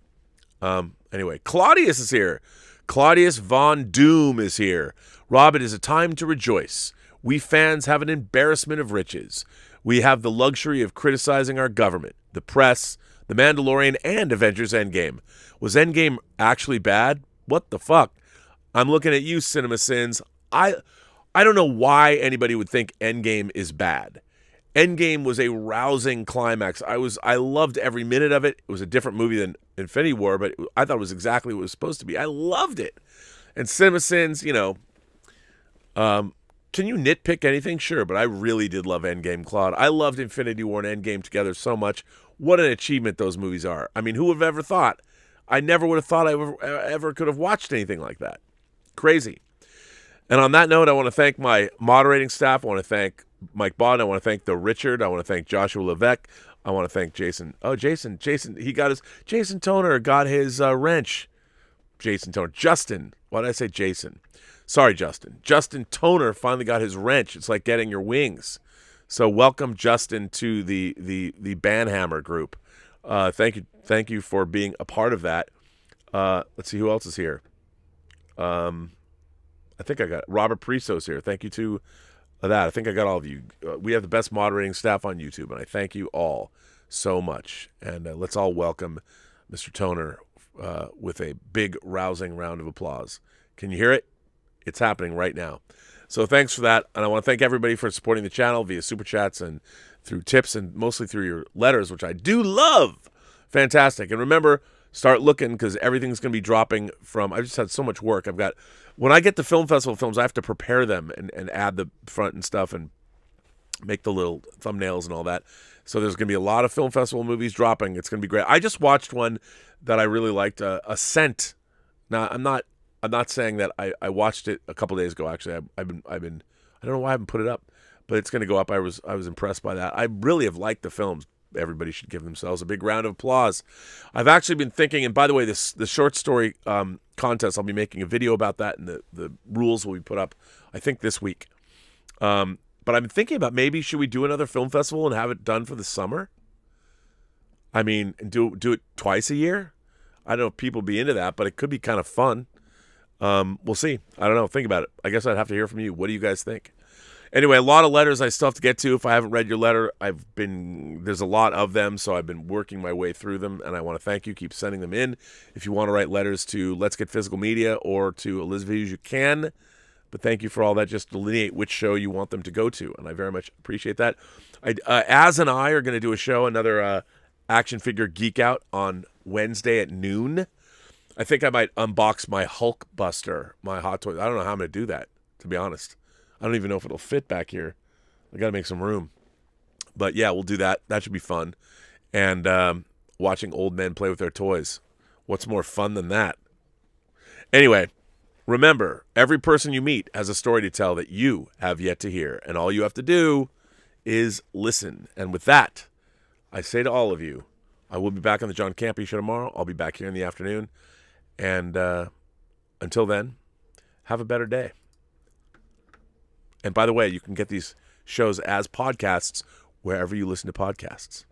Anyway, Claudius is here. Claudius Von Doom is here. Rob, it is a time to rejoice. We fans have an embarrassment of riches. We have the luxury of criticizing our government, the press, The Mandalorian, and Avengers Endgame. Was Endgame actually bad? What the fuck? I'm looking at you, Cinema Sins. I don't know why anybody would think Endgame is bad. Endgame was a rousing climax. I loved every minute of it. It was a different movie than Infinity War, but I thought it was exactly what it was supposed to be. I loved it. And Cinema Sins, can you nitpick anything? Sure, but I really did love Endgame, Claude. I loved Infinity War and Endgame together so much. What an achievement those movies are. I mean, who would have ever thought? I never would have thought I ever could have watched anything like that. Crazy. And on that note, I want to thank my moderating staff. I want to thank Mike Bond. I want to thank the Richard. I want to thank Joshua Levesque. I want to thank Jason. Oh, Jason, Jason Toner got his wrench. Jason Toner. Justin. Why did I say Jason? Sorry, Justin. Justin Toner finally got his wrench. It's like getting your wings. So welcome, Justin, to the Banhammer group. Thank you for being a part of that. Let's see who else is here. I think I got Robert Priso's here. Thank you to that. I think I got all of you. We have the best moderating staff on YouTube, and I thank you all so much. And let's all welcome Mr. Toner with a big, rousing round of applause. Can you hear it? It's happening right now. So thanks for that. And I want to thank everybody for supporting the channel via Super Chats and through tips and mostly through your letters, which I do love. Fantastic. And remember, start looking because everything's going to be dropping from, I just had so much work. When I get the film festival films, I have to prepare them and add the front and stuff and make the little thumbnails and all that. So there's going to be a lot of film festival movies dropping. It's going to be great. I just watched one that I really liked, Ascent. Now, I'm not saying that I watched it a couple days ago. Actually, I've been I don't know why I haven't put it up, but it's going to go up. I was impressed by that. I really have liked the films. Everybody should give themselves a big round of applause. I've actually been thinking, and by the way, the short story contest, I'll be making a video about that, and the rules will be put up, I think, this week. But I've been thinking about maybe should we do another film festival and have it done for the summer? I mean, and do it twice a year. I don't know if people be into that, but it could be kind of fun. We'll see. I don't know. Think about it. I guess I'd have to hear from you. What do you guys think? Anyway, a lot of letters I still have to get to. If I haven't read your letter, there's a lot of them, so I've been working my way through them, and I want to thank you. Keep sending them in. If you want to write letters to Let's Get Physical Media or to Elizabeth Hughes, you can. But thank you for all that. Just delineate which show you want them to go to, and I very much appreciate that. Az and I are going to do a show, another action figure geek out on Wednesday at noon. I think I might unbox my Hulk Buster, my Hot Toys. I don't know how I'm going to do that, to be honest. I don't even know if it'll fit back here. I got to make some room. But yeah, we'll do that. That should be fun. And watching old men play with their toys. What's more fun than that? Anyway, remember, every person you meet has a story to tell that you have yet to hear. And all you have to do is listen. And with that, I say to all of you, I will be back on the John Campy Show tomorrow. I'll be back here in the afternoon. And until then, have a better day. And by the way, you can get these shows as podcasts wherever you listen to podcasts.